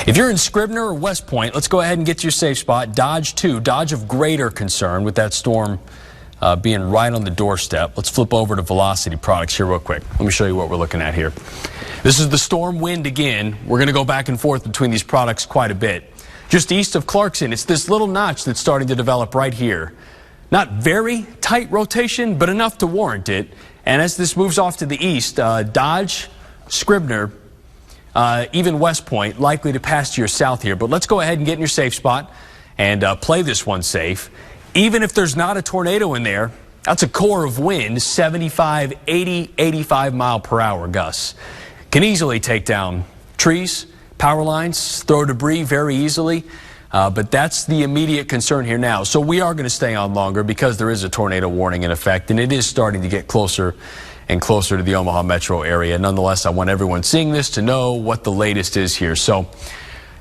If you're in Scribner or West Point, let's go ahead and get to your safe spot. Dodge 2, Dodge of greater concern with that storm being right on the doorstep. Let's flip over to Velocity Products here real quick. Let me show you what we're looking at here. This is the storm wind again. We're going to go back and forth between these products quite a bit. Just east of Clarkson, it's this little notch that's starting to develop right here. Not very tight rotation, but enough to warrant it. And as this moves off to the east, Dodge, Scribner, even West Point, likely to pass to your south here. But let's go ahead and get in your safe spot and play this one safe. Even if there's not a tornado in there, that's a core of wind, 75, 80, 85 mile per hour gusts. Can easily take down trees, power lines, throw debris very easily. But that's the immediate concern here now. So we are going to stay on longer because there is a tornado warning in effect, and it is starting to get closer and closer to the Omaha metro area. Nonetheless, I want everyone seeing this to know what the latest is here. So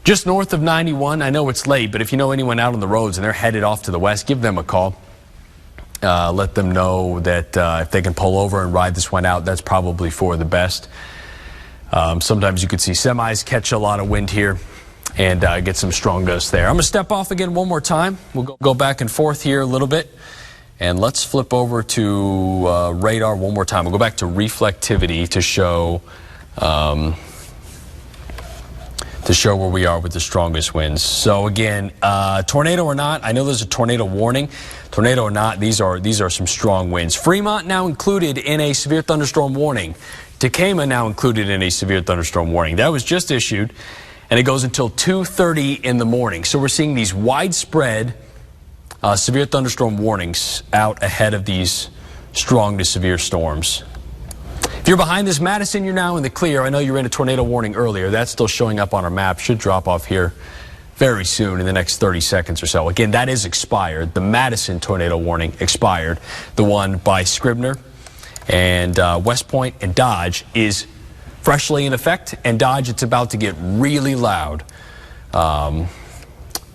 just north of 91, I know it's late, but if you know anyone out on the roads and they're headed off to the west, give them a call. Let them know that if they can pull over and ride this one out, that's probably for the best. Sometimes you could see semis catch a lot of wind here and get some strong gusts there. I'm going to step off again one more time. We'll go back and forth here a little bit. And let's flip over to radar one more time. We'll go back to reflectivity to show where we are with the strongest winds. So again, tornado or not, I know there's a tornado warning. Tornado or not, these are some strong winds. Fremont now included in a severe thunderstorm warning. Tacoma now included in a severe thunderstorm warning. That was just issued, and it goes until 2:30 in the morning. So we're seeing these widespread severe thunderstorm warnings out ahead of these strong to severe storms. If you're behind this Madison, you're now in the clear. I know you were in a tornado warning earlier. That's still showing up on our map. Should drop off here very soon in the next 30 seconds or so. Again, that is expired. The Madison tornado warning expired. The one by Scribner and West Point and Dodge is freshly in effect. And Dodge, it's about to get really loud.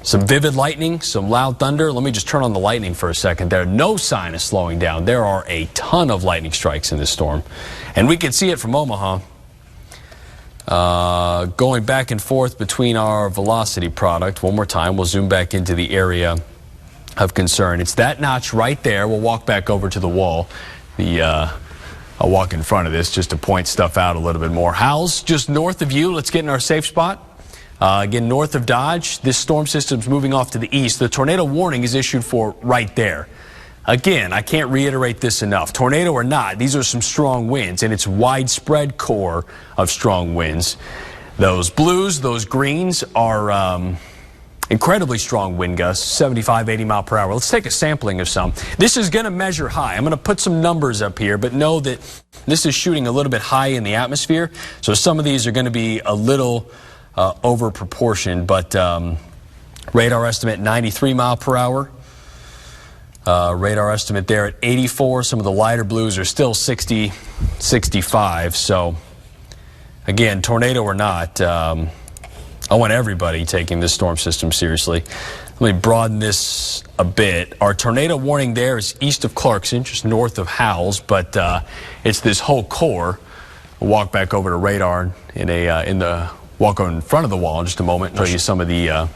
Some vivid lightning, some loud thunder. Let me just turn on the lightning for a second there. No sign of slowing down. There are a ton of lightning strikes in this storm. And we can see it from Omaha. Going back and forth between our Velocity product. One more time, we'll zoom back into the area of concern. It's that notch right there. We'll walk back over to the wall. I'll walk in front of this just to point stuff out a little bit more. Howell's just north of you. Let's get in our safe spot. Again, north of Dodge, this storm system's moving off to the east. The tornado warning is issued for right there. Again, I can't reiterate this enough. Tornado or not, these are some strong winds, and it's widespread core of strong winds. Those blues, those greens are incredibly strong wind gusts, 75, 80 mile per hour. Let's take a sampling of some. This is going to measure high. I'm going to put some numbers up here, but know that this is shooting a little bit high in the atmosphere. So some of these are going to be a little over proportion, but radar estimate 93 mile per hour. Radar estimate there at 84. Some of the lighter blues are still 60, 65. So again, tornado or not, I want everybody taking this storm system seriously. Let me broaden this a bit. Our tornado warning there is east of Clarkson, just north of Howell's, but it's this whole core. We'll walk back over to radar walk in front of the wall in just a moment and show you some of the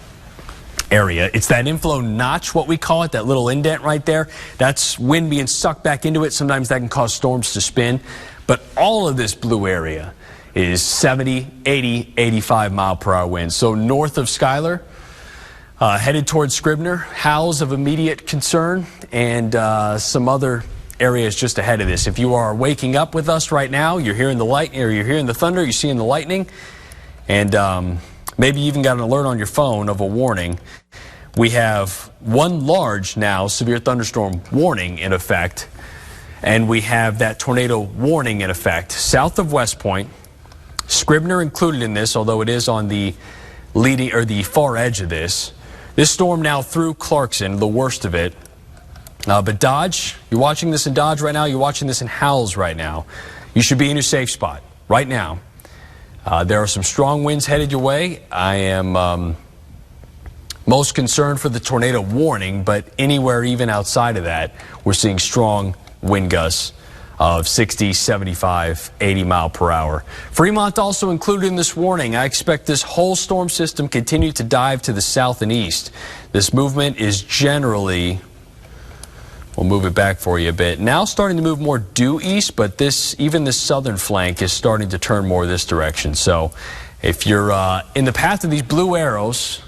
area. It's that inflow notch, what we call it, that little indent right there. That's wind being sucked back into it. Sometimes that can cause storms to spin. But all of this blue area is 70, 80, 85 mile per hour winds. So north of Schuyler, headed towards Scribner, Howell's of immediate concern, and some other areas just ahead of this. If you are waking up with us right now, you're hearing the light, or you're hearing the thunder, you're seeing the lightning, and maybe you even got an alert on your phone of a warning. We have one large now severe thunderstorm warning in effect, and we have that tornado warning in effect south of West Point. Scribner included in this, although it is on the leading or the far edge of this. This storm now through Clarkson, the worst of it. But Dodge, you're watching this in Dodge right now. You're watching this in Howell's right now. You should be in your safe spot right now. There are some strong winds headed your way. I am most concerned for the tornado warning, but anywhere even outside of that, we're seeing strong wind gusts of 60, 75, 80 mile per hour. Fremont also included in this warning. I expect this whole storm system continue to dive to the south and east. This movement is generally, we'll move it back for you a bit. Now starting to move more due east, but even this southern flank is starting to turn more this direction. So if you're in the path of these blue arrows,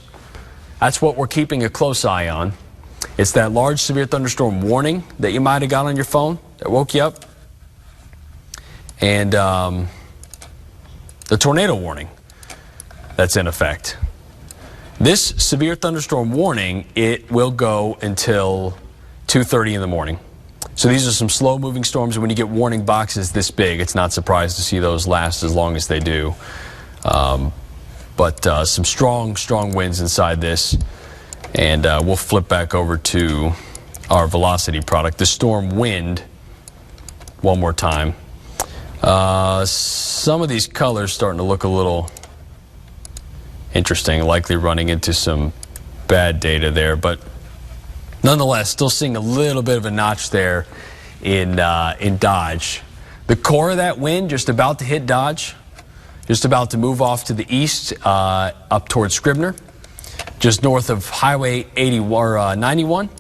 that's what we're keeping a close eye on. It's that large severe thunderstorm warning that you might have got on your phone that woke you up. And the tornado warning that's in effect. This severe thunderstorm warning, it will go until 2:30 in the morning. So these are some slow moving storms, and when you get warning boxes this big, it's not surprised to see those last as long as they do. But some strong winds inside this, and we'll flip back over to our velocity product. The storm wind, one more time. Some of these colors starting to look a little interesting, likely running into some bad data there, but nonetheless, still seeing a little bit of a notch there in Dodge. The core of that wind just about to hit Dodge, just about to move off to the east up towards Scribner, just north of Highway 91.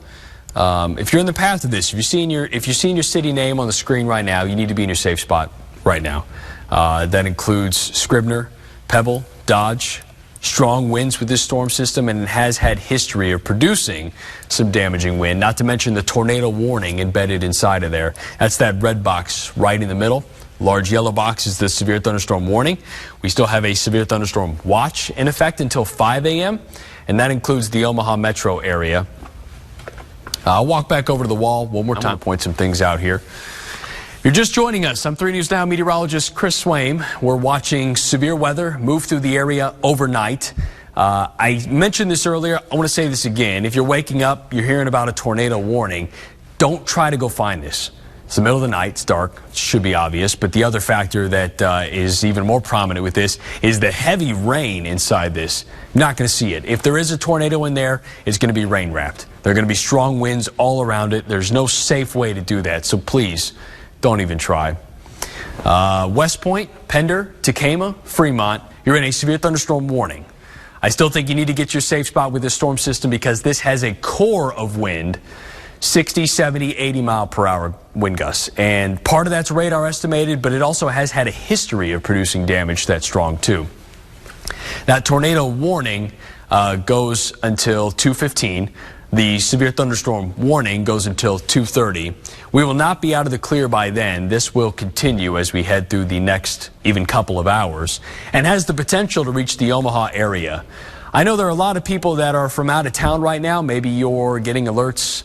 If you're in the path of this, if you're seeing your city name on the screen right now, you need to be in your safe spot right now. That includes Scribner, Pebble, Dodge. Strong winds with this storm system, and it has had history of producing some damaging wind, not to mention the tornado warning embedded inside of there. That's that red box right in the middle. Large yellow box is the severe thunderstorm warning. We still have a severe thunderstorm watch in effect until 5 a.m., and that includes the Omaha metro area. I'll walk back over to the wall one more time, point some things out here. You're just joining us. I'm 3 News Now meteorologist Chris Swaim. We're watching severe weather move through the area overnight. I mentioned this earlier. I want to say this again. If you're waking up, you're hearing about a tornado warning, don't try to go find this. It's the middle of the night. It's dark. It should be obvious. But the other factor that is even more prominent with this is the heavy rain inside this. You're not going to see it. If there is a tornado in there, it's going to be rain wrapped. There are going to be strong winds all around it. There's no safe way to do that. So please, don't even try. West Point, Pender, Tekamah, Fremont, you're in a severe thunderstorm warning. I still think you need to get your safe spot with this storm system because this has a core of wind, 60, 70, 80 mile per hour wind gusts. And part of that's radar estimated, but it also has had a history of producing damage that's strong too. That tornado warning goes until 2:15. The severe thunderstorm warning goes until 2:30. We will not be out of the clear by then. This will continue as we head through the next even couple of hours and has the potential to reach the Omaha area. I know there are a lot of people that are from out of town right now. Maybe you're getting alerts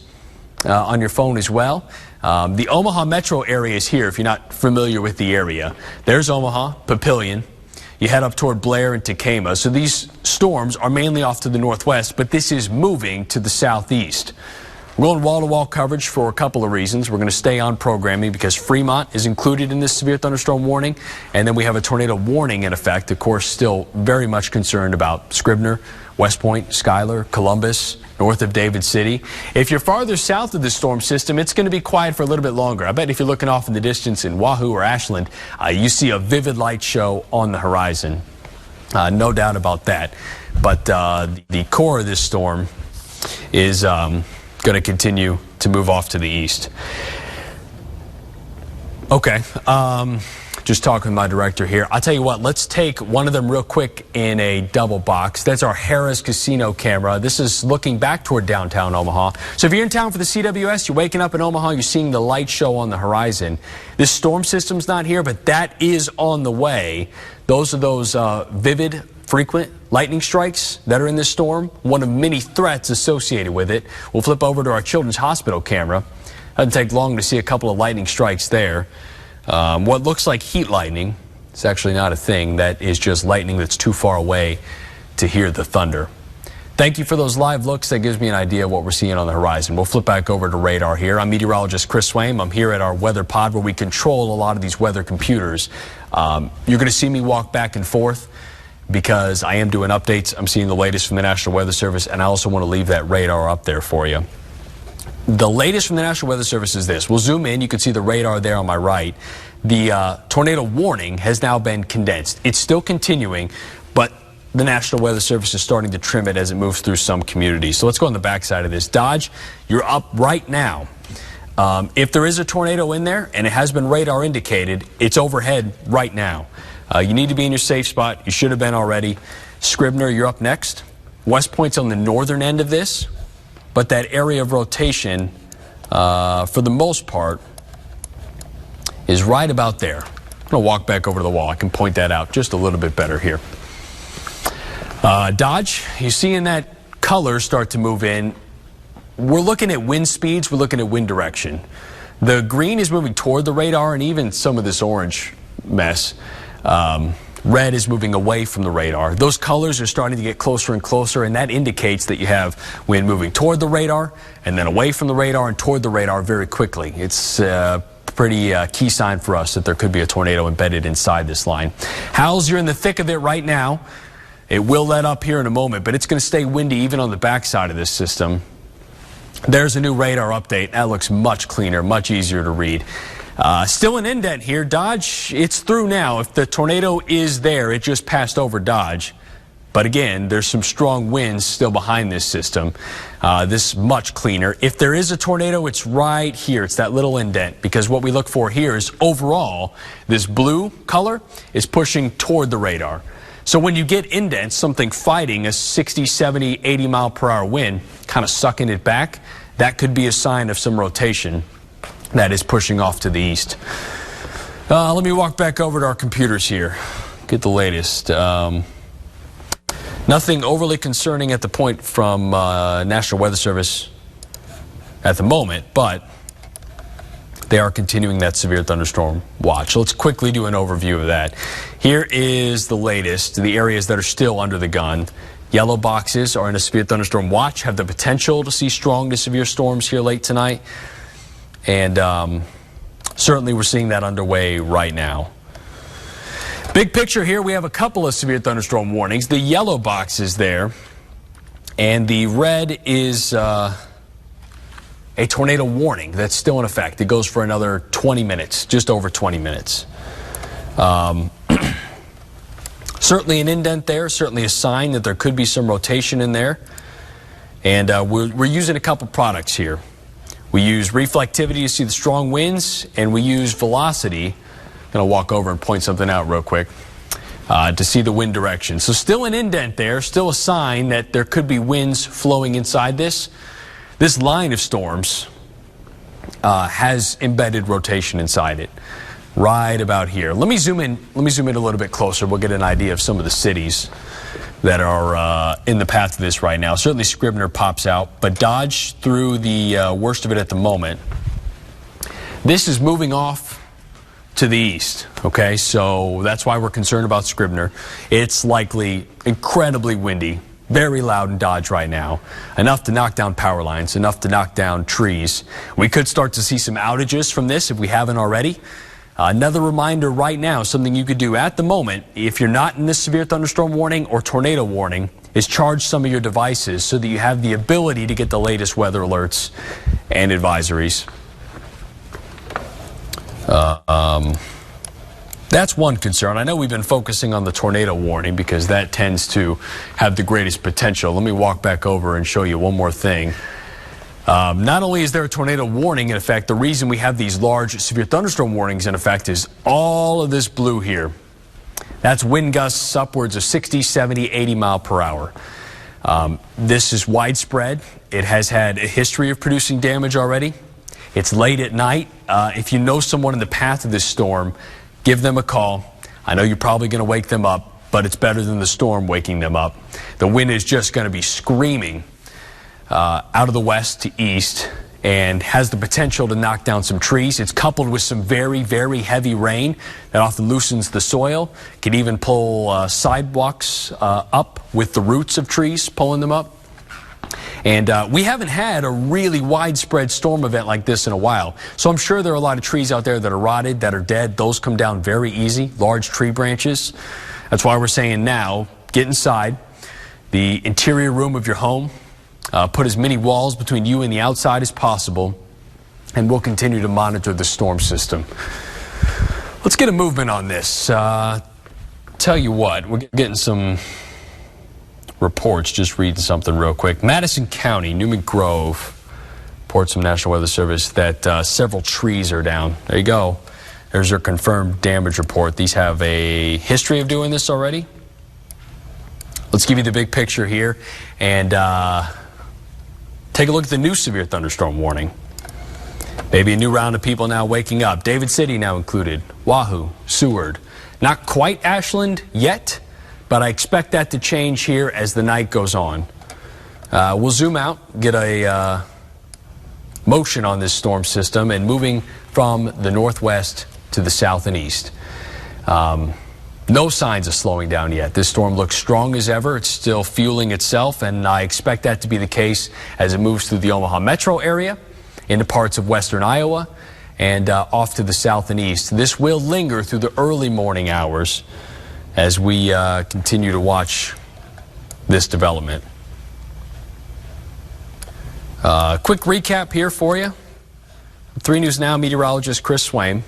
on your phone as well. The Omaha metro area is here if you're not familiar with the area. There's Omaha, Papillion. You head up toward Blair and Tekamah. So these storms are mainly off to the northwest, but this is moving to the southeast. We're going wall-to-wall coverage for a couple of reasons. We're going to stay on programming because Fremont is included in this severe thunderstorm warning, and then we have a tornado warning in effect. Of course, still very much concerned about Scribner, West Point, Schuyler, Columbus, north of David City. If you're farther south of the storm system, it's going to be quiet for a little bit longer. I bet if you're looking off in the distance in Wahoo or Ashland, you see a vivid light show on the horizon. No doubt about that. But the core of this storm is going to continue to move off to the east. Okay. Just talking with my director here. I'll tell you what, let's take one of them real quick in a double box. That's our Harrah's Casino camera. This is looking back toward downtown Omaha. So if you're in town for the CWS, you're waking up in Omaha, you're seeing the light show on the horizon. This storm system's not here, but that is on the way. Those are those vivid, frequent lightning strikes that are in this storm. One of many threats associated with it. We'll flip over to our Children's Hospital camera. Doesn't take long to see a couple of lightning strikes there. What looks like heat lightning, it's actually not a thing. That is just lightning that's too far away to hear the thunder. Thank you for those live looks. That gives me an idea of what we're seeing on the horizon. We'll flip back over to radar here. I'm meteorologist Chris Swaim. I'm here at our weather pod where we control a lot of these weather computers. You're going to see me walk back and forth because I am doing updates. I'm seeing the latest from the National Weather Service, and I also want to leave that radar up there for you. The latest from the National Weather Service is this. We'll zoom in. You can see the radar there on my right. The tornado warning has now been condensed. It's still continuing, but the National Weather Service is starting to trim it as it moves through some communities. So let's go on the backside of this. Dodge, you're up right now. If there is a tornado in there, and it has been radar indicated, it's overhead right now. You need to be in your safe spot. You should have been already. Scribner, you're up next. West Point's on the northern end of this, but that area of rotation, for the most part, is right about there. I'm going to walk back over to the wall. I can point that out just a little bit better here. Dodge, you're seeing that color start to move in. We're looking at wind speeds. We're looking at wind direction. The green is moving toward the radar, and even some of this orange mess. Red is moving away from the radar. Those colors are starting to get closer and closer, and that indicates that you have wind moving toward the radar and then away from the radar and toward the radar very quickly. It's a pretty key sign for us that there could be a tornado embedded inside this line. Howells, you're in the thick of it right now. It will let up here in a moment, but it's going to stay windy even on the backside of this system. There's a new radar update. That looks much cleaner, much easier to read. Still an indent here. Dodge, it's through now. If the tornado is there, it just passed over Dodge. But again, there's some strong winds still behind this system. This is much cleaner. If there is a tornado, it's right here. It's that little indent, because what we look for here is overall, this blue color is pushing toward the radar. So when you get indents, something fighting a 60, 70, 80 mile per hour wind, kind of sucking it back, that could be a sign of some rotation that is pushing off to the east. Let me walk back over to our computers here. Get the latest. Nothing overly concerning at the point from National Weather Service at the moment, but they are continuing that severe thunderstorm watch. So let's quickly do an overview of that. Here is the latest. The areas that are still under the gun. Yellow boxes are in a severe thunderstorm watch, have the potential to see strong to severe storms here late tonight. And certainly we're seeing that underway right now. Big picture here, we have a couple of severe thunderstorm warnings. The yellow box is there, and the red is a tornado warning that's still in effect. It goes for another 20 minutes, just over 20 minutes. Certainly an indent there, certainly a sign that there could be some rotation in there. And we're using a couple products here. We use reflectivity to see the strong winds, and we use velocity. I'm going to walk over and point something out real quick to see the wind direction. So still an indent there, still a sign that there could be winds flowing inside this. This line of storms has embedded rotation inside it, right about here. Let me zoom in a little bit closer. We'll get an idea of some of the cities that are in the path of this right now. Certainly Scribner pops out, but Dodge through the worst of it at the moment. This is moving off to the east, okay? So that's why we're concerned about Scribner. It's likely incredibly windy, very loud in Dodge right now. Enough to knock down power lines, enough to knock down trees. We could start to see some outages from this if we haven't already. Another reminder right now, something you could do at the moment, if you're not in this severe thunderstorm warning or tornado warning, is charge some of your devices so that you have the ability to get the latest weather alerts and advisories. That's one concern. I know we've been focusing on the tornado warning because that tends to have the greatest potential. Let me walk back over and show you one more thing. Not only is there a tornado warning in effect, the reason we have these large severe thunderstorm warnings in effect is all of this blue here. That's wind gusts upwards of 60, 70, 80 mile per hour. This is widespread. It has had a history of producing damage already. It's late at night. If you know someone in the path of this storm, give them a call. I know you're probably going to wake them up, but it's better than the storm waking them up. The wind is just going to be screaming out of the west to east and has the potential to knock down some trees. It's coupled with some very, very heavy rain that often loosens the soil. Can even pull sidewalks up with the roots of trees, pulling them up. And we haven't had a really widespread storm event like this in a while. So I'm sure there are a lot of trees out there that are rotted, that are dead. Those come down very easy, large tree branches. That's why we're saying now, get inside the interior room of your home. put as many walls between you and the outside as possible, and we'll continue to monitor the storm system. Let's get a movement on this. Tell you what, we're getting some reports, just reading something real quick. Madison County, Newman Grove, reports from National Weather Service that several trees are down. There you go. There's your confirmed damage report. These have a history of doing this already. Let's give you the big picture here and take a look at the new severe thunderstorm warning. Maybe a new round of people now waking up. David City now included. Wahoo, Seward. Not quite Ashland yet, but I expect that to change here as the night goes on. We'll zoom out, get a motion on this storm system, and moving from the northwest to the south and east. No signs of slowing down yet. This storm looks strong as ever. It's still fueling itself, and I expect that to be the case as it moves through the Omaha metro area, into parts of western Iowa, and off to the south and east. This will linger through the early morning hours as we continue to watch this development. Quick recap here for you. 3 News Now meteorologist Chris Swaim.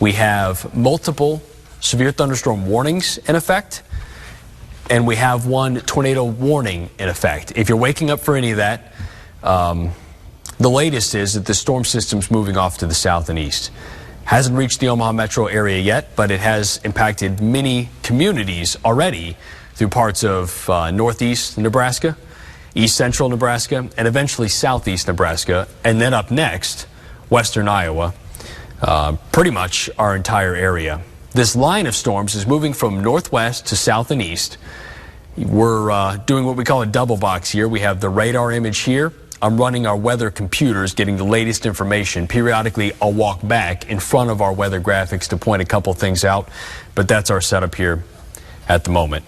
We have multiple severe thunderstorm warnings in effect, and we have one tornado warning in effect. If you're waking up for any of that, the latest is that the storm system's moving off to the south and east. Hasn't reached the Omaha metro area yet, but it has impacted many communities already through parts of northeast Nebraska, east central Nebraska, and eventually southeast Nebraska, and then up next, western Iowa, pretty much our entire area. This line of storms is moving from northwest to south and east. We're doing what we call a double box here. We have the radar image here. I'm running our weather computers, getting the latest information. Periodically, I'll walk back in front of our weather graphics to point a couple things out, but that's our setup here at the moment.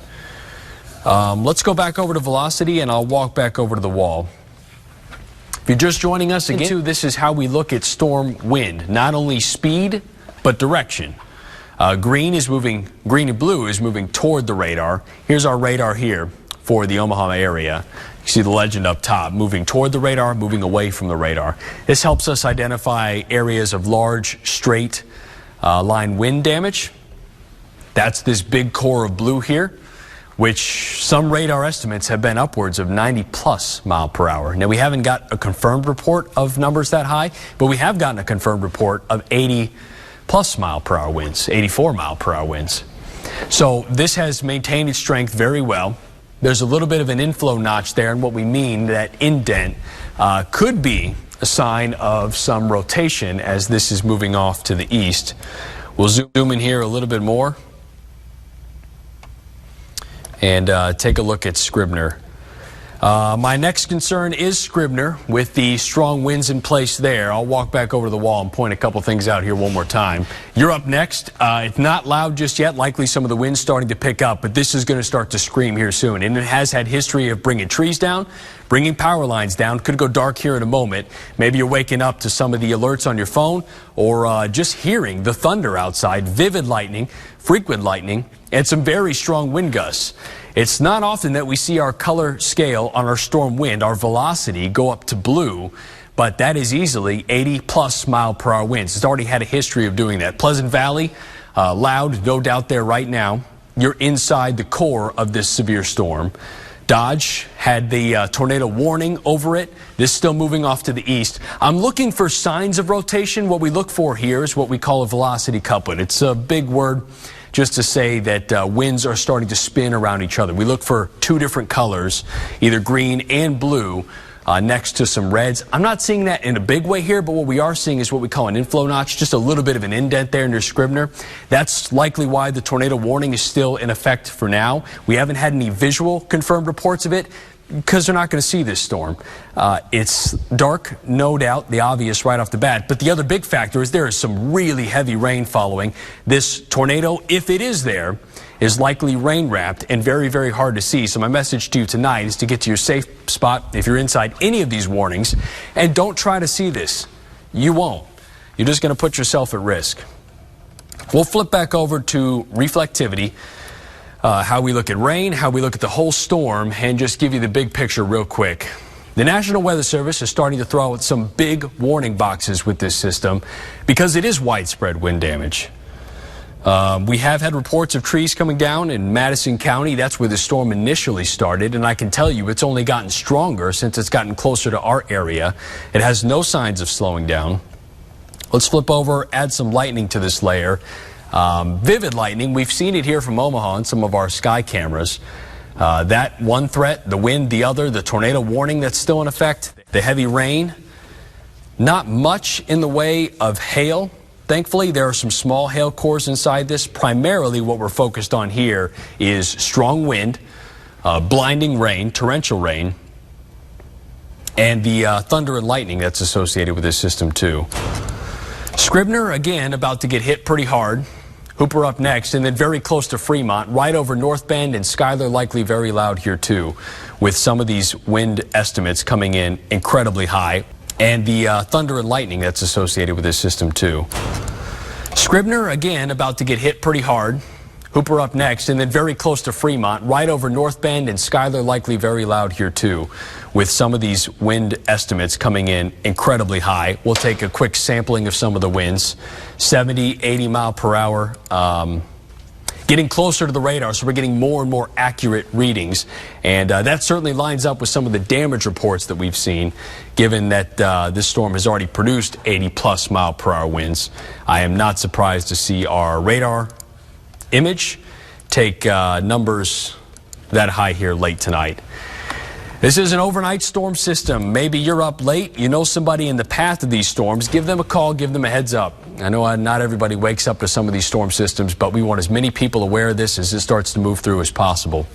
Let's go back over to velocity, and I'll walk back over to the wall. If you're just joining us again, this is how we look at storm wind, not only speed, but direction. Green and blue is moving toward the radar. Here's our radar here for the Omaha area. You see the legend up top, moving toward the radar, moving away from the radar. This helps us identify areas of large, straight line wind damage. That's this big core of blue here, which some radar estimates have been upwards of 90+ mile per hour. Now, we haven't got a confirmed report of numbers that high, but we have gotten a confirmed report of 80+ mile per hour winds, 84 mile per hour winds. So this has maintained its strength very well. There's a little bit of an inflow notch there, and what we mean, that indent could be a sign of some rotation as this is moving off to the east. We'll zoom in here a little bit more and take a look at Scribner. My next concern is Scribner with the strong winds in place there. I'll walk back over to the wall and point a couple things out here one more time. You're up next. It's not loud just yet. Likely some of the winds starting to pick up, but this is going to start to scream here soon. And it has had history of bringing trees down, bringing power lines down. Could go dark here in a moment. Maybe you're waking up to some of the alerts on your phone, or just hearing the thunder outside, vivid lightning, frequent lightning, and some very strong wind gusts. It's not often that we see our color scale on our storm wind, our velocity, go up to blue, but that is easily 80+ mile per hour winds. It's already had a history of doing that. Pleasant Valley, loud, no doubt there right now. You're inside the core of this severe storm. Dodge had the tornado warning over it. This is still moving off to the east. I'm looking for signs of rotation. What we look for here is what we call a velocity couplet. It's a big word just to say that winds are starting to spin around each other. We look for 2 different colors, either green and blue, next to some reds. I'm not seeing that in a big way here, but what we are seeing is what we call an inflow notch, just a little bit of an indent there near Scribner. That's likely why the tornado warning is still in effect for now. We haven't had any visual confirmed reports of it, because they're not going to see this storm. It's dark, no doubt, the obvious right off the bat. But the other big factor is there is some really heavy rain following. This tornado, if it is there, is likely rain-wrapped and very, very hard to see. So my message to you tonight is to get to your safe spot if you're inside any of these warnings. And don't try to see this. You won't. You're just going to put yourself at risk. We'll flip back over to reflectivity. How we look at rain, how we look at the whole storm, and just give you the big picture real quick. The National Weather Service is starting to throw out some big warning boxes with this system because it is widespread wind damage. We have had reports of trees coming down in Madison County. That's where the storm initially started, and I can tell you it's only gotten stronger since it's gotten closer to our area. It has no signs of slowing down. Let's flip over, add some lightning to this layer. Vivid lightning, we've seen it here from Omaha on some of our sky cameras. That one threat, the wind the other, the tornado warning that's still in effect, the heavy rain. Not much in the way of hail. Thankfully, there are some small hail cores inside this. Primarily what we're focused on here is strong wind, blinding rain, torrential rain, and the thunder and lightning that's associated with this system too. Scribner, again, about to get hit pretty hard. Hooper up next, and then very close to Fremont, right over North Bend, and Schuyler likely very loud here too, with some of these wind estimates coming in incredibly high, and the thunder and lightning that's associated with this system too. Scribner, again, about to get hit pretty hard. Hooper up next, and then very close to Fremont, right over North Bend, and Schuyler likely very loud here too, with some of these wind estimates coming in incredibly high. We'll take a quick sampling of some of the winds, 70, 80 mile per hour, getting closer to the radar, so we're getting more and more accurate readings, and that certainly lines up with some of the damage reports that we've seen, given that this storm has already produced 80+ mile per hour winds. I am not surprised to see our radar image take numbers that high here late tonight. This is an overnight storm system. Maybe you're up late, you know somebody in the path of these storms, give them a call, give them a heads up. I know not everybody wakes up to some of these storm systems, but we want as many people aware of this as it starts to move through as possible.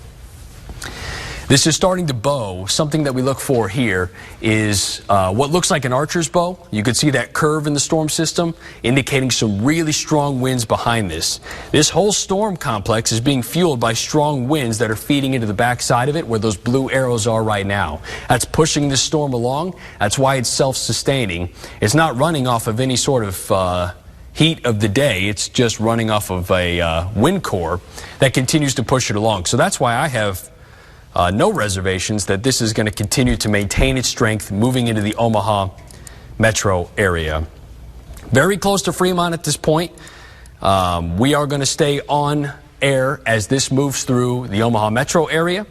This is starting to bow. Something that we look for here is what looks like an archer's bow. You can see that curve in the storm system indicating some really strong winds behind this. This whole storm complex is being fueled by strong winds that are feeding into the backside of it where those blue arrows are right now. That's pushing this storm along. That's why it's self-sustaining. It's not running off of any sort of heat of the day. It's just running off of a wind core that continues to push it along. So that's why I have no reservations that this is going to continue to maintain its strength moving into the Omaha metro area. Very close to Fremont at this point. We are going to stay on air as this moves through the Omaha metro area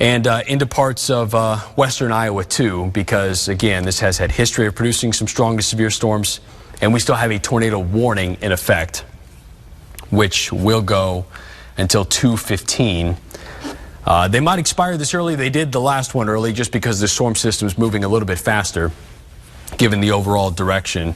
and into parts of western Iowa too, because again, this has had history of producing some strong to severe storms, and we still have a tornado warning in effect, which will go until 2:15. They might expire this early. They did the last one early just because the storm system is moving a little bit faster, given the overall direction.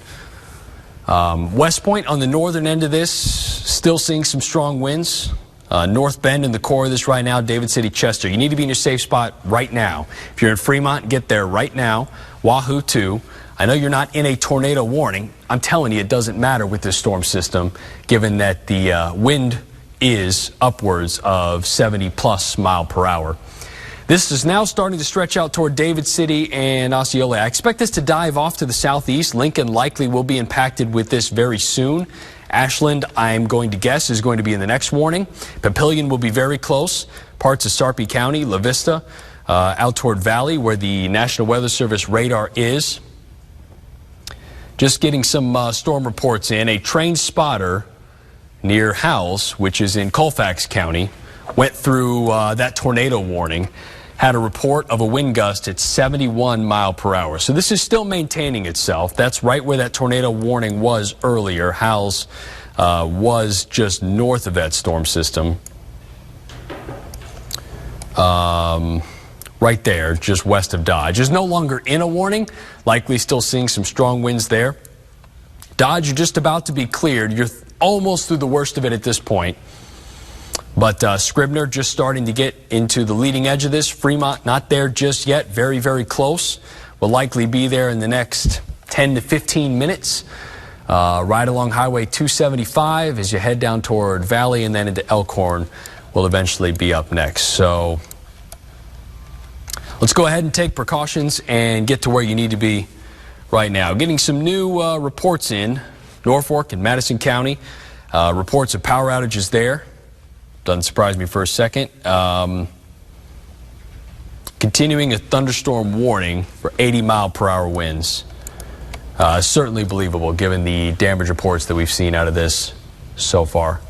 West Point on the northern end of this, still seeing some strong winds. North Bend in the core of this right now, David City, Chester. You need to be in your safe spot right now. If you're in Fremont, get there right now. Wahoo too. I know you're not in a tornado warning. I'm telling you, it doesn't matter with this storm system, given that the wind is upwards of 70+ mile per hour. This is now starting to stretch out toward David City and Osceola. I expect this to dive off to the southeast. Lincoln likely will be impacted with this very soon. Ashland, I'm going to guess, is going to be in the next warning. Papillion will be very close. Parts of Sarpy County, La Vista, out toward Valley, where the National Weather Service radar is. Just getting some storm reports in. A train spotter near Howells, which is in Colfax County, went through that tornado warning, had a report of a wind gust at 71 mile per hour. So this is still maintaining itself. That's right where that tornado warning was earlier. Howells was just north of that storm system. Right there, just west of Dodge. Is no longer in a warning, likely still seeing some strong winds there. Dodge, you're just about to be cleared. You're almost through the worst of it at this point. But Scribner just starting to get into the leading edge of this. Fremont not there just yet. Very, very close. Will likely be there in the next 10 to 15 minutes. Right along Highway 275 as you head down toward Valley and then into Elkhorn will eventually be up next. So let's go ahead and take precautions and get to where you need to be right now. Getting some new reports in Norfolk and Madison County. Reports of power outages there. Doesn't surprise me for a second. continuing a thunderstorm warning for 80-mile-per-hour winds. Certainly believable given the damage reports that we've seen out of this so far.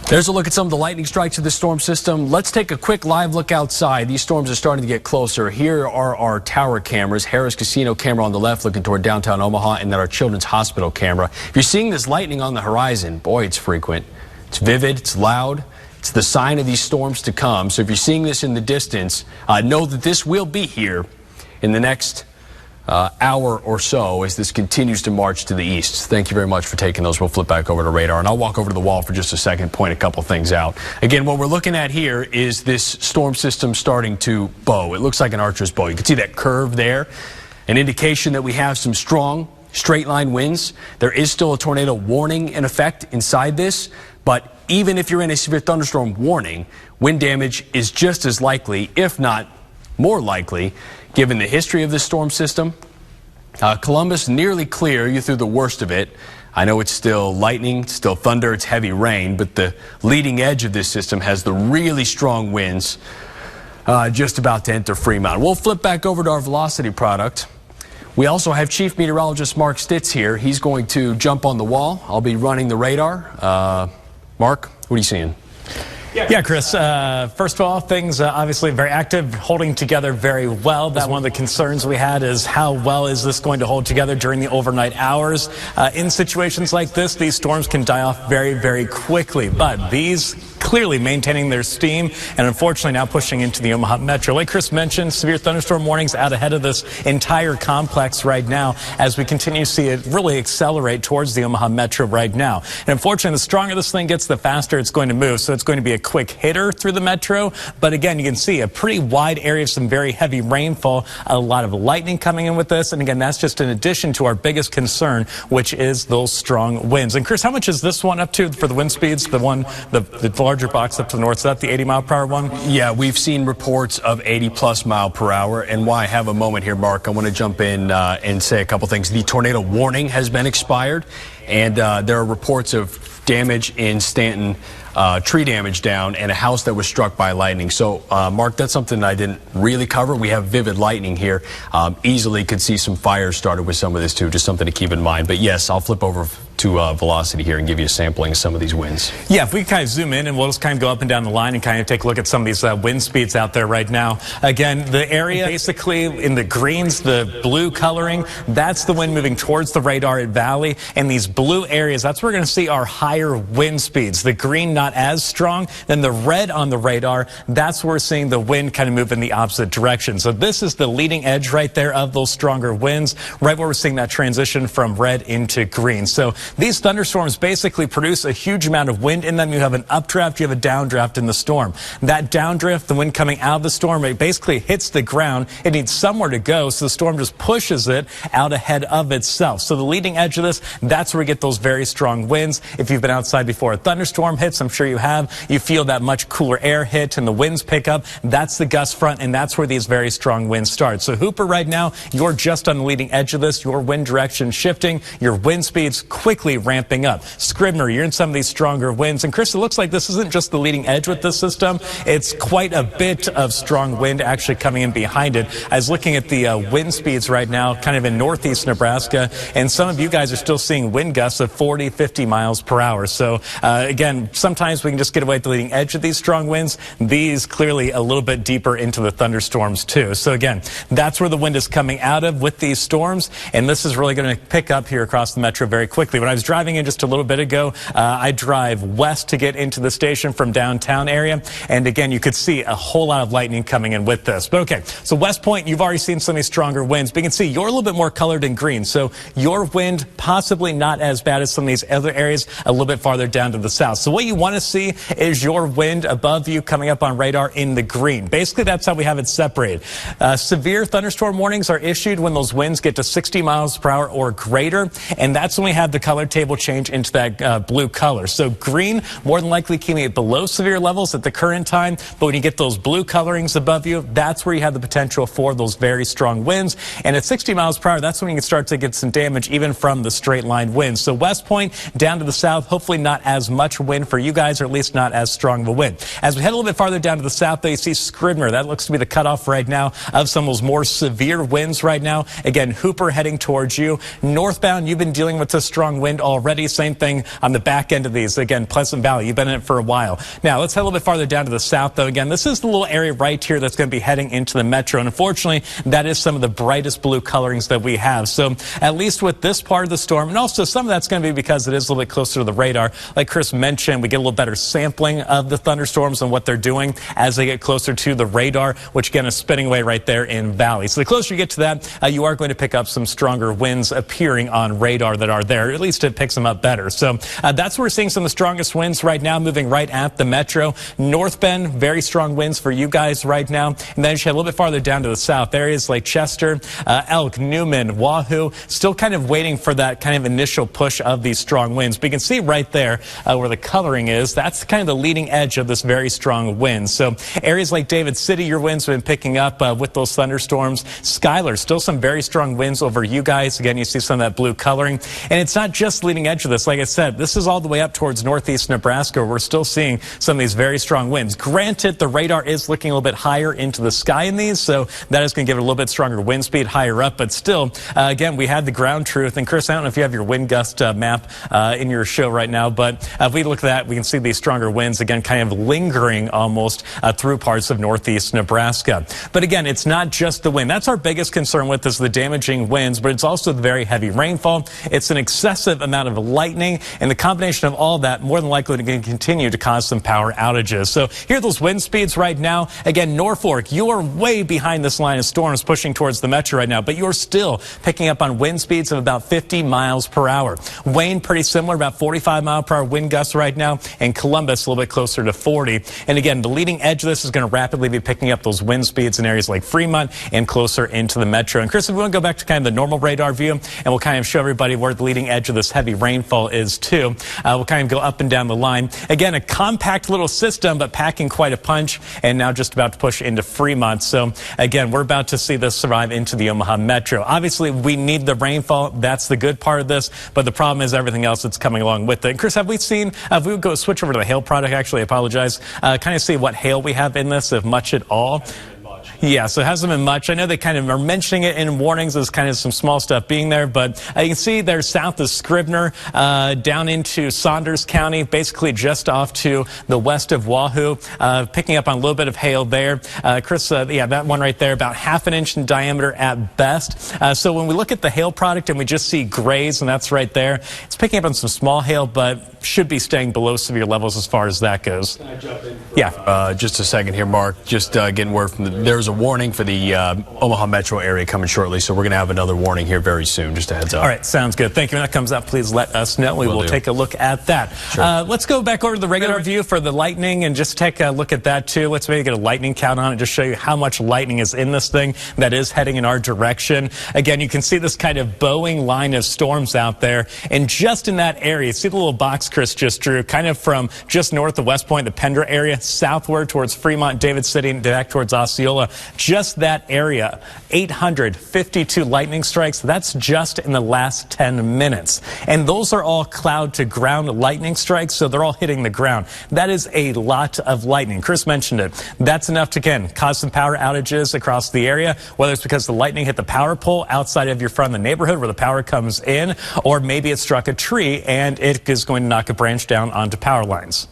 There's a look at some of the lightning strikes of the storm system. Let's take a quick live look outside. These storms are starting to get closer. Here are our tower cameras. Harrah's Casino camera on the left looking toward downtown Omaha, and then our Children's Hospital camera. If you're seeing this lightning on the horizon, boy, it's frequent. It's vivid, it's loud. It's the sign of these storms to come. So if you're seeing this in the distance, know that this will be here in the next hour or so as this continues to march to the east. Thank you very much for taking those. We'll flip back over to radar, and I'll walk over to the wall for just a second, point a couple things out. Again, what we're looking at here is this storm system starting to bow. It looks like an archer's bow. You can see that curve there, an indication that we have some strong straight line winds. There is still a tornado warning in effect inside this, but even if you're in a severe thunderstorm warning, wind damage is just as likely, if not more likely, given the history of this storm system. Columbus nearly clear, you through the worst of it. I know it's still lightning, still thunder, it's heavy rain, but the leading edge of this system has the really strong winds just about to enter Fremont. We'll flip back over to our velocity product. We also have Chief Meteorologist Mark Stitz here. He's going to jump on the wall. I'll be running the radar. Mark, what are you seeing? Yeah, Chris, first of all, things obviously very active, holding together very well. That's one of the concerns we had, is how well is this going to hold together during the overnight hours. In situations like this, these storms can die off very, very quickly, but these clearly maintaining their steam and unfortunately now pushing into the Omaha Metro. Like Chris mentioned, severe thunderstorm warnings out ahead of this entire complex right now as we continue to see it really accelerate towards the Omaha Metro right now. And unfortunately, the stronger this thing gets, the faster it's going to move. So it's going to be a quick hitter through the metro. But again, you can see a pretty wide area of some very heavy rainfall, a lot of lightning coming in with this. And again, that's just in addition to our biggest concern, which is those strong winds. And Chris, how much is this one up to for the wind speeds? The larger box up to the north, is that the 80-mile-per-hour one? Yeah, we've seen reports of 80-plus mile per hour. And while I have a moment here, Mark, I want to jump in and say a couple things. The tornado warning has been expired, and there are reports of damage in Stanton, tree damage down, and a house that was struck by lightning. So, Mark, that's something I didn't really cover. We have vivid lightning here. Easily could see some fires started with some of this, too. Just something to keep in mind. But, yes, I'll flip over to velocity here and give you a sampling of some of these winds. Yeah, if we kind of zoom in and we'll just kind of go up and down the line and kind of take a look at some of these wind speeds out there right now. Again, the area basically in the greens, the blue coloring, that's the wind moving towards the radar at Valley. And these blue areas, that's where we're going to see our higher wind speeds. The green not as strong. Then the red on the radar, that's where we're seeing the wind kind of move in the opposite direction. So this is the leading edge right there of those stronger winds, right where we're seeing that transition from red into green. So these thunderstorms basically produce a huge amount of wind in them. You have an updraft, you have a downdraft in the storm. That downdraft, the wind coming out of the storm, it basically hits the ground. It needs somewhere to go, so the storm just pushes it out ahead of itself. So the leading edge of this, that's where we get those very strong winds. If you've been outside before a thunderstorm hits, I'm sure you have, you feel that much cooler air hit and the winds pick up. That's the gust front, and that's where these very strong winds start. So Hooper, right now, you're just on the leading edge of this. Your wind direction shifting, your wind speeds quickly ramping up. Scribner, you're in some of these stronger winds. And Chris, it looks like this isn't just the leading edge with this system. It's quite a bit of strong wind actually coming in behind it. I was looking at the wind speeds right now, kind of in northeast Nebraska, and some of you guys are still seeing wind gusts of 40, 50 miles per hour. So again, sometimes we can just get away at the leading edge of these strong winds. These clearly a little bit deeper into the thunderstorms too. So again, that's where the wind is coming out of with these storms, and this is really going to pick up here across the metro very quickly. When I was driving in just a little bit ago, I drive west to get into the station from downtown area, and again, you could see a whole lot of lightning coming in with this. But okay, so West Point, you've already seen some of these stronger winds, but you can see you're a little bit more colored in green, so your wind possibly not as bad as some of these other areas a little bit farther down to the south. So what you want to see is your wind above you coming up on radar in the green. Basically, that's how we have it separated. Severe thunderstorm warnings are issued when those winds get to 60 miles per hour or greater, and that's when we have the color table change into that blue color. So green, more than likely keeping it below severe levels at the current time, but when you get those blue colorings above you, that's where you have the potential for those very strong winds. And at 60 miles per hour, that's when you can start to get some damage even from the straight line winds. So West Point down to the south, hopefully not as much wind for you guys. guys, or at least not as strong of a wind. As we head a little bit farther down to the south, though, you see Scribner. That looks to be the cutoff right now of some of those more severe winds right now. Again, Hooper heading towards you. Northbound, you've been dealing with the strong wind already. Same thing on the back end of these. Again, Pleasant Valley, you've been in it for a while. Now, let's head a little bit farther down to the south, though. Again, this is the little area right here that's going to be heading into the metro. And unfortunately, that is some of the brightest blue colorings that we have. So at least with this part of the storm, and also some of that's going to be because it is a little bit closer to the radar. Like Chris mentioned, we get a little better sampling of the thunderstorms and what they're doing as they get closer to the radar, which again is spinning away right there in Valley. So the closer you get to that, you are going to pick up some stronger winds appearing on radar that are there. At least it picks them up better. So that's where we're seeing some of the strongest winds right now, moving right at the metro. North Bend, very strong winds for you guys right now. And then as you head a little bit farther down to the south, areas like Chester, Elk, Newman, Wahoo, still kind of waiting for that kind of initial push of these strong winds. But you can see right there where the coloring is, that's kind of the leading edge of this very strong wind. So areas like David City, your winds have been picking up with those thunderstorms. Schuyler, still some very strong winds over you guys. Again, you see some of that blue coloring. And it's not just leading edge of this. Like I said, this is all the way up towards northeast Nebraska. We're still seeing some of these very strong winds. Granted, the radar is looking a little bit higher into the sky in these, so that is going to give it a little bit stronger wind speed higher up. But still, again, we had the ground truth. And Chris, I don't know if you have your wind gust map in your show right now, but if we look at that, we can see these stronger winds, again, kind of lingering almost through parts of northeast Nebraska. But again, it's not just the wind. That's our biggest concern with is the damaging winds, but it's also the very heavy rainfall. It's an excessive amount of lightning, and the combination of all that more than likely to continue to cause some power outages. So here are those wind speeds right now. Again, Norfolk, you are way behind this line of storms pushing towards the metro right now, but you're still picking up on wind speeds of about 50 miles per hour. Wayne, pretty similar, about 45 mile per hour wind gusts right now, and Columbus a little bit closer to 40. And again, the leading edge of this is going to rapidly be picking up those wind speeds in areas like Fremont and closer into the metro. And Chris, if we want to go back to kind of the normal radar view, and we'll kind of show everybody where the leading edge of this heavy rainfall is too. We'll kind of go up and down the line. Again, a compact little system, but packing quite a punch, and now just about to push into Fremont. So again, we're about to see this survive into the Omaha metro. Obviously, we need the rainfall. That's the good part of this, but the problem is everything else that's coming along with it. And Chris, have we seen, if we would go switch over to the hail product, actually, I apologize, kind of see what hail we have in this, if much at all. Yeah, so it hasn't been much. I know they kind of are mentioning it in warnings as kind of some small stuff being there, but you can see there's south of Scribner, down into Saunders County, basically just off to the west of Wahoo, picking up on a little bit of hail there. Chris, yeah, that one right there, about ½ an inch in diameter at best. So when we look at the hail product and we just see grays, and that's right there, it's picking up on some small hail, but should be staying below severe levels as far as that goes. Can I jump in? Yeah. Just a second here, Mark. Just getting word from there's a warning for the Omaha metro area coming shortly, so we're going to have another warning here very soon. Just a heads up. All right, sounds good. Thank you. When that comes up, please let us know. We will take a look at that. Sure. Let's go back over to the regular view for the lightning and just take a look at that too. Let's maybe get a lightning count on it, just show you how much lightning is in this thing that is heading in our direction. Again, you can see this kind of bowing line of storms out there, and just in that area, see the little box Chris just drew, kind of from just north of West Point, the Pender area, southward towards Fremont, David City, and back towards Osceola. Just that area, 852 lightning strikes. That's just in the last 10 minutes. And those are all cloud to ground lightning strikes, so they're all hitting the ground. That is a lot of lightning. Chris mentioned it. That's enough to, again, cause some power outages across the area, whether it's because the lightning hit the power pole outside of your front of the neighborhood where the power comes in, or maybe it struck a tree and it is going to knock a branch down onto power lines.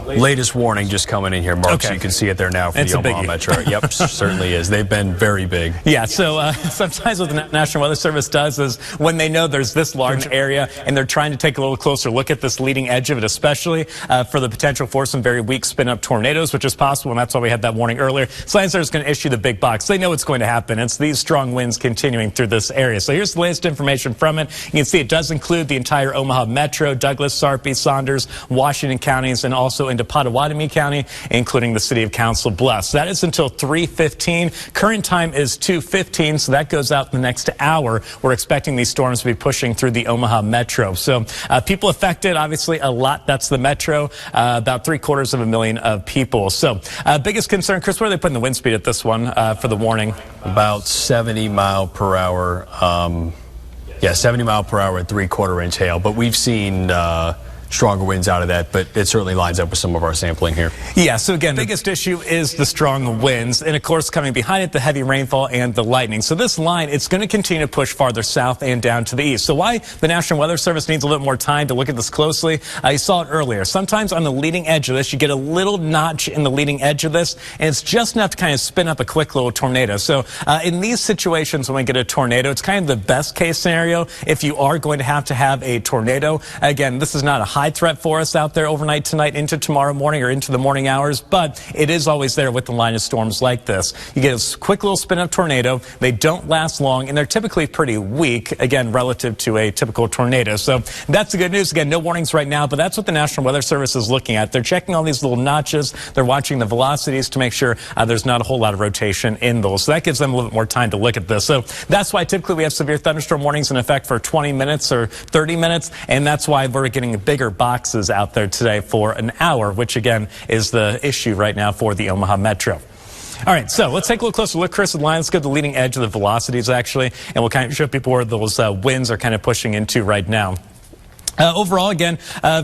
Latest warning just coming in here, Mark, so you can see it there now for the Omaha metro. Yep, certainly is. They've been very big. Yeah, so sometimes what the National Weather Service does is when they know there's this large area and they're trying to take a little closer look at this leading edge of it, especially for the potential for some very weak spin-up tornadoes, which is possible, and that's why we had that warning earlier. Science is going to issue the big box. They know what's going to happen. It's these strong winds continuing through this area. So here's the latest information from it. You can see it does include the entire Omaha metro, Douglas, Sarpy, Saunders, Washington counties, and also into Pottawatomie County, including the city of Council Bluffs. That is until 3:15. Current time is 2:15, so that goes out in the next hour. We're expecting these storms to be pushing through the Omaha metro. So people affected, obviously a lot. That's the metro, about 750,000 of people. So biggest concern, Chris, where are they putting the wind speed at this one for the warning? About 70 mile per hour. Yeah, 70 mile per hour at 3/4 inch hail. But we've seen stronger winds out of that, but it certainly lines up with some of our sampling here. Yeah, so again, the biggest issue is the strong winds, and of course coming behind it, the heavy rainfall and the lightning. So this line, it's going to continue to push farther south and down to the east. So why the National Weather Service needs a little bit more time to look at this closely, you saw it earlier. Sometimes on the leading edge of this, you get a little notch in the leading edge of this, and it's just enough to kind of spin up a quick little tornado. So in these situations when we get a tornado, it's kind of the best case scenario if you are going to have a tornado. Again, this is not a high threat for us out there overnight tonight into tomorrow morning or into the morning hours, but it is always there with the line of storms like this. You get a quick little spin up tornado. They don't last long, and they're typically pretty weak, again, relative to a typical tornado. So that's the good news. Again, no warnings right now, but that's what the National Weather Service is looking at. They're checking all these little notches. They're watching the velocities to make sure there's not a whole lot of rotation in those. So that gives them a little bit more time to look at this. So that's why typically we have severe thunderstorm warnings in effect for 20 minutes or 30 minutes, and that's why we're getting bigger boxes out there today for an hour, which again is the issue right now for the Omaha Metro. All right, so let's take a little closer look, Chris, at the line. Let's go to the leading edge of the velocities, actually, and we'll kind of show people where those winds are kind of pushing into right now. Overall, again,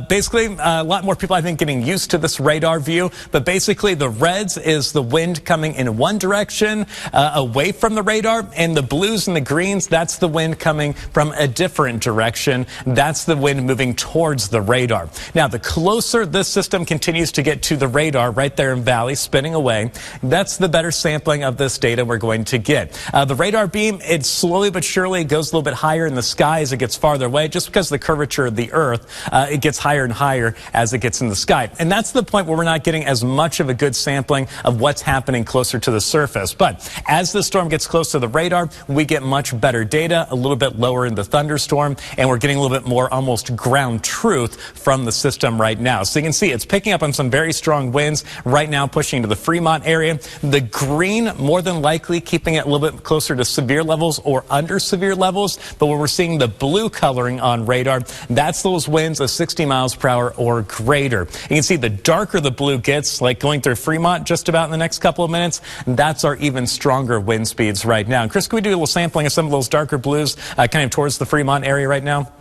basically a lot more people, I think, getting used to this radar view. But basically, the reds is the wind coming in one direction away from the radar, and the blues and the greens, that's the wind coming from a different direction. That's the wind moving towards the radar. Now, the closer this system continues to get to the radar, right there in Valley, spinning away, that's the better sampling of this data we're going to get. The radar beam, it slowly but surely goes a little bit higher in the sky as it gets farther away, just because of the curvature of the Earth, it gets higher and higher as it gets in the sky. And that's the point where we're not getting as much of a good sampling of what's happening closer to the surface. But as the storm gets close to the radar, we get much better data, a little bit lower in the thunderstorm, and we're getting a little bit more almost ground truth from the system right now. So you can see it's picking up on some very strong winds right now, pushing to the Fremont area. The green, more than likely, keeping it a little bit closer to severe levels or under severe levels. But where we're seeing the blue coloring on radar, that's those winds of 60 miles per hour or greater. You can see the darker the blue gets, like going through Fremont just about in the next couple of minutes, that's our even stronger wind speeds right now. And Chris, can we do a little sampling of some of those darker blues kind of towards the Fremont area right now?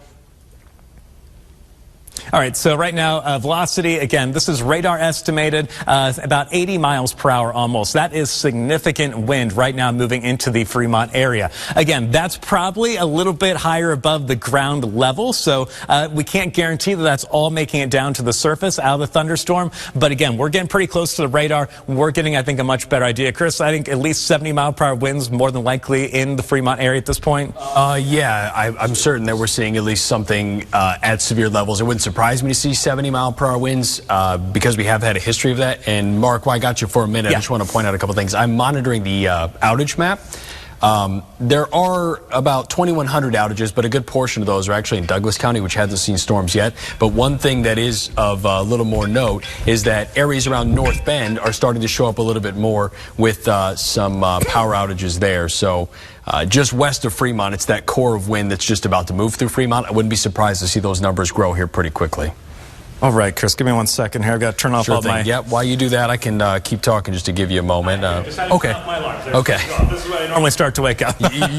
All right, so right now, velocity, again, this is radar estimated about 80 miles per hour almost. That is significant wind right now moving into the Fremont area. Again, that's probably a little bit higher above the ground level, so we can't guarantee that that's all making it down to the surface out of the thunderstorm. But again, we're getting pretty close to the radar. We're getting, I think, a much better idea. Chris, I think at least 70 mile per hour winds more than likely in the Fremont area at this point. Yeah, I'm certain that we're seeing at least something at severe levels. It wouldn't surprise me to see 70 mile per hour winds because we have had a history of that. And Mark, while I got you for a minute, I just want to point out a couple things. I'm monitoring the outage map. There are about 2,100 outages, but a good portion of those are actually in Douglas County, which hasn't seen storms yet. But one thing that is of a little more note is that areas around North Bend are starting to show up a little bit more with some power outages there. So just west of Fremont, it's that core of wind that's just about to move through Fremont. I wouldn't be surprised to see those numbers grow here pretty quickly. All right, Chris, give me 1 second here. I've got to turn off all my... Yeah, while you do that, I can keep talking just to give you a moment. Okay. Okay. This is when I normally start to wake up.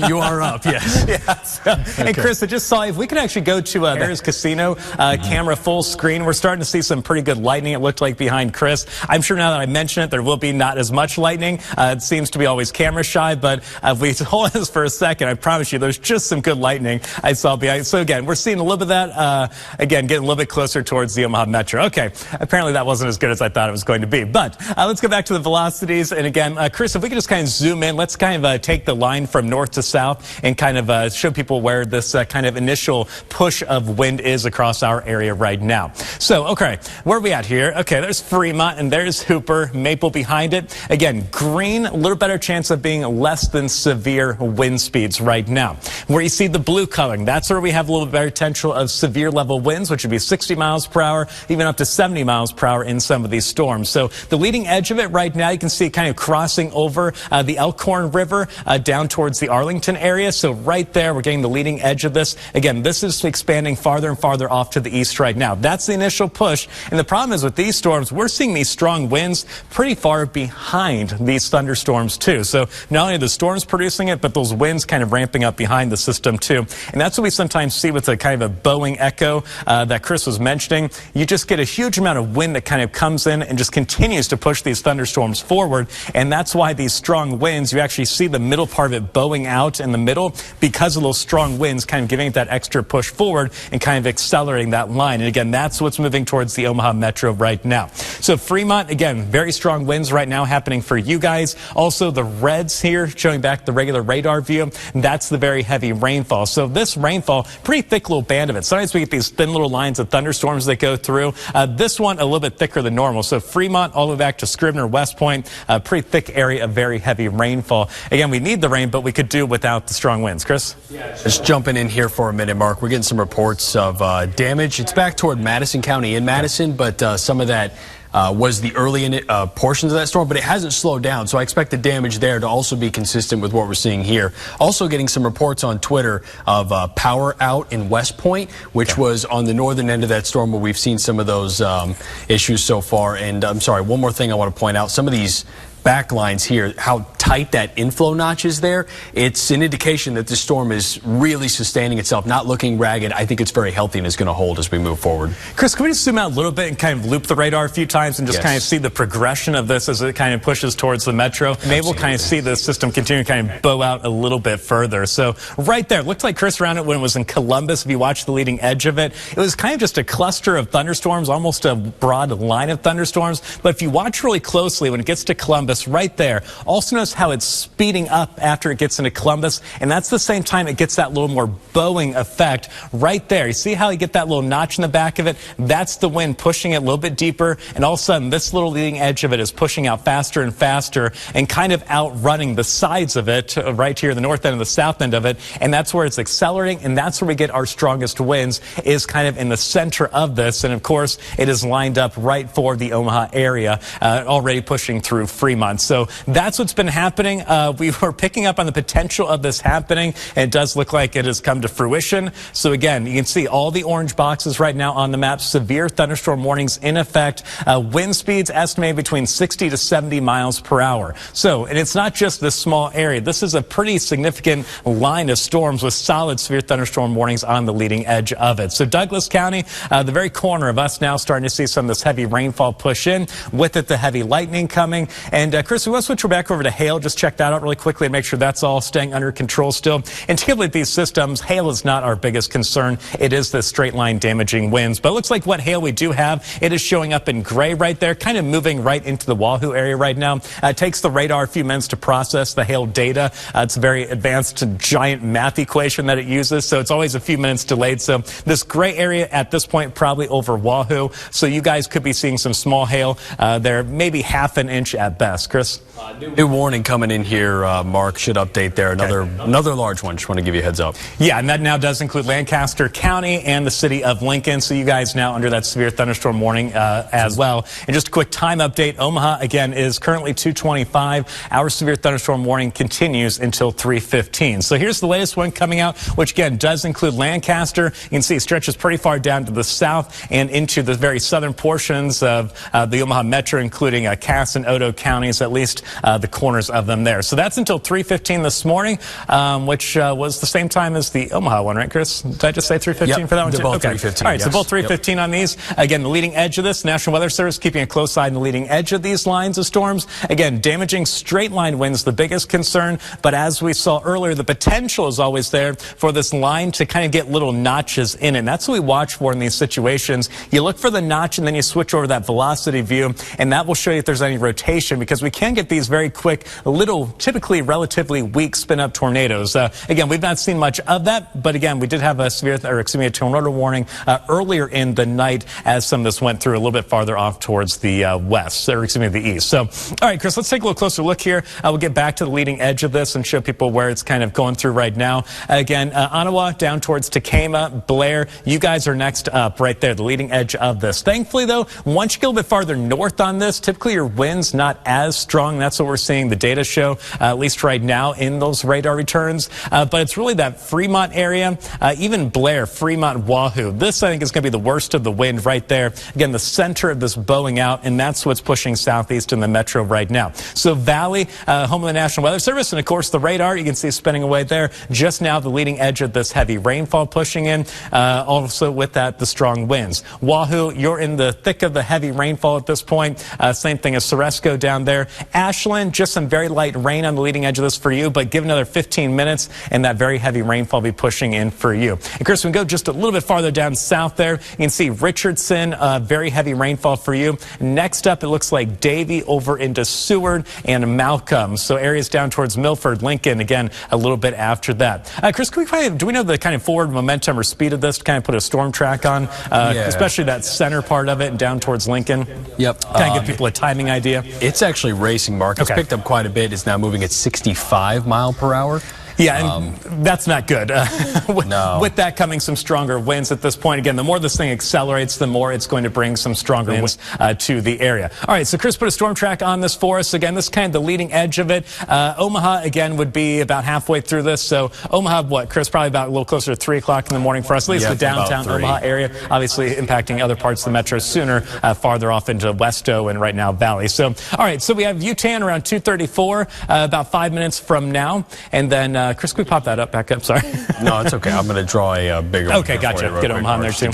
You are up, yes. And Chris, I just saw, if we could actually go to there's casino camera full screen. We're starting to see some pretty good lightning, it looked like, behind Chris. I'm sure now that I mention it, there will be not as much lightning. It seems to be always camera shy, but if we hold this for a second, I promise you there's just some good lightning I saw behind. So again, we're seeing a little bit of that, again, getting a little bit closer towards the Omaha Metro. Okay, apparently that wasn't as good as I thought it was going to be. But let's go back to the velocities. And again, Chris, if we could just kind of zoom in, let's kind of take the line from north to south and kind of show people where this kind of initial push of wind is across our area right now. So, okay, where are we at here? Okay, there's Fremont and there's Hooper, Maple behind it. Again, green, a little better chance of being less than severe wind speeds right now. Where you see the blue coloring, that's where we have a little bit better potential of severe level winds, which would be 60 miles per hour. hour, even up to 70 miles per hour in some of these storms. So the leading edge of it right now, you can see it kind of crossing over the Elkhorn River down towards the Arlington area. So right there, we're getting the leading edge of this. Again, this is expanding farther and farther off to the east right now. That's the initial push. And the problem is with these storms, we're seeing these strong winds pretty far behind these thunderstorms too. So not only are the storms producing it, but those winds kind of ramping up behind the system too. And that's what we sometimes see with a kind of a bowing echo that Chris was mentioning. You just get a huge amount of wind that kind of comes in and just continues to push these thunderstorms forward. And that's why these strong winds, you actually see the middle part of it bowing out in the middle because of those strong winds kind of giving it that extra push forward and kind of accelerating that line. And again, that's what's moving towards the Omaha Metro right now. So Fremont, again, very strong winds right now happening for you guys. Also the reds here showing back the regular radar view. That's the very heavy rainfall. So this rainfall, pretty thick little band of it. Sometimes we get these thin little lines of thunderstorms that go through. This one a little bit thicker than normal. So Fremont all the way back to Scrivener, West Point, a pretty thick area of very heavy rainfall. Again, we need the rain, but we could do without the strong winds. Chris? Yeah, just jumping in here for a minute, Mark. We're getting some reports of damage. It's back toward Madison County in Madison, but some of that was the early portions of that storm, but it hasn't slowed down. So I expect the damage there to also be consistent with what we're seeing here. Also getting some reports on Twitter of power out in West Point, which was on the northern end of that storm where we've seen some of those issues so far. And I'm sorry, one more thing I want to point out. Some of these back lines here, how tight that inflow notch is there, it's an indication that this storm is really sustaining itself, not looking ragged. I think it's very healthy and is going to hold as we move forward. Chris, can we just zoom out a little bit and kind of loop the radar a few times and just kind of see the progression of this as it kind of pushes towards the metro? Maybe we'll kind of see the system continue to kind of bow out a little bit further. So right there, looked like Chris around it when it was in Columbus. If you watch the leading edge of it, it was kind of just a cluster of thunderstorms, almost a broad line of thunderstorms. But if you watch really closely when it gets to Columbus, right there, also notice how it's speeding up after it gets into Columbus, and that's the same time it gets that little more bowing effect right there. You see how you get that little notch in the back of it? That's the wind pushing it a little bit deeper, and all of a sudden this little leading edge of it is pushing out faster and faster and kind of outrunning the sides of it right here, the north end and the south end of it, and that's where it's accelerating, and that's where we get our strongest winds, is kind of in the center of this. And of course it is lined up right for the Omaha area, already pushing through Fremont. So that's what's been happening. We were picking up on the potential of this happening, and it does look like it has come to fruition. So again, you can see all the orange boxes right now on the map. Severe thunderstorm warnings in effect. Wind speeds estimated between 60 to 70 miles per hour. So, and it's not just this small area. This is a pretty significant line of storms with solid severe thunderstorm warnings on the leading edge of it. So Douglas County, the very corner of us now, starting to see some of this heavy rainfall push in. With it, the heavy lightning coming. And Chris, we want to switch back over to hail. Just check that out really quickly and make sure that's all staying under control still. And typically these systems, hail is not our biggest concern. It is the straight line damaging winds. But it looks like what hail we do have, it is showing up in gray right there, kind of moving right into the Wahoo area right now. It takes the radar a few minutes to process the hail data. It's a very advanced giant math equation that it uses, so it's always a few minutes delayed. So this gray area at this point probably over Wahoo. So you guys could be seeing some small hail there, maybe half an inch at best. Chris? New warning coming in here, Mark, should update there. Another large one. Just want to give you a heads up. Yeah, and that now does include Lancaster County and the city of Lincoln. So you guys now under that severe thunderstorm warning as well. And just a quick time update. Omaha, again, is currently 2:25. Our severe thunderstorm warning continues until 3:15. So here's the latest one coming out, which again does include Lancaster. You can see it stretches pretty far down to the south and into the very southern portions of the Omaha Metro, including Cass and Otoe counties, at least the corners of them there. So that's until 3:15 this morning, which was the same time as the Omaha one, right, Chris? Did I just say 3:15 for that one too? Both 3:15. All right, so both 3:15 on these. Again, the leading edge of this, National Weather Service keeping a close eye on the leading edge of these lines of storms. Again, damaging straight line winds, the biggest concern. But as we saw earlier, the potential is always there for this line to kind of get little notches in it. And that's what we watch for in these situations. You look for the notch and then you switch over that velocity view, and that will show you if there's any rotation, because we can get these these very quick, typically relatively weak spin-up tornadoes. Again, we've not seen much of that, but again, we did have a a tornado warning earlier in the night as some of this went through a little bit farther off towards the the east. So, all right, Chris, let's take a little closer look here. We'll get back to the leading edge of this and show people where it's kind of going through right now. Again, Ottawa down towards Tacoma, Blair, you guys are next up right there, the leading edge of this. Thankfully, though, once you go a little bit farther north on this, typically your wind's not as strong. That's what we're seeing the data show, at least right now in those radar returns. But it's really that Fremont area, even Blair, Fremont, Wahoo. This, I think, is going to be the worst of the wind right there. Again, the center of this bowing out, and that's what's pushing southeast in the metro right now. So Valley, home of the National Weather Service, and of course the radar, you can see spinning away there. Just now, the leading edge of this heavy rainfall pushing in. Also with that, the strong winds. Wahoo, you're in the thick of the heavy rainfall at this point. Same thing as Ceresco down there. Ashland, just some very light rain on the leading edge of this for you, but give another 15 minutes and that very heavy rainfall will be pushing in for you. And Chris, we can go just a little bit farther down south there. You can see Richardson, very heavy rainfall for you. Next up, it looks like Davie over into Seward and Malcolm. So areas down towards Milford, Lincoln, again, a little bit after that. Chris, do we know the kind of forward momentum or speed of this to kind of put a storm track on, especially that center part of it and down towards Lincoln? Yep. Kind of give people a timing idea. It's actually racing, Mark. It's picked up quite a bit. It's now moving at 65 mile per hour. Yeah, and that's not good. With that coming some stronger winds at this point. Again, the more this thing accelerates, the more it's going to bring some stronger winds to the area. All right, so Chris put a storm track on this for us. Again, this is kind of the leading edge of it. Omaha, again, would be about halfway through this. So Omaha, what, Chris, probably about a little closer to 3 o'clock in the morning for us, at least the downtown Omaha area. Obviously impacting other parts of the metro sooner, farther off into Westo and right now Valley. So, all right, so we have Utan around 2:34, about 5 minutes from now. And then, Chris, can we pop that up back up? Sorry. No, it's okay. I'm going to draw a bigger one. Okay, gotcha. Get Omaha on there, too.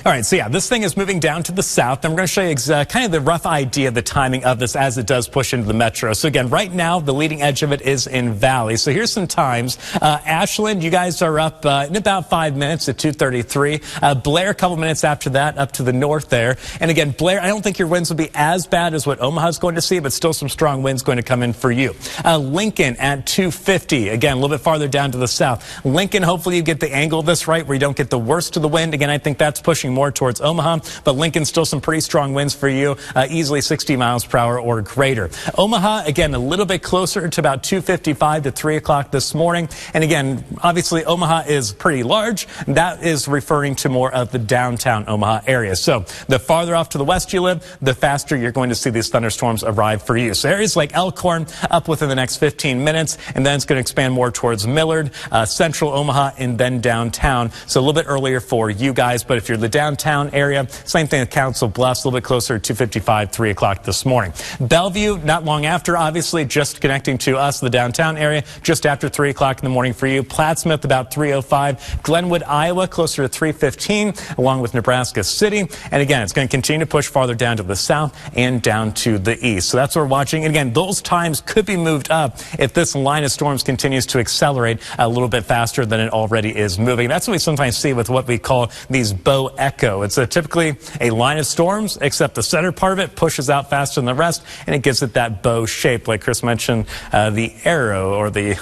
All right, so yeah, this thing is moving down to the south. And we're going to show you kind of the rough idea of the timing of this as it does push into the metro. So again, right now, the leading edge of it is in Valley. So here's some times. Ashland, you guys are up in about 5 minutes at 2:33. Blair, a couple minutes after that, up to the north there. And again, Blair, I don't think your winds will be as bad as what Omaha's going to see, but still some strong winds going to come in for you. Lincoln at 2:50. Again, a little bit farther down to the south. Lincoln, hopefully you get the angle of this right where you don't get the worst of the wind. Again, I think that's pushing more towards Omaha, but Lincoln still some pretty strong winds for you, easily 60 miles per hour or greater. Omaha, again, a little bit closer to about 2:55 to 3 o'clock this morning. And again, obviously Omaha is pretty large. That is referring to more of the downtown Omaha area. So the farther off to the west you live, the faster you're going to see these thunderstorms arrive for you. So areas like Elkhorn up within the next 15 minutes, and then it's going to expand more towards Millard, central Omaha, and then downtown. So a little bit earlier for you guys, but if you're the downtown area, same thing at Council Bluffs, a little bit closer to 2:55, 3 o'clock this morning. Bellevue, not long after, obviously, just connecting to us, the downtown area, just after 3 o'clock in the morning for you. Plattsmouth, about 3:05. Glenwood, Iowa, closer to 3:15, along with Nebraska City. And again, it's going to continue to push farther down to the south and down to the east. So that's what we're watching. And again, those times could be moved up if this line of storms continues to accelerate a little bit faster than it already is moving. That's what we sometimes see with what we call these bow echo. It's typically a line of storms, except the center part of it pushes out faster than the rest, and it gives it that bow shape, like Chris mentioned, the arrow, or the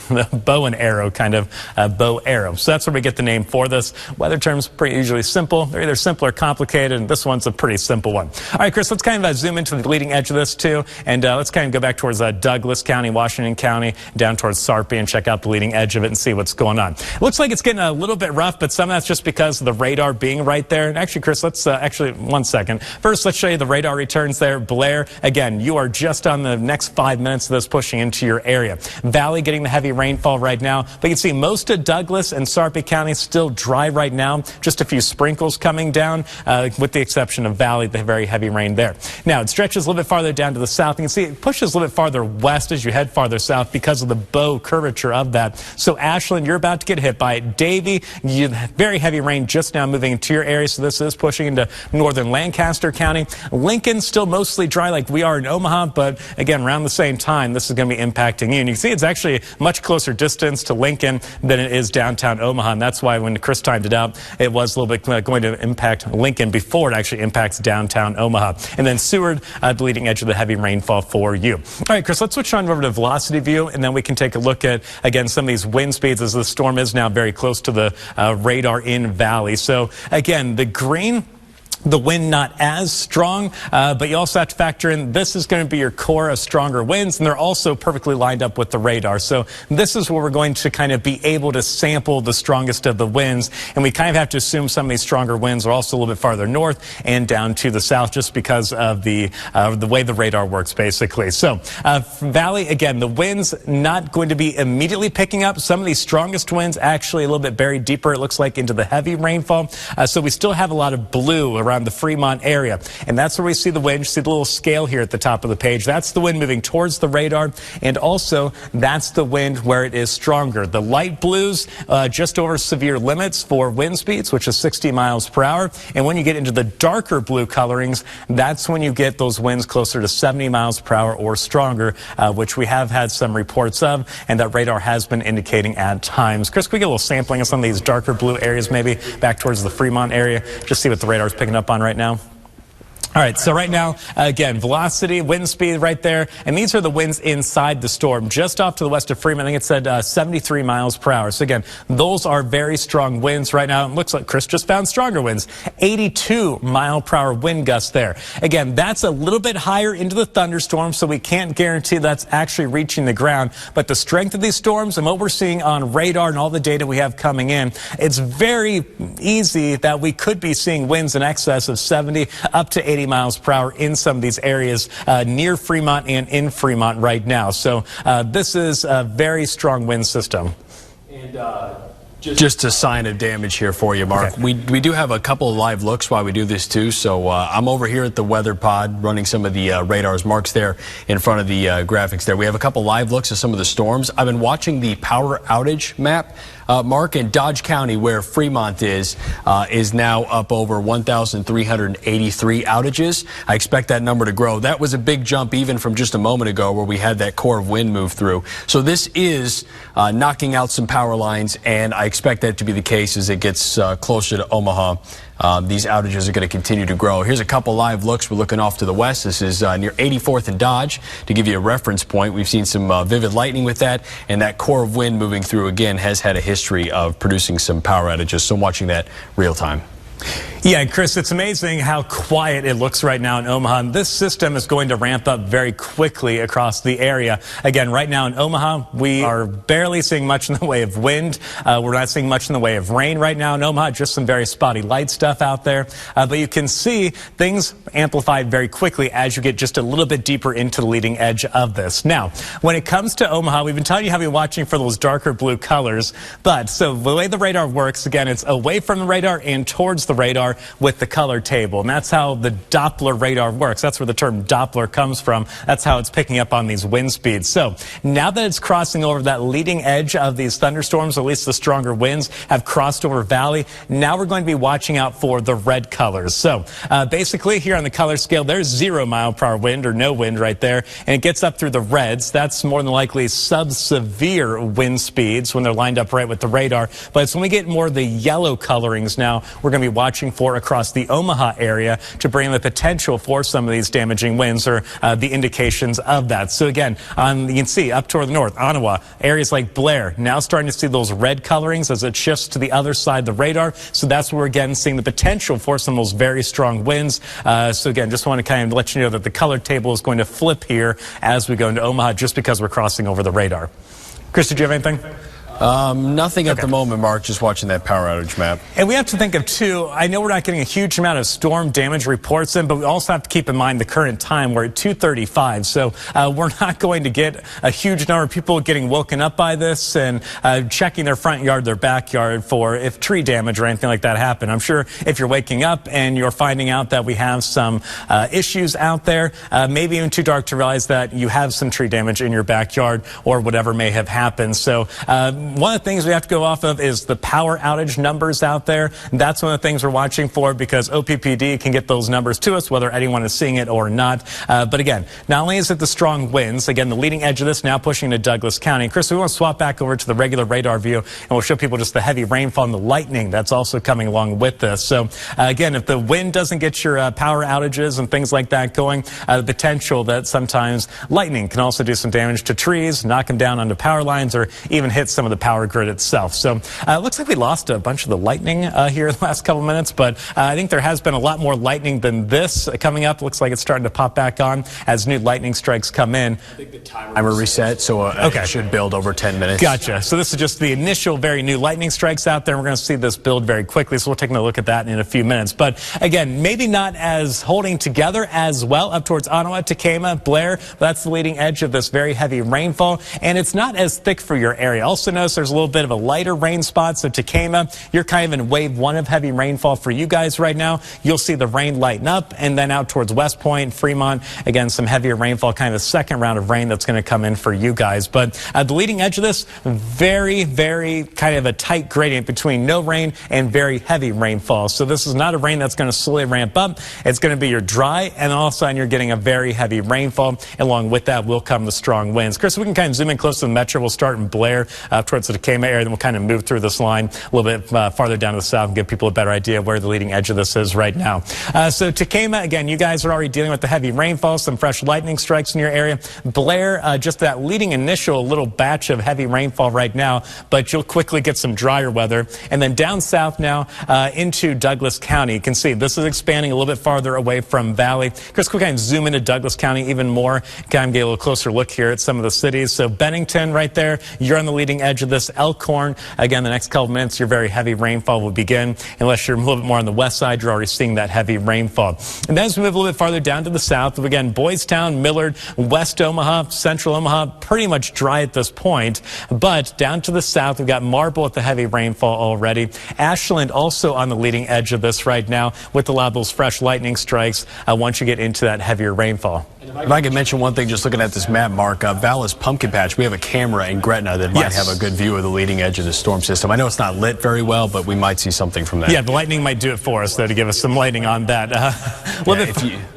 bow and arrow kind of bow arrow. So that's where we get the name for this. Weather terms pretty usually simple. They're either simple or complicated, and this one's a pretty simple one. All right, Chris, let's kind of zoom into the leading edge of this too, and let's kind of go back towards Douglas County, Washington County, down towards Sarpy, and check out the leading edge of it and see what's going on. It looks like it's getting a little bit rough, but some of that's just because of the radar being right there. And actually, Chris, let's actually, 1 second. First, let's show you the radar returns there. Blair, again, you are just on the next 5 minutes of this pushing into your area. Valley getting the heavy rainfall right now, but you can see most of Douglas and Sarpy County still dry right now. Just a few sprinkles coming down, with the exception of Valley, the very heavy rain there. Now, it stretches a little bit farther down to the south. You can see it pushes a little bit farther west as you head farther south because of the bow curvature of that. So Ashland, you're about to get hit by it. Davie, very heavy rain just now moving into your area, so this this is pushing into northern Lancaster County. Lincoln still mostly dry like we are in Omaha, but again, around the same time, this is going to be impacting you. And you can see it's actually a much closer distance to Lincoln than it is downtown Omaha, and that's why when Chris timed it out, it was a little bit going to impact Lincoln before it actually impacts downtown Omaha. And then Seward, the leading edge of the heavy rainfall for you. All right, Chris, let's switch on over to velocity view, and then we can take a look at, again, some of these wind speeds as the storm is now very close to the radar in Valley. So, again, the green, the wind not as strong, but you also have to factor in this is going to be your core of stronger winds, and they're also perfectly lined up with the radar. So this is where we're going to kind of be able to sample the strongest of the winds, and we kind of have to assume some of these stronger winds are also a little bit farther north and down to the south just because of the way the radar works, basically. So Valley, again, the winds not going to be immediately picking up. Some of these strongest winds actually a little bit buried deeper, it looks like, into the heavy rainfall. So we still have a lot of blue around the Fremont area, and that's where we see the wind. You see the little scale here at the top of the page. That's the wind moving towards the radar, and also that's the wind where it is stronger. The light blues just over severe limits for wind speeds, which is 60 miles per hour, and when you get into the darker blue colorings, that's when you get those winds closer to 70 miles per hour or stronger, which we have had some reports of, and that radar has been indicating at times. Chris, can we get a little sampling of some of these darker blue areas, maybe back towards the Fremont area, just see what the radar is picking up on right now? All right, so right now, again, velocity, wind speed right there, and these are the winds inside the storm. Just off to the west of Fremont, I think it said 73 miles per hour. So again, those are very strong winds right now. It looks like Chris just found stronger winds, 82 mile per hour wind gusts there. Again, that's a little bit higher into the thunderstorm, so we can't guarantee that's actually reaching the ground. But the strength of these storms and what we're seeing on radar and all the data we have coming in, it's very easy that we could be seeing winds in excess of 70 up to 80 miles per hour in some of these areas near Fremont and in Fremont right now. So this is a very strong wind system. And just a sign of damage here for you, Mark. Okay. We do have a couple of live looks while we do this too. So I'm over here at the weather pod running some of the radars. Mark's there in front of the graphics there. We have a couple live looks of some of the storms. I've been watching the power outage map. Mark, in Dodge County, where Fremont is now up over 1,383 outages. I expect that number to grow. That was a big jump even from just a moment ago where we had that core of wind move through. So this is knocking out some power lines, and I expect that to be the case as it gets closer to Omaha. These outages are going to continue to grow. Here's a couple live looks. We're looking off to the west. This is near 84th and Dodge. To give you a reference point, we've seen some vivid lightning with that, and that core of wind moving through again has had a history of producing some power outages. So I'm watching that real time. Yeah, Chris, it's amazing how quiet it looks right now in Omaha. This system is going to ramp up very quickly across the area. Again, right now in Omaha, we are barely seeing much in the way of wind. We're not seeing much in the way of rain right now in Omaha, just some very spotty light stuff out there. But you can see things amplified very quickly as you get just a little bit deeper into the leading edge of this. Now, when it comes to Omaha, we've been telling you how we're watching for those darker blue colors. But so the way the radar works, again, it's away from the radar and towards the radar with the color table, and that's how the Doppler radar works. That's where the term Doppler comes from. That's how it's picking up on these wind speeds. So now that it's crossing over that leading edge of these thunderstorms, at least the stronger winds have crossed over Valley, now we're going to be watching out for the red colors. So basically here on the color scale, there's 0 mile per hour wind or no wind right there, and it gets up through the reds. That's more than likely sub-severe wind speeds when they're lined up right with the radar. But it's when we get more of the yellow colorings now we're going to be watching for across the Omaha area to bring the potential for some of these damaging winds or the indications of that. So again, you can see up toward the north, Ottawa, areas like Blair, now starting to see those red colorings as it shifts to the other side of the radar. So that's where we're again seeing the potential for some of those very strong winds. So again, just want to kind of let you know that the color table is going to flip here as we go into Omaha just because we're crossing over the radar. Chris, did you have anything? Nothing at the moment, Mark, just watching that power outage map. And we have to think of, too, I know we're not getting a huge amount of storm damage reports in, but we also have to keep in mind the current time. We're at 2:35, so we're not going to get a huge number of people getting woken up by this and checking their front yard, their backyard for if tree damage or anything like that happen. I'm sure if you're waking up and you're finding out that we have some issues out there, maybe even too dark to realize that you have some tree damage in your backyard or whatever may have happened. So one of the things we have to go off of is the power outage numbers out there. That's one of the things we're watching for, because OPPD can get those numbers to us, whether anyone is seeing it or not. But again, not only is it the strong winds, again, the leading edge of this now pushing to Douglas County. Chris, we want to swap back over to the regular radar view, and we'll show people just the heavy rainfall and the lightning that's also coming along with this. So again, if the wind doesn't get your power outages and things like that going, the potential that sometimes lightning can also do some damage to trees, knock them down onto power lines, or even hit some of the power grid itself. So it looks like we lost a bunch of the lightning here in the last couple minutes, but I think there has been a lot more lightning than this coming up. Looks like it's starting to pop back on as new lightning strikes come in. I think the timer reset, so it should build over 10 minutes. Gotcha. So this is just the initial very new lightning strikes out there. We're going to see this build very quickly, so we'll take a look at that in a few minutes. But again, maybe not as holding together as well up towards Ottawa, Takema, Blair. That's the leading edge of this very heavy rainfall, and it's not as thick for your area. Also notice there's a little bit of a lighter rain spot, so Takema, you're kind of in wave 1 of heavy rainfall for you guys right now. You'll see the rain lighten up, and then out towards West Point, Fremont, again, some heavier rainfall, kind of a second round of rain that's going to come in for you guys. But the leading edge of this, very, very kind of a tight gradient between no rain and very heavy rainfall. So this is not a rain that's going to slowly ramp up. It's going to be your dry, and all of a sudden you're getting a very heavy rainfall. Along with that will come the strong winds. Chris, we can kind of zoom in close to the metro. We'll start in Blair towards the Takema area, then we'll kind of move through this line a little bit farther down to the south and give people a better idea of where the leading edge of this is right now. So Takema, again, you guys are already dealing with the heavy rainfall, some fresh lightning strikes in your area. Blair, just that leading initial little batch of heavy rainfall right now, but you'll quickly get some drier weather. And then down south now into Douglas County. You can see this is expanding a little bit farther away from Valley. Chris, we'll kind of zoom into Douglas County even more, kind of get a little closer look here at some of the cities. So Bennington right there, you're on the leading edge of this. Elkhorn, again, the next couple minutes, your very heavy rainfall will begin. Unless you're a little bit more on the west side, you're already seeing that heavy rainfall. And then as we move a little bit farther down to the south, again, Boys Town, Millard, West Omaha, Central Omaha, pretty much dry at this point. But down to the south, we've got Marble with the heavy rainfall already. Ashland also on the leading edge of this right now with a lot of those fresh lightning strikes once you get into that heavier rainfall. If I could mention one thing, just looking at this map, Mark, Vallis Pumpkin Patch, we have a camera in Gretna that might have a good view of the leading edge of the storm system. I know it's not lit very well, but we might see something from that. Yeah, the lightning might do it for us, though, to give us some lighting on that.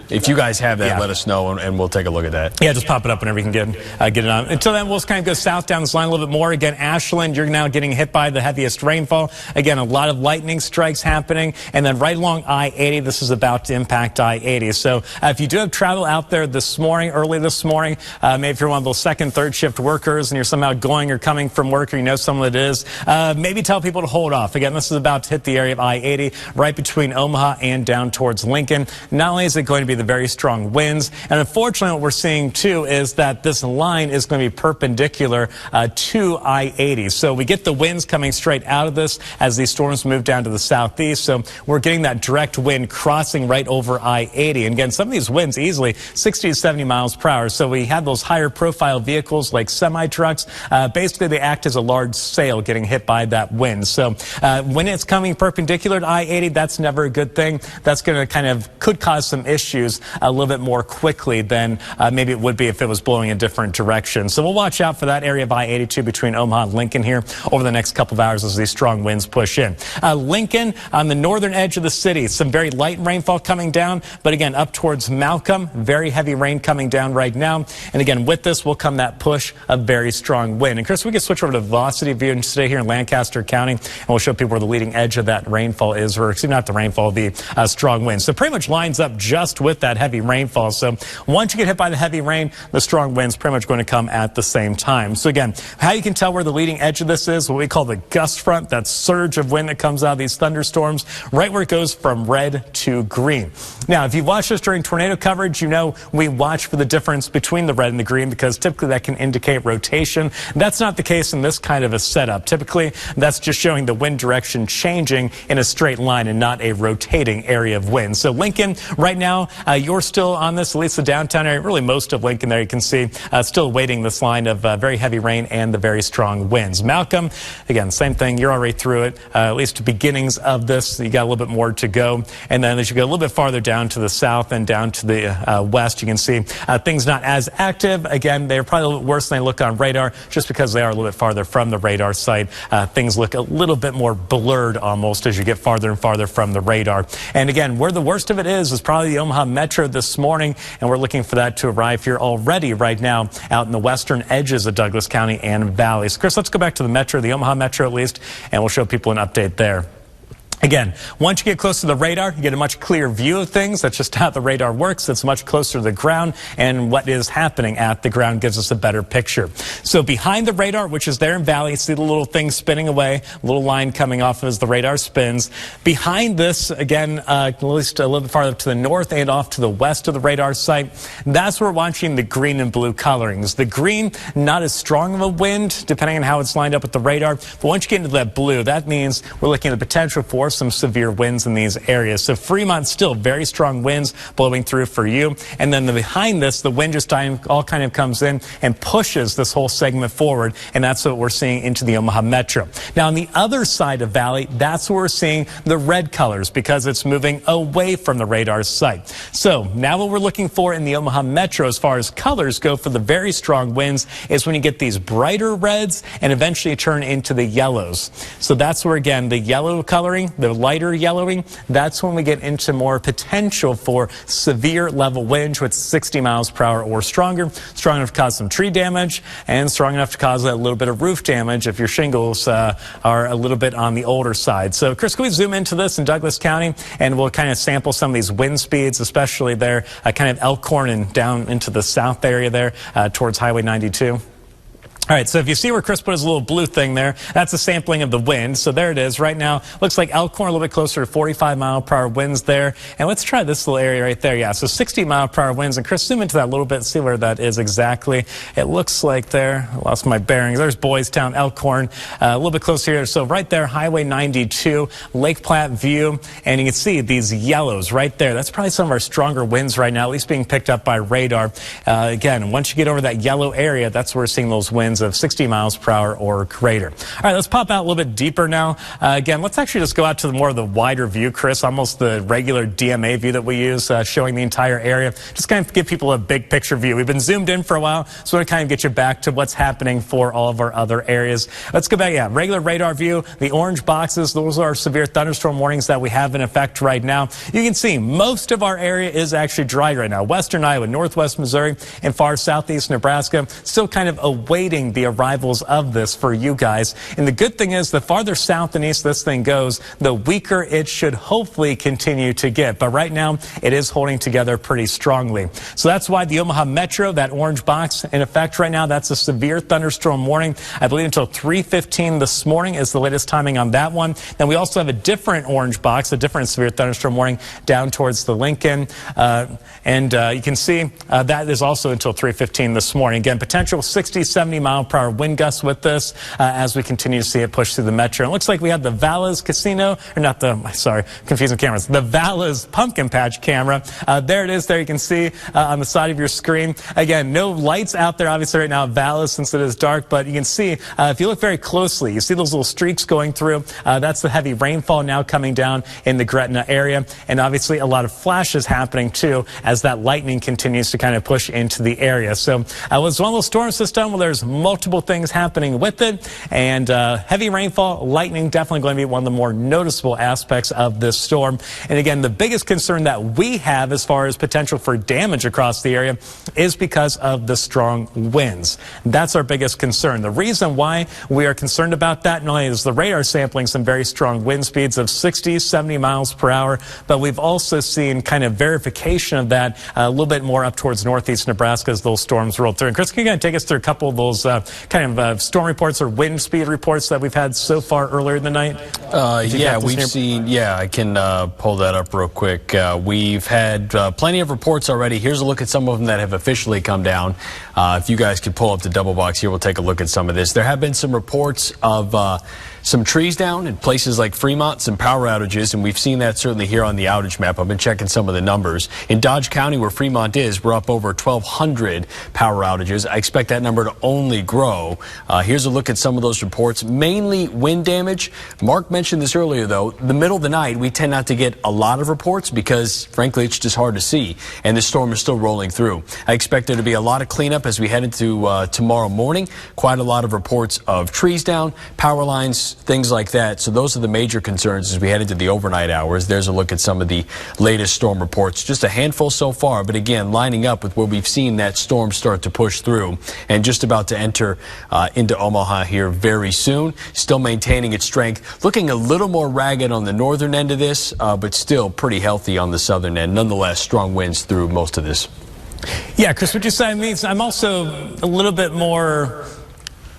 If you guys have that, let us know, and we'll take a look at that. Yeah, just pop it up whenever you can get it on. Until then, we'll just kind of go south down this line a little bit more. Again, Ashland, you're now getting hit by the heaviest rainfall. Again, a lot of lightning strikes happening. And then right along I-80, this is about to impact I-80. So if you do have travel out there this morning, early this morning, maybe if you're one of those second, third shift workers and you're somehow going or coming from work, or you know someone that is, maybe tell people to hold off. Again, this is about to hit the area of I-80, right between Omaha and down towards Lincoln. Not only is it going to be the very strong winds, and unfortunately what we're seeing too is that this line is going to be perpendicular to I-80. So we get the winds coming straight out of this as these storms move down to the southeast. So we're getting that direct wind crossing right over I-80. And again, some of these winds easily 60 to 70 miles per hour. So we have those higher profile vehicles like semi-trucks. Basically, they act as a large sail getting hit by that wind. So when it's coming perpendicular to I-80, that's never a good thing. That's going to kind of could cause some issues a little bit more quickly than maybe it would be if it was blowing a different direction. So we'll watch out for that area of I-82 between Omaha and Lincoln here over the next couple of hours as these strong winds push in. Lincoln on the northern edge of the city, some very light rainfall coming down, but again, up towards Malcolm, very heavy rain coming down right now. And again, with this will come that push of very strong wind. And Chris, we can switch over to velocity view and stay here in Lancaster County, and we'll show people where the leading edge of that rainfall is, or excuse me, not the rainfall, the strong wind. So pretty much lines up just with that heavy rainfall. So once you get hit by the heavy rain, the strong winds pretty much going to come at the same time. So again, how you can tell where the leading edge of this is, what we call the gust front, that surge of wind that comes out of these thunderstorms, right where it goes from red to green. Now, if you've watched us during tornado coverage, you know we watch for the difference between the red and the green because typically that can indicate rotation. That's not the case in this kind of a setup. Typically, that's just showing the wind direction changing in a straight line and not a rotating area of wind. So Lincoln right now you're still on this, at least the downtown area, really most of Lincoln there, you can see, still waiting this line of very heavy rain and the very strong winds. Malcolm, again, same thing. You're already through it, at least beginnings of this. You got a little bit more to go. And then as you go a little bit farther down to the south and down to the west, you can see things not as active. Again, they're probably a little bit worse than they look on radar, just because they are a little bit farther from the radar site. Things look a little bit more blurred almost as you get farther and farther from the radar. And again, where the worst of it is probably the Omaha Metro this morning, and we're looking for that to arrive here already right now out in the western edges of Douglas County and Valley. So Chris, let's go back to the Metro, the Omaha Metro at least, and we'll show people an update there. Again, once you get close to the radar, you get a much clearer view of things. That's just how the radar works. It's much closer to the ground, and what is happening at the ground gives us a better picture. So behind the radar, which is there in Valley, you see the little thing spinning away, a little line coming off as the radar spins. Behind this, again, at least a little bit farther to the north and off to the west of the radar site, that's where we're watching the green and blue colorings. The green, not as strong of a wind, depending on how it's lined up with the radar. But once you get into that blue, that means we're looking at the potential for some severe winds in these areas. So Fremont, still very strong winds blowing through for you. And then behind this, the wind just all kind of comes in and pushes this whole segment forward. And that's what we're seeing into the Omaha Metro. Now, on the other side of Valley, that's where we're seeing the red colors because it's moving away from the radar site. So now what we're looking for in the Omaha Metro as far as colors go for the very strong winds is when you get these brighter reds and eventually turn into the yellows. So that's where, again, the yellow coloring, the lighter yellowing, that's when we get into more potential for severe level winds with 60 miles per hour or stronger, strong enough to cause some tree damage and strong enough to cause a little bit of roof damage if your shingles are a little bit on the older side. So Chris, can we zoom into this in Douglas County and we'll kind of sample some of these wind speeds, especially there kind of Elkhorn and down into the south area there towards Highway 92. All right, so if you see where Chris put his little blue thing there, that's a sampling of the wind. So there it is right now. Looks like Elkhorn a little bit closer to 45 mile per hour winds there. And let's try this little area right there. Yeah, so 60 mile per hour winds. And Chris, zoom into that a little bit, see where that is exactly. It looks like there, I lost my bearings. There's Boys Town, Elkhorn, a little bit closer here. So right there, Highway 92, Lake Platte view. And you can see these yellows right there. That's probably some of our stronger winds right now, at least being picked up by radar. Again, once you get over that yellow area, that's where we're seeing those winds of 60 miles per hour or greater. All right, let's pop out a little bit deeper now. Again, let's actually just go out to more of the wider view, Chris, almost the regular DMA view that we use, showing the entire area. Just kind of give people a big picture view. We've been zoomed in for a while, so I want to kind of get you back to what's happening for all of our other areas. Let's go back, regular radar view. The orange boxes, those are severe thunderstorm warnings that we have in effect right now. You can see most of our area is actually dry right now. Western Iowa, northwest Missouri, and far southeast Nebraska, still kind of awaiting the arrivals of this for you guys. And the good thing is the farther south and east this thing goes, the weaker it should hopefully continue to get. But right now, it is holding together pretty strongly. So that's why the Omaha Metro, that orange box in effect right now, that's a severe thunderstorm warning. I believe until 3:15 this morning is the latest timing on that one. Then we also have a different orange box, a different severe thunderstorm warning down towards the Lincoln. You can see that is also until 3:15 this morning. Again, potential 60, 70 mile per hour wind gusts with this as we continue to see it push through the metro. It looks like we have the Vala's Casino, or not the, sorry, confusing cameras, the Vala's Pumpkin Patch camera. There it is there. You can see on the side of your screen. Again, no lights out there obviously right now at Vala's since it is dark, but you can see if you look very closely, you see those little streaks going through. That's the heavy rainfall now coming down in the Gretna area, and obviously a lot of flashes happening too as that lightning continues to kind of push into the area. So it was one of those storm systems where there's multiple things happening with it, and heavy rainfall, lightning definitely going to be one of the more noticeable aspects of this storm. And again, the biggest concern that we have as far as potential for damage across the area is because of the strong winds. That's our biggest concern. The reason why we are concerned about that, not only is the radar sampling some very strong wind speeds of 60, 70 miles per hour, but we've also seen kind of verification of that a little bit more up towards northeast Nebraska as those storms roll through. And Chris, can you take us through a couple of those storm reports or wind speed reports that we've had so far earlier in the night? Yeah, we've seen, I can pull that up real quick. We've had plenty of reports already. Here's a look at some of them that have officially come down. If you guys could pull up the double box here, we'll take a look at some of this. There have been some reports of some trees down in places like Fremont, some power outages, and we've seen that certainly here on the outage map. I've been checking some of the numbers. In Dodge County, where Fremont is, we're up over 1,200 power outages. I expect that number to only grow. Here's a look at some of those reports, mainly wind damage. Mark mentioned this earlier, though. The middle of the night, we tend not to get a lot of reports because, frankly, it's just hard to see, and the storm is still rolling through. I expect there to be a lot of cleanup as we head into tomorrow morning. Quite a lot of reports of trees down, power lines, things like that. So those are the major concerns as we head into the overnight hours. There's a look at some of the latest storm reports. Just a handful so far, but again, lining up with where we've seen that storm start to push through and just about to enter into Omaha here very soon. Still maintaining its strength. Looking a little more ragged on the northern end of this, but still pretty healthy on the southern end. Nonetheless, strong winds through most of this. Yeah, Chris, what you say means I'm also a little bit more,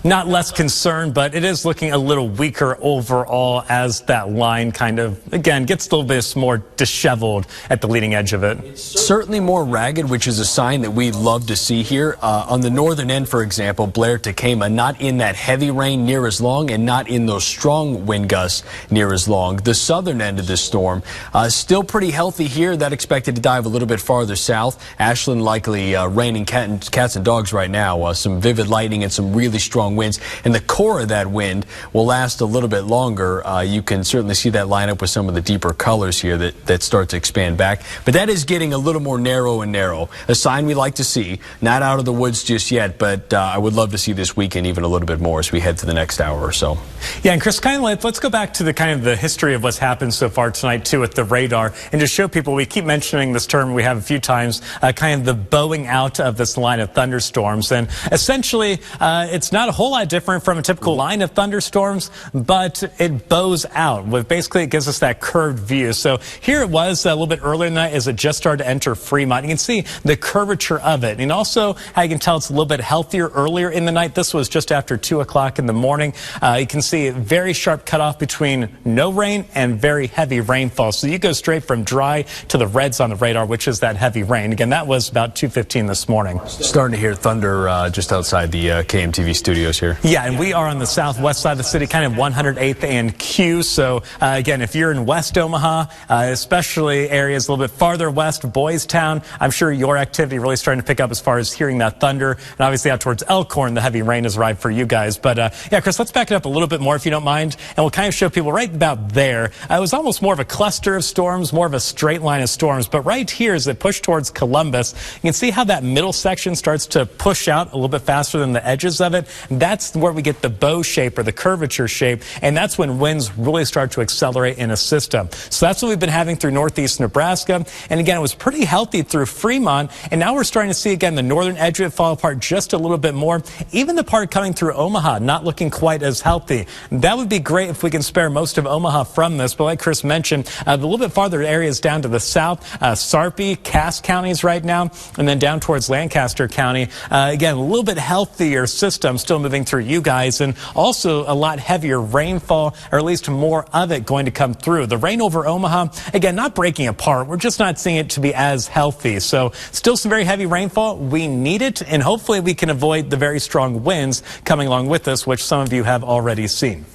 not less concerned, but it is looking a little weaker overall as that line kind of, again, gets a little bit more disheveled at the leading edge of it. It's certainly more ragged, which is a sign that we love to see here. On the northern end, for example, Blair to Kama, not in that heavy rain near as long and not in those strong wind gusts near as long. The southern end of this storm, still pretty healthy here. That expected to dive a little bit farther south. Ashland likely raining cats and dogs right now. Some vivid lightning and some really strong winds, and the core of that wind will last a little bit longer. You can certainly see that line up with some of the deeper colors here that start to expand back, but that is getting a little more narrow and narrow, a sign we like to see. Not out of the woods just yet, but I would love to see this weekend even a little bit more as we head to the next hour or so. Yeah, and Chris, let's go back to the history of what's happened so far tonight too with the radar, and just show people, we keep mentioning this term we have a few times, kind of the bowing out of this line of thunderstorms, and essentially it's not a whole lot different from a typical line of thunderstorms, but it bows out. Basically, it gives us that curved view. So here it was a little bit earlier in the night as it just started to enter Fremont. You can see the curvature of it, and also how you can tell it's a little bit healthier earlier in the night. This was just after 2 o'clock in the morning. You can see a very sharp cutoff between no rain and very heavy rainfall. So you go straight from dry to the reds on the radar, which is that heavy rain. Again, that was about 2:15 this morning. Starting to hear thunder just outside the KMTV studios here. Yeah, and we are on the southwest side of the city, kind of 108th and Q. So, again, if you're in West Omaha, especially areas a little bit farther west, Boys Town, I'm sure your activity really starting to pick up as far as hearing that thunder. And obviously out towards Elkhorn, the heavy rain has arrived for you guys. But, yeah, Chris, let's back it up a little bit more if you don't mind. And we'll kind of show people right about there. It was almost more of a cluster of storms, more of a straight line of storms. But right here as it pushed towards Columbus, you can see how that middle section starts to push out a little bit faster than the edges of it. That's where we get the bow shape or the curvature shape, and that's when winds really start to accelerate in a system. So that's what we've been having through northeast Nebraska, and again, it was pretty healthy through Fremont, and now we're starting to see again the northern edge of it fall apart just a little bit more. Even the part coming through Omaha not looking quite as healthy. That would be great if we can spare most of Omaha from this, but like Chris mentioned, a little bit farther areas down to the south, Sarpy, Cass counties right now, and then down towards Lancaster County. Again, a little bit healthier system still moving through you guys, and also a lot heavier rainfall, or at least more of it going to come through. The rain over Omaha, again, not breaking apart. We're just not seeing it to be as healthy. So still some very heavy rainfall. We need it, and hopefully we can avoid the very strong winds coming along with us, which some of you have already seen.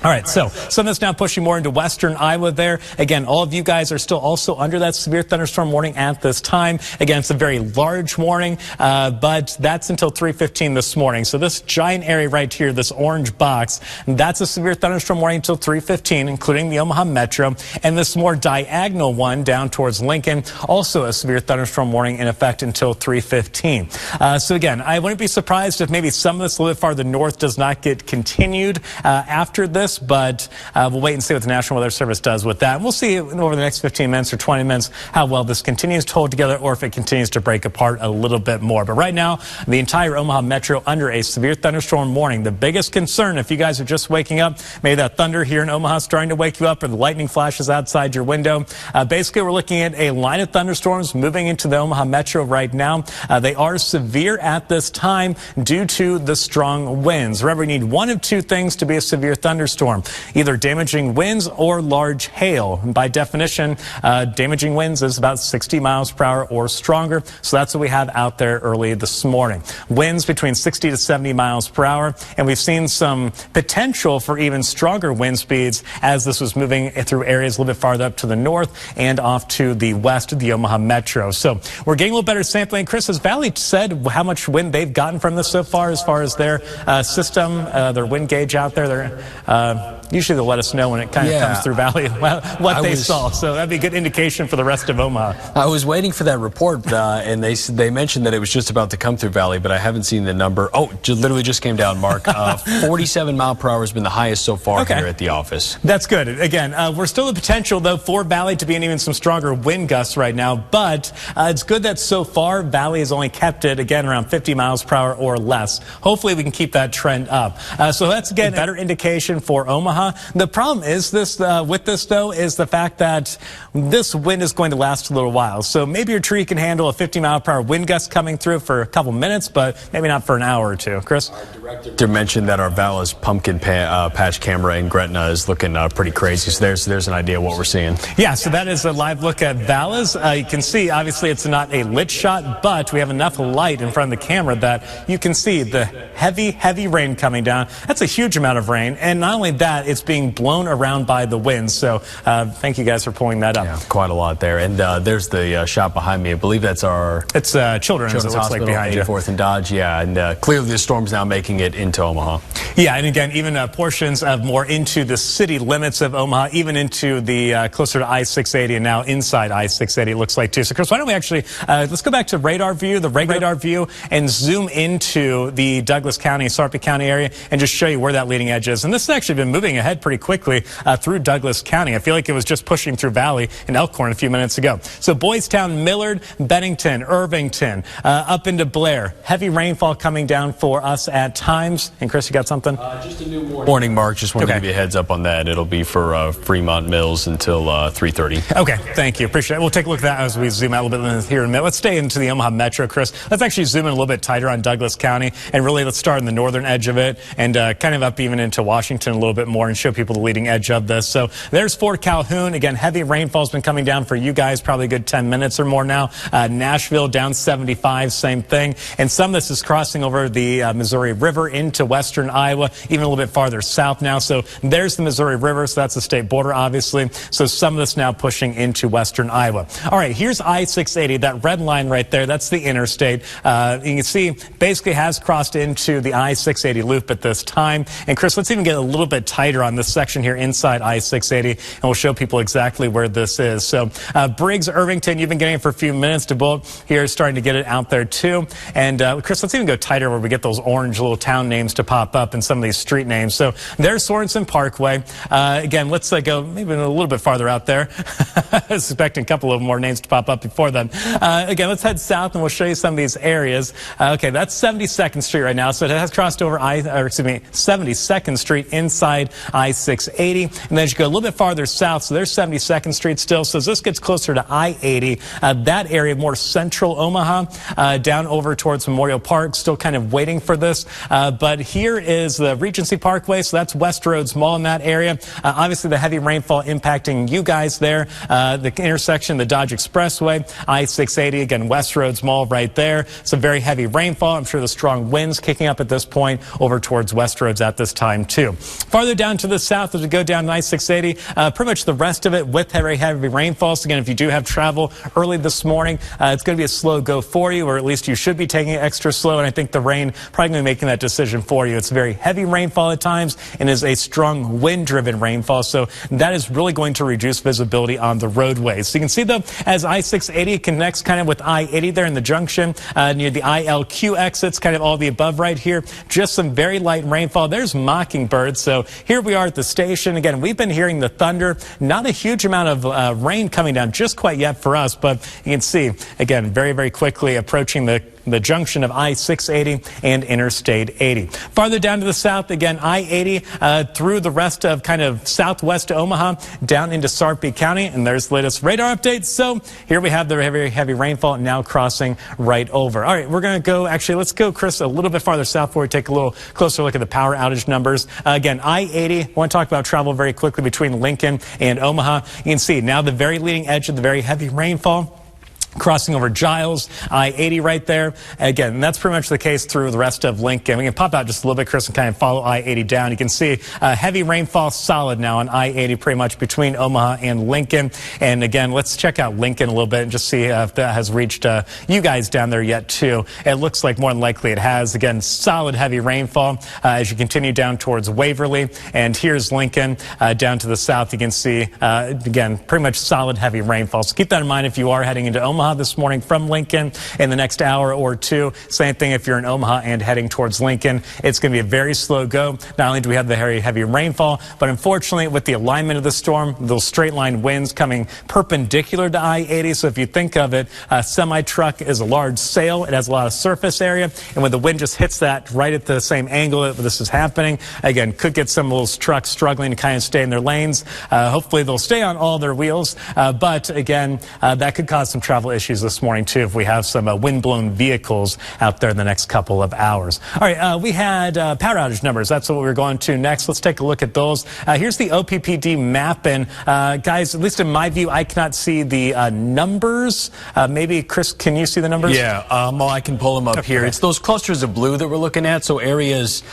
All right, so some of that's now pushing more into western Iowa there. Again, all of you guys are still also under that severe thunderstorm warning at this time. Again, it's a very large warning, but that's until 3:15 this morning. So this giant area right here, this orange box, that's a severe thunderstorm warning until 3:15, including the Omaha Metro. And this more diagonal one down towards Lincoln, also a severe thunderstorm warning in effect until 3:15. So again, I wouldn't be surprised if maybe some of this a little bit farther north does not get continued after this. Chris, but we'll wait and see what the National Weather Service does with that. And we'll see over the next 15 minutes or 20 minutes how well this continues to hold together or if it continues to break apart a little bit more. But right now, the entire Omaha metro under a severe thunderstorm warning. The biggest concern, if you guys are just waking up, maybe that thunder here in Omaha is starting to wake you up or the lightning flashes outside your window. Basically, we're looking at a line of thunderstorms moving into the Omaha metro right now. They are severe at this time due to the strong winds. Remember, you need one of two things to be a severe thunderstorm, either damaging winds or large hail. By definition, damaging winds is about 60 miles per hour or stronger. So that's what we have out there early this morning. Winds between 60 to 70 miles per hour. And we've seen some potential for even stronger wind speeds as this was moving through areas a little bit farther up to the north and off to the west of the Omaha metro. So we're getting a little better sampling. Chris, has Valley said how much wind they've gotten from this so far as their system, their wind gauge out there? Usually they'll let us know when it kind of comes through Valley what they saw. So that'd be a good indication for the rest of Omaha. I was waiting for that report, and they mentioned that it was just about to come through Valley, but I haven't seen the number. Oh, literally just came down, Mark. 47 mile per hour has been the highest so far here at the office. That's good. Again, we're still the potential, though, for Valley to be in even some stronger wind gusts right now, but it's good that so far Valley has only kept it, again, around 50 miles per hour or less. Hopefully we can keep that trend up. So that's, again, a better indication for Omaha. The problem is with this, though, is the fact that this wind is going to last a little while. So maybe your tree can handle a 50 mile per hour wind gust coming through for a couple minutes, but maybe not for an hour or two. Chris? Our director mentioned that our Vala's pumpkin patch camera in Gretna is looking pretty crazy. So there's an idea of what we're seeing. Yeah, so that is a live look at Vala's. You can see, obviously, it's not a lit shot, but we have enough light in front of the camera that you can see the heavy rain coming down. That's a huge amount of rain. And not only that, it's being blown around by the wind. So thank you guys for pulling that up. Yeah, quite a lot there. And there's the shot behind me. I believe that's our... It's Children's it looks Hospital, like behind 84th and Dodge. Yeah, and clearly the storm's now making it into Omaha. Yeah, and again, even portions of more into the city limits of Omaha, even into the closer to I-680 and now inside I-680 it looks like too. So Chris, why don't we actually, let's go back to radar view, the radar view, and zoom into the Douglas County, Sarpy County area and just show you where that leading edge is. And this has actually been moving ahead pretty quickly through Douglas County. I feel like it was just pushing through Valley and Elkhorn a few minutes ago. So Boys Town, Millard, Bennington, Irvington, up into Blair. Heavy rainfall coming down for us at times. And Chris, you got something? Just a new morning, Mark. Just wanted to give you a heads up on that. It'll be for Fremont Mills until 3:30. Okay, thank you. Appreciate it. We'll take a look at that as we zoom out a little bit here in a minute. Let's stay into the Omaha Metro, Chris. Let's actually zoom in a little bit tighter on Douglas County, and really let's start in the northern edge of it and kind of up even into Washington a little bit more and show people the leading edge of this. So there's Fort Calhoun. Again, heavy rainfall has been coming down for you guys probably a good 10 minutes or more now. Nashville down 75, same thing. And some of this is crossing over the Missouri River into western Iowa, even a little bit farther south now. So there's the Missouri River, so that's the state border, obviously. So some of this now pushing into western Iowa. All right, here's I-680, that red line right there. That's the interstate. You can see basically has crossed into the I-680 loop at this time. And Chris, let's even get a little bit tighter on this section here inside I-680, and we'll show people exactly where this is. So Briggs, Irvington, you've been getting it for a few minutes. DeBolt here is starting to get it out there too. And Chris, let's even go tighter where we get those orange little town names to pop up and some of these street names. So there's Sorenson Parkway. Again, let's go maybe a little bit farther out there. I was expecting a couple of more names to pop up before then. Again, let's head south and we'll show you some of these areas. Okay, that's 72nd Street right now. So it has crossed over 72nd Street inside I-680. And then as you go a little bit farther south, so there's 72nd Street still. So as this gets closer to I-80, that area, more central Omaha, down over towards Memorial Park, still kind of waiting for this. But here is the Regency Parkway, so that's West Roads Mall in that area. Obviously, the heavy rainfall impacting you guys there. The intersection, the Dodge Expressway, I-680, again, West Roads Mall right there. Some very heavy rainfall. I'm sure the strong winds kicking up at this point over towards West Roads at this time, too. Farther down to the south, as we go down I-680, pretty much the rest of it with very heavy rainfall. So again, if you do have travel early this morning, it's going to be a slow go for you, or at least you should be taking it extra slow. And I think the rain probably going to be making that decision for you. It's very heavy rainfall at times and is a strong wind-driven rainfall. So that is really going to reduce visibility on the roadways. So you can see, though, as I-680 connects kind of with I-80 there in the junction near the ILQ exits, kind of all the above right here, just some very light rainfall. There's Mockingbird. So here here we are at the station. Again, we've been hearing the thunder. Not a huge amount of rain coming down just quite yet for us, but you can see, again, very, very quickly approaching the junction of I-680 and Interstate 80. Farther down to the south, again, I-80 through the rest of kind of southwest Omaha down into Sarpy County, and there's the latest radar updates. So here we have the very heavy rainfall now crossing right over. All right, we're going to go, actually, let's go, Chris, a little bit farther south before we take a little closer look at the power outage numbers. Again, I-80, I want to talk about travel very quickly between Lincoln and Omaha. You can see now the very leading edge of the very heavy rainfall, crossing over Giles, I-80 right there. Again, that's pretty much the case through the rest of Lincoln. We can pop out just a little bit, Chris, and kind of follow I-80 down. You can see heavy rainfall solid now on I-80 pretty much between Omaha and Lincoln. And again, let's check out Lincoln a little bit and just see if that has reached you guys down there yet too. It looks like more than likely it has. Again, solid heavy rainfall as you continue down towards Waverly. And here's Lincoln down to the south. You can see, again, pretty much solid heavy rainfall. So keep that in mind if you are heading into Omaha this morning from Lincoln in the next hour or two. Same thing if you're in Omaha and heading towards Lincoln. It's going to be a very slow go. Not only do we have the very heavy rainfall, but unfortunately with the alignment of the storm, those straight line winds coming perpendicular to I-80. So if you think of it, a semi-truck is a large sail. It has a lot of surface area. And when the wind just hits that right at the same angle that this is happening, again, could get some of those trucks struggling to kind of stay in their lanes. Hopefully they'll stay on all their wheels. But again, that could cause some travel issues this morning too if we have some wind-blown vehicles out there in the next couple of hours. All right, we had power outage numbers. That's what we're going to next. Let's take a look at those. Here's the OPPD map, and guys, at least in my view, I cannot see the numbers. Maybe Chris, can you see the numbers? Yeah, well, I can pull them up here. It's those clusters of blue that we're looking at. So areas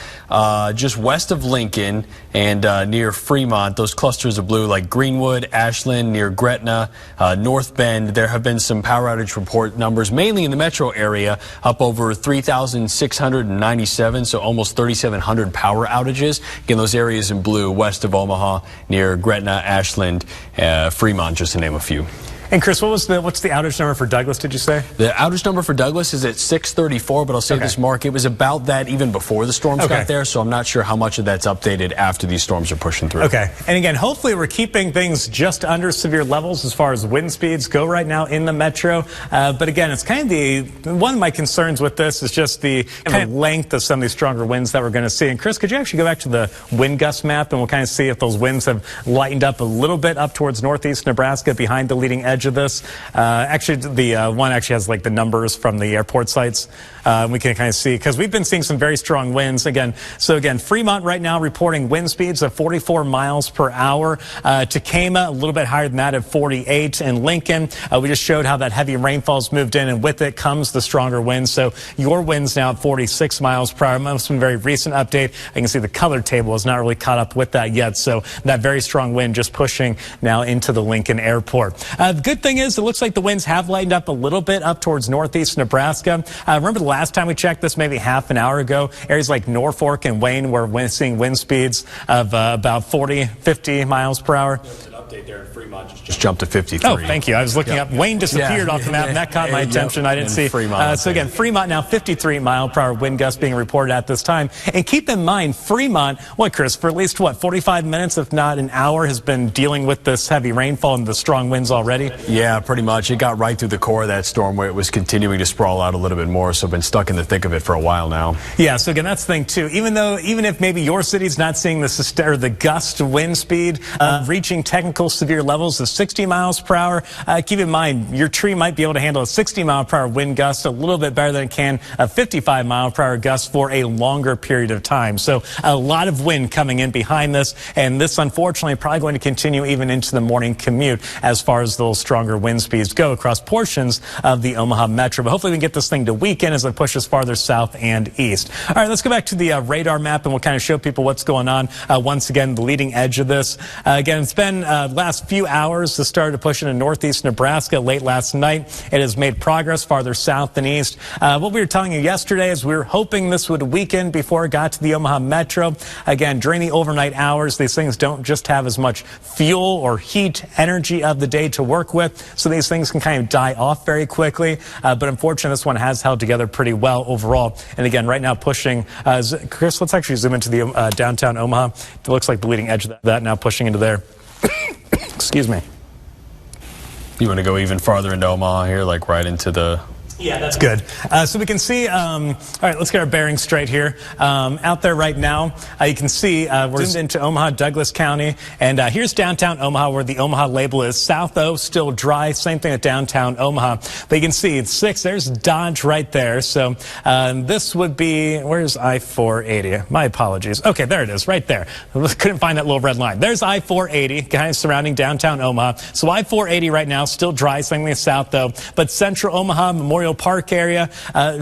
just west of Lincoln and near Fremont, those clusters of blue like Greenwood, Ashland, near Gretna, North Bend. There have been some power outage report numbers, mainly in the metro area, up over 3,697, so almost 3,700 power outages. Again, those areas in blue west of Omaha, near Gretna, Ashland, Fremont, just to name a few. And Chris, what's the outage number for Douglas, did you say? The outage number for Douglas is at 634, but I'll say this, Mark, it was about that even before the storms got there, so I'm not sure how much of that's updated after these storms are pushing through. Okay. And again, hopefully we're keeping things just under severe levels as far as wind speeds go right now in the metro. But again, it's kind of one of my concerns with this is just the kind of length of some of these stronger winds that we're going to see. And Chris, could you actually go back to the wind gust map and we'll kind of see if those winds have lightened up a little bit up towards northeast Nebraska behind the leading edge of this. Actually, the one actually has like the numbers from the airport sites. We can kind of see because we've been seeing some very strong winds again. So again, Fremont right now reporting wind speeds of 44 miles per hour. Tacoma a little bit higher than that at 48. And Lincoln, we just showed how that heavy rainfall's moved in, and with it comes the stronger winds. So your winds now at 46 miles per hour. Most of a very recent update. I can see the color table is not really caught up with that yet. So that very strong wind just pushing now into the Lincoln airport. The good thing is it looks like the winds have lightened up a little bit up towards northeast Nebraska. Remember the last time we checked this, maybe half an hour ago, areas like Norfolk and Wayne were seeing wind speeds of about 40, 50 miles per hour. Update there in Fremont just jumped to 53. Oh, thank you. I was looking up. Wayne disappeared off the map, and that caught my attention. I didn't see. So again, Fremont now 53 mile per hour wind gusts being reported at this time. And keep in mind, Fremont, Chris, for at least 45 minutes, if not an hour, has been dealing with this heavy rainfall and the strong winds already? Yeah, pretty much. It got right through the core of that storm where it was continuing to sprawl out a little bit more. So been stuck in the thick of it for a while now. Yeah. So again, that's the thing too. Even if maybe your city's not seeing the gust wind speed reaching technical severe levels of 60 miles per hour, keep in mind your tree might be able to handle a 60 mile per hour wind gust a little bit better than it can a 55 mile per hour gust for a longer period of time. So a lot of wind coming in behind this, and this unfortunately probably going to continue even into the morning commute as far as those stronger wind speeds go across portions of the Omaha metro. But hopefully we can get this thing to weaken as it pushes farther south and east. All right, let's go back to the radar map and we'll kind of show people what's going on. Once again, the leading edge of this. Again, it's been last few hours, this started to push into northeast Nebraska late last night. It has made progress farther south than east. What we were telling you yesterday is we were hoping this would weaken before it got to the Omaha metro. Again, during the overnight hours, these things don't just have as much fuel or heat energy of the day to work with, so these things can kind of die off very quickly. But unfortunately, this one has held together pretty well overall. And again, right now pushing, Chris, let's actually zoom into the downtown Omaha. It looks like the leading edge of that now pushing into there. Excuse me. You want to go even farther into Omaha here, like right into the... Yeah, that's good. So we can see, all right, let's get our bearings straight here. Out there right now, you can see we're zoomed into Omaha, Douglas County, and here's downtown Omaha where the Omaha label is. South O, still dry, same thing at downtown Omaha. But you can see it's 6, there's Dodge right there. So this would be, where's I-480? My apologies. Okay, there it is, right there. Couldn't find that little red line. There's I-480, kind of surrounding downtown Omaha. So I-480 right now, still dry, same thing as South O. But central Omaha, Memorial Park area,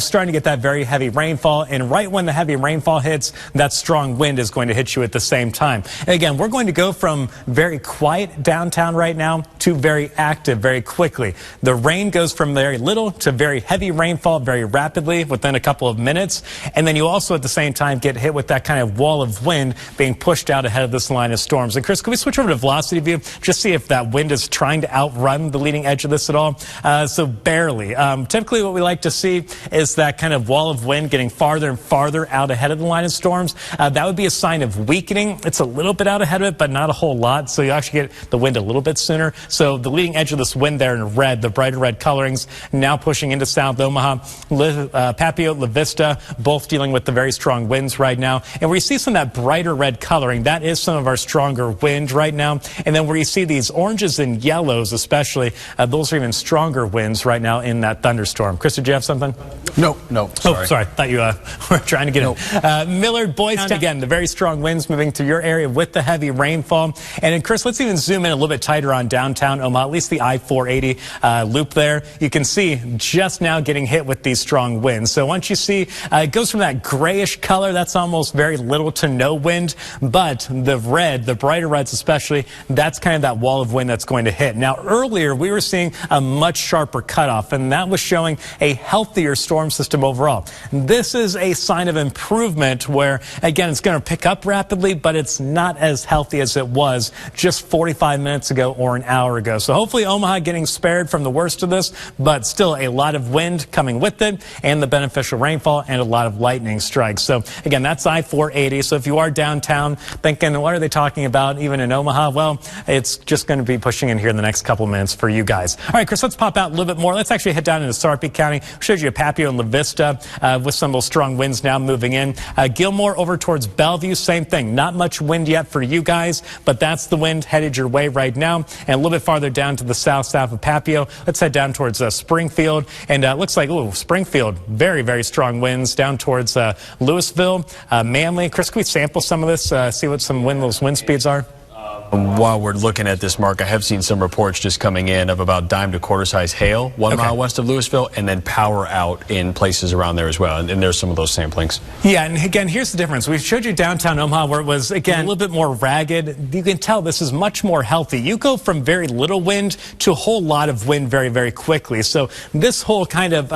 starting to get that very heavy rainfall, and right when the heavy rainfall hits, that strong wind is going to hit you at the same time. And again, we're going to go from very quiet downtown right now to very active very quickly. The rain goes from very little to very heavy rainfall very rapidly within a couple of minutes, and then you also at the same time get hit with that kind of wall of wind being pushed out ahead of this line of storms. And Chris, can we switch over to velocity view, just see if that wind is trying to outrun the leading edge of this at all? So barely. Typically what we like to see is that kind of wall of wind getting farther and farther out ahead of the line of storms. That would be a sign of weakening. It's a little bit out ahead of it, but not a whole lot. So you actually get the wind a little bit sooner. So the leading edge of this wind there in red, the brighter red colorings, now pushing into South Omaha, Papio, La Vista, both dealing with the very strong winds right now. And where you see some of that brighter red coloring, that is some of our stronger wind right now. And then where you see these oranges and yellows especially, those are even stronger winds right now in that thunderstorm. Chris, did you have something? No, sorry. Oh, sorry. Thought you were trying to get in. Millard, Boys, again, the very strong winds moving through your area with the heavy rainfall. And then, Chris, let's even zoom in a little bit tighter on downtown Omaha, at least the I-480 loop there. You can see just now getting hit with these strong winds. So once you see, it goes from that grayish color, that's almost very little to no wind, but the red, the brighter reds especially, that's kind of that wall of wind that's going to hit. Now, earlier, we were seeing a much sharper cutoff, and that was showing a healthier storm system overall. This is a sign of improvement where, again, it's going to pick up rapidly, but it's not as healthy as it was just 45 minutes ago or an hour ago. So hopefully Omaha getting spared from the worst of this, but still a lot of wind coming with it and the beneficial rainfall and a lot of lightning strikes. So again, that's I-480. So if you are downtown thinking, what are they talking about even in Omaha? Well, it's just going to be pushing in here in the next couple minutes for you guys. All right, Chris, let's pop out a little bit more. Let's actually head down into Sarpy County. Showed you Papio and La Vista with some of those strong winds now moving in. Gilmore over towards Bellevue, same thing. Not much wind yet for you guys, but that's the wind headed your way right now. And a little bit farther down to the south of Papio. Let's head down towards Springfield. And it looks like, Springfield, very, very strong winds down towards Louisville, Manly. Chris, can we sample some of this, see what some those wind speeds are? While we're looking at this, Mark, I have seen some reports just coming in of about dime to quarter size hail 1 mile west of Louisville, and then power out in places around there as well. And there's some of those samplings. Yeah, and again, here's the difference. We showed you downtown Omaha where it was, again, a little bit more ragged. You can tell this is much more healthy. You go from very little wind to a whole lot of wind very, very quickly. So this whole kind of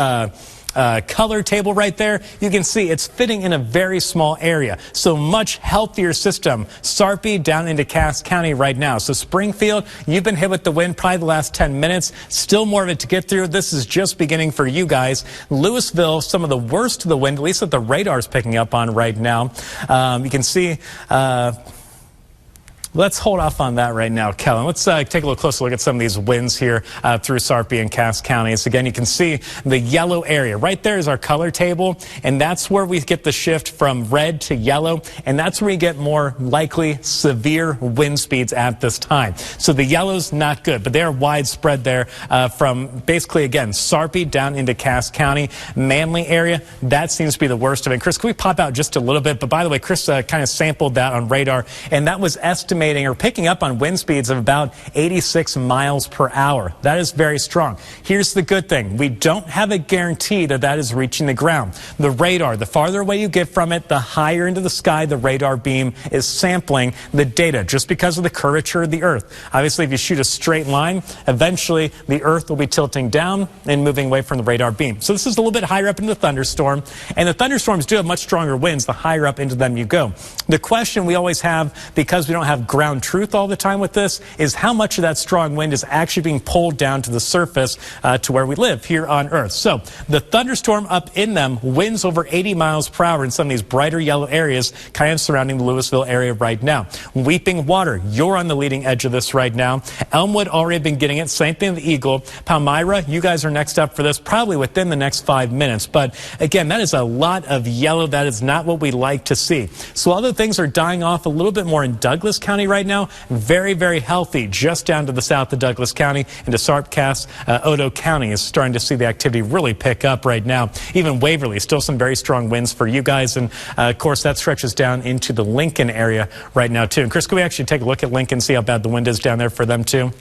color table right there, you can see it's fitting in a very small area. So much healthier system. Sarpy down into Cass County right now. So Springfield, you've been hit with the wind probably the last 10 minutes. Still more of it to get through. This is just beginning for you guys. Louisville, some of the worst of the wind, at least that the radar's picking up on right now. You can see... Let's hold off on that right now, Kellen. Let's take a little closer look at some of these winds here through Sarpy and Cass counties. Again, you can see the yellow area. Right there is our color table, and that's where we get the shift from red to yellow, and that's where we get more likely severe wind speeds at this time. So the yellow's not good, but they are widespread there from basically, again, Sarpy down into Cass County. Manly area, that seems to be the worst of it. Chris, can we pop out just a little bit? But by the way, Chris kind of sampled that on radar, and that was estimated estimating or picking up on wind speeds of about 86 miles per hour. That is very strong. Here's the good thing. We don't have a guarantee that that is reaching the ground. The radar, the farther away you get from it, the higher into the sky the radar beam is sampling the data just because of the curvature of the Earth. Obviously, if you shoot a straight line, eventually the Earth will be tilting down and moving away from the radar beam. So this is a little bit higher up into the thunderstorm, and the thunderstorms do have much stronger winds the higher up into them you go. The question we always have, because we don't have ground truth all the time with this, is how much of that strong wind is actually being pulled down to the surface to where we live here on Earth. So the thunderstorm up in them, winds over 80 miles per hour in some of these brighter yellow areas kind of surrounding the Louisville area right now. Weeping Water, you're on the leading edge of this right now. Elmwood already been getting it. Same thing with Eagle. Palmyra, you guys are next up for this, probably within the next 5 minutes. But again, that is a lot of yellow. That is not what we like to see. So although things are dying off a little bit more in Douglas County right now, very, very healthy just down to the south of Douglas County into Sarpcass, Odo County is starting to see the activity really pick up right now. Even Waverly, still some very strong winds for you guys. And of course, that stretches down into the Lincoln area right now too. And Chris, can we actually take a look at Lincoln, see how bad the wind is down there for them too?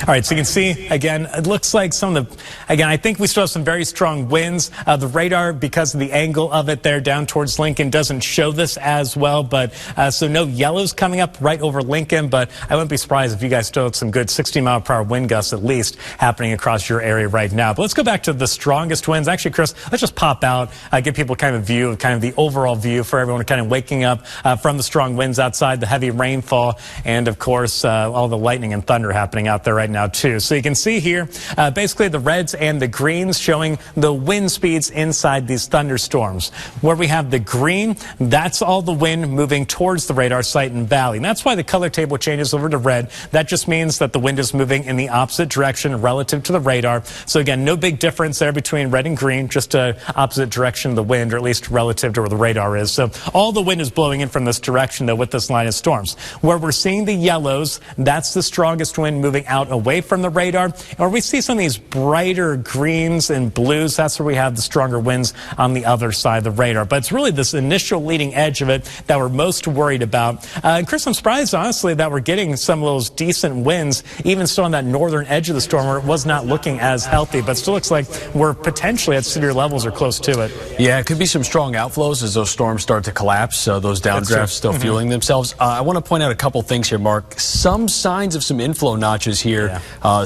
All right, so you can see, again, it looks like some of the, again, I think we still have some very strong winds. The radar, because of the angle of it there down towards Lincoln, doesn't show this as well. But so no yellows coming up right over Lincoln, but I wouldn't be surprised if you guys still had some good 60-mile-per-hour wind gusts at least happening across your area right now. But let's go back to the strongest winds. Actually, Chris, let's just pop out, give people kind of a view of kind of the overall view for everyone kind of waking up from the strong winds outside, the heavy rainfall, and of course, all the lightning and thunder happening out there right now too. So you can see here basically the reds and the greens showing the wind speeds inside these thunderstorms. Where we have the green, that's all the wind moving towards the radar site and valley. And that's why the color table changes over to red. That just means that the wind is moving in the opposite direction relative to the radar. So again, no big difference there between red and green, just opposite direction of the wind, or at least relative to where the radar is. So all the wind is blowing in from this direction though with this line of storms. Where we're seeing the yellows, that's the strongest wind moving out away from the radar. Or we see some of these brighter greens and blues, that's where we have the stronger winds on the other side of the radar. But it's really this initial leading edge of it that we're most worried about. And Chris, I'm surprised, honestly, that we're getting some of those decent winds, even still on that northern edge of the storm where it was not looking as healthy, but still looks like we're potentially at severe levels or close to it. Yeah, it could be some strong outflows as those storms start to collapse, those downdrafts still fueling themselves. I want to point out a couple things here, Mark. Some signs of some inflow notches here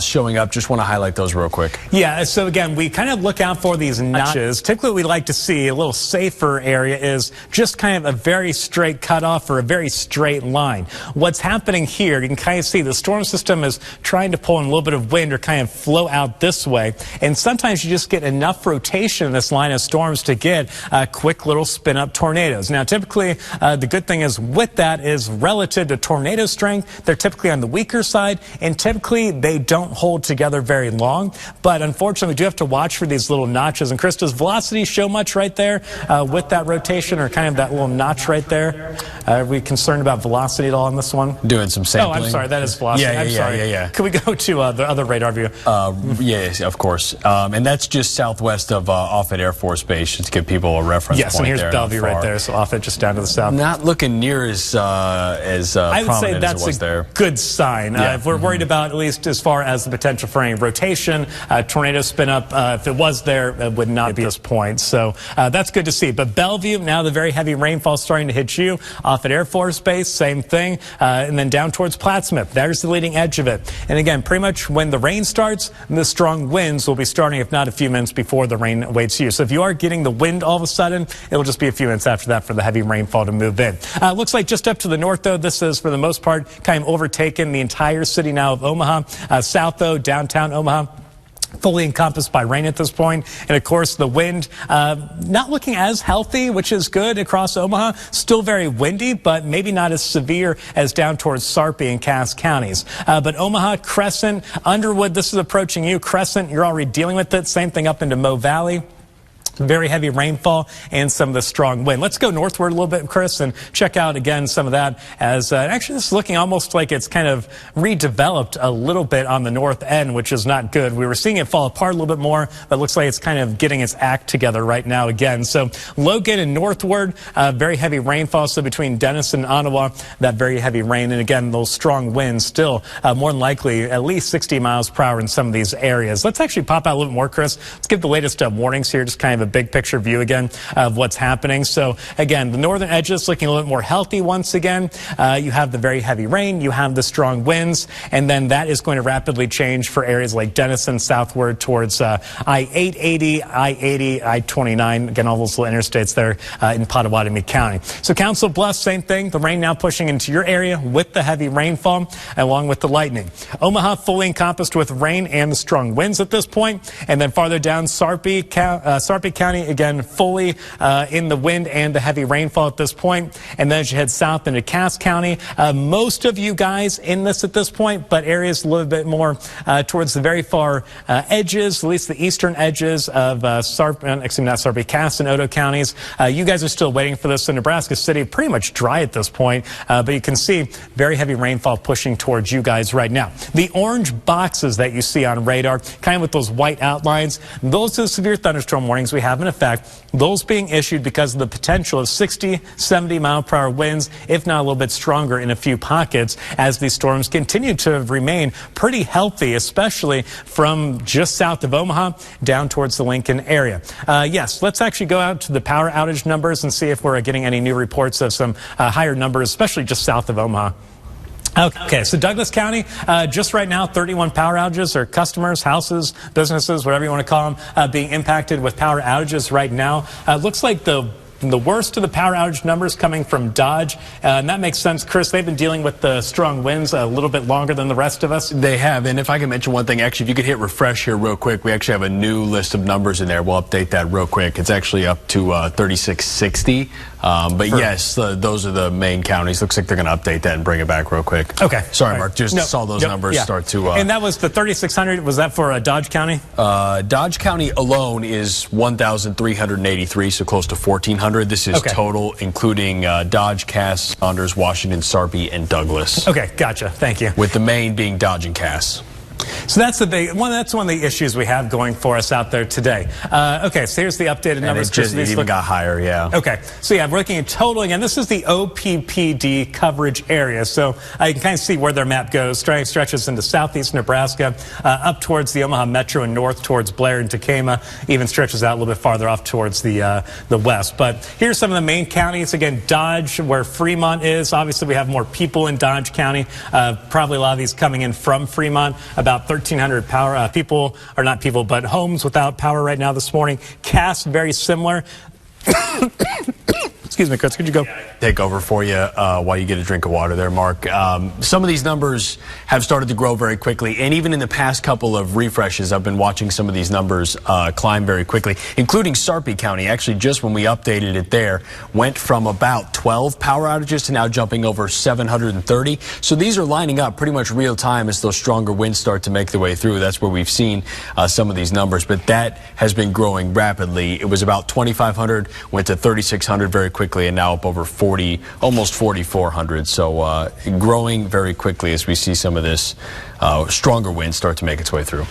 showing up. Just want to highlight those real quick. Yeah, so again, we kind of look out for these notches. Typically, we like to see a little safer area is just kind of a very straight cutoff or a very straight line. What's happening here, you can kind of see the storm system is trying to pull in a little bit of wind or kind of flow out this way. And sometimes you just get enough rotation in this line of storms to get quick little spin-up tornadoes. Now, typically, the good thing is with that is relative to tornado strength, they're typically on the weaker side, and typically they don't hold together very long. But unfortunately, we do have to watch for these little notches. And Chris, does velocity show much right there with that rotation or kind of that little notch right there? Are we concerned about velocity at all on this one? Doing some sampling. Oh, I'm sorry, that is velocity. I'm sorry. Can we go to the other radar view? Yes, of course. And that's just southwest of Offutt Air Force Base, just to give people a reference point. Yes, and here's Bellevue right there, so Offutt just down to the south. Not looking near as I would say that's a good sign. If we're worried about, at least as far as the potential for any rotation, tornado spin up, if it was there, it would not be at this point. So that's good to see. But Bellevue, now the very heavy rainfall starting to hit you. Offutt Air Force Base, same thing. And then down towards Plattsmouth, there's the leading edge of it. And again, pretty much when the rain starts, the strong winds will be starting, if not a few minutes before the rain awaits you. So if you are getting the wind all of a sudden, it'll just be a few minutes after that for the heavy rainfall to move in. Looks like just up to the north, though, this is for the most part kind of overtaken the entire city now of Omaha. South, though, downtown Omaha, fully encompassed by rain at this point. And of course, the wind not looking as healthy, which is good across Omaha. Still very windy, but maybe not as severe as down towards Sarpy and Cass counties. But Omaha, Crescent, Underwood, this is approaching you. Crescent, you're already dealing with it. Same thing up into Mo Valley. very heavy rainfall and some of the strong wind. Let's go northward a little bit, Chris, and check out again some of that as actually this is looking almost like it's kind of redeveloped a little bit on the north end, which is not good. We were seeing it fall apart a little bit more, but it looks like it's kind of getting its act together right now again. So Logan and northward, very heavy rainfall. So between Denison and Ottawa, that very heavy rain. And again, those strong winds still more than likely at least 60 miles per hour in some of these areas. Let's actually pop out a little more, Chris. Let's give the latest warnings here, just kind of a big picture view again of what's happening. So again, the northern edges looking a little bit more healthy once again. You have the very heavy rain, you have the strong winds, and then that is going to rapidly change for areas like Denison southward towards I-880, I-80, I-29, again, all those little interstates there in Pottawatomie County. So Council Bluffs, same thing. The rain now pushing into your area with the heavy rainfall along with the lightning. Omaha fully encompassed with rain and the strong winds at this point. And then farther down, Sarpy County, again, fully in the wind and the heavy rainfall at this point. And then as you head south into Cass County, most of you guys in this at this point, but areas a little bit more towards the very far edges, at least the eastern edges of Cass and Odo counties. You guys are still waiting for this. So Nebraska City pretty much dry at this point, but you can see very heavy rainfall pushing towards you guys right now. The orange boxes that you see on radar, kind of with those white outlines, those are the severe thunderstorm warnings we have in effect. Those being issued because of the potential of 60, 70 mile per hour winds, if not a little bit stronger in a few pockets as these storms continue to remain pretty healthy, especially from just south of Omaha down towards the Lincoln area. Yes, let's actually go out to the power outage numbers and see if we're getting any new reports of some higher numbers, especially just south of Omaha. Okay, so Douglas County, just right now, 31 power outages, or customers, houses, businesses, whatever you want to call them, being impacted with power outages right now. Looks like the worst of the power outage numbers coming from Dodge, and that makes sense. Chris, they've been dealing with the strong winds a little bit longer than the rest of us. They have, and if I can mention one thing, actually, if you could hit refresh here real quick, we actually have a new list of numbers in there. We'll update that real quick. It's actually up to 3660. But yes, those are the main counties. Looks like they're going to update that and bring it back real quick. Okay. Sorry, Mark. Just saw those numbers start to... and that was the 3600. Was that for Dodge County? Dodge County alone is 1,383, so close to 1,400. This is total, including Dodge, Cass, Saunders, Washington, Sarpy, and Douglas. Okay, gotcha. Thank you. With the main being Dodge and Cass. So that's the big one. That's one of the issues we have going for us out there today. Okay, so here's the updated numbers. It even got higher, yeah. Okay, so yeah, we're looking at total again. This is the OPPD coverage area. So you can kind of see where their map goes. Stretches into southeast Nebraska, up towards the Omaha Metro and north towards Blair and Tacoma. Even stretches out a little bit farther off towards the west. But here's some of the main counties. Again, Dodge, where Fremont is. Obviously, we have more people in Dodge County. Probably a lot of these coming in from Fremont. About 1,300 power people, or not people, but homes without power right now this morning. Cass, very similar. Excuse me, Chris, could you go? Take over for you while you get a drink of water there, Mark. Some of these numbers have started to grow very quickly, and even in the past couple of refreshes, I've been watching some of these numbers climb very quickly, including Sarpy County. Actually, just when we updated it there, went from about 12 power outages to now jumping over 730. So these are lining up pretty much real time as those stronger winds start to make their way through. That's where we've seen some of these numbers, but that has been growing rapidly. It was about 2,500, went to 3,600 very quickly, and now up over 40, almost 4,400. So growing very quickly as we see some of this stronger wind start to make its way through.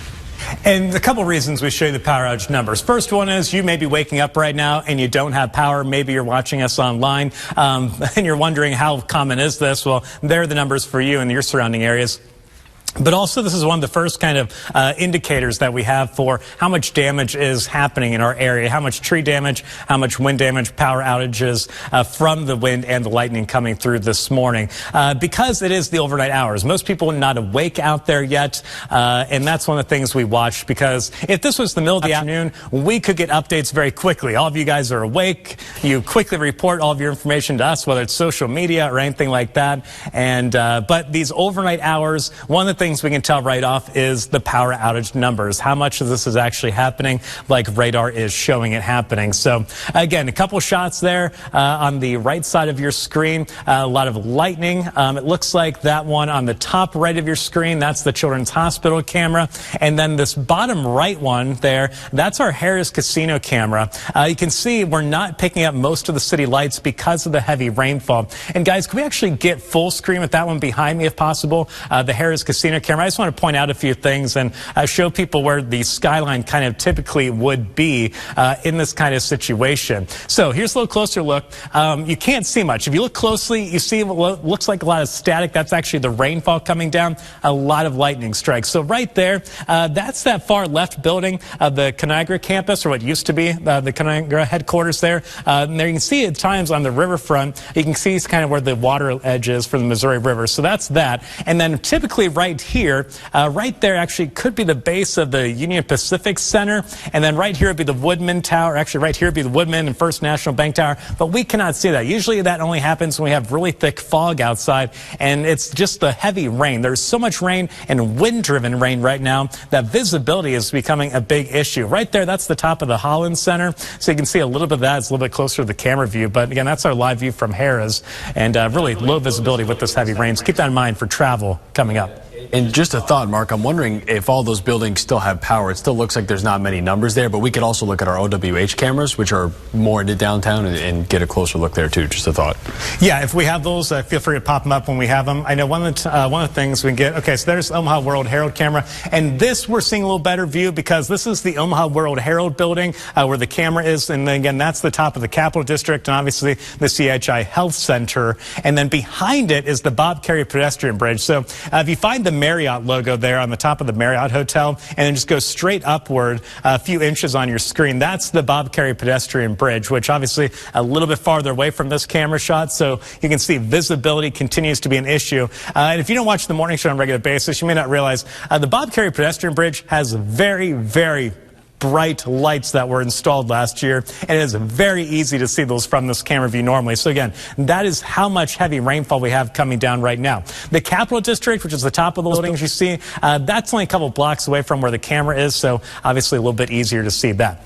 And a couple reasons we show you the power outage numbers. First one is you may be waking up right now and you don't have power. Maybe you're watching us online and you're wondering how common is this? Well, there are the numbers for you and your surrounding areas. But also, this is one of the first kind of indicators that we have for how much damage is happening in our area, how much tree damage, how much wind damage, power outages from the wind and the lightning coming through this morning. Because it is the overnight hours, most people are not awake out there yet, and that's one of the things we watch, because if this was the middle of the afternoon, we could get updates very quickly. All of you guys are awake. You quickly report all of your information to us, whether it's social media or anything like that. And but these overnight hours, one of the things things we can tell right off is the power outage numbers. How much of this is actually happening, like radar is showing it happening. So again, a couple shots there on the right side of your screen. A lot of lightning. It looks like that one on the top right of your screen, that's the Children's Hospital camera. And then this bottom right one there, that's our Harrah's Casino camera. You can see we're not picking up most of the city lights because of the heavy rainfall. And guys, can we actually get full screen with that one behind me if possible? The Harrah's Casino camera. I just want to point out a few things and show people where the skyline kind of typically would be in this kind of situation. So here's a little closer look. You can't see much. If you look closely, you see what looks like a lot of static. That's actually the rainfall coming down. A lot of lightning strikes. So right there, that's that far left building of the Conagra campus, or what used to be the Conagra headquarters there. There you can see at times on the riverfront, you can see kind of where the water edge is for the Missouri River. So that's that. And then typically right here, right there actually could be the base of the Union Pacific Center. And then right here would be the Woodman Tower. Actually, right here would be the Woodman and First National Bank Tower. But we cannot see that. Usually that only happens when we have really thick fog outside. And it's just the heavy rain. There's so much rain and wind-driven rain right now that visibility is becoming a big issue. Right there, that's the top of the Hollins Center. So you can see a little bit of that. It's a little bit closer to the camera view. But again, that's our live view from Harrah's. And really low visibility with this heavy rain. So keep that in mind for travel coming up. And just a thought, Mark, I'm wondering if all those buildings still have power. It still looks like there's not many numbers there, but we could also look at our OWH cameras, which are more into downtown, and get a closer look there, too. Just a thought. Yeah, if we have those, feel free to pop them up when we have them. I know one of the things we can get, okay, so there's Omaha World Herald camera, and this we're seeing a little better view because this is the Omaha World Herald building where the camera is, and then again, that's the top of the Capitol District and obviously the CHI Health Center, and then behind it is the Bob Carey pedestrian bridge. So if you find the Marriott logo there on the top of the Marriott Hotel and then just go straight upward a few inches on your screen, that's the Bob Carey pedestrian bridge, which obviously a little bit farther away from this camera shot, so you can see visibility continues to be an issue. And if you don't watch the morning show on a regular basis, you may not realize the Bob Carey pedestrian bridge has very, very bright lights that were installed last year, and it is very easy to see those from this camera view normally. So again, that is how much heavy rainfall we have coming down right now. The Capitol District, which is the top of the buildings you see, that's only a couple blocks away from where the camera is, so obviously a little bit easier to see that.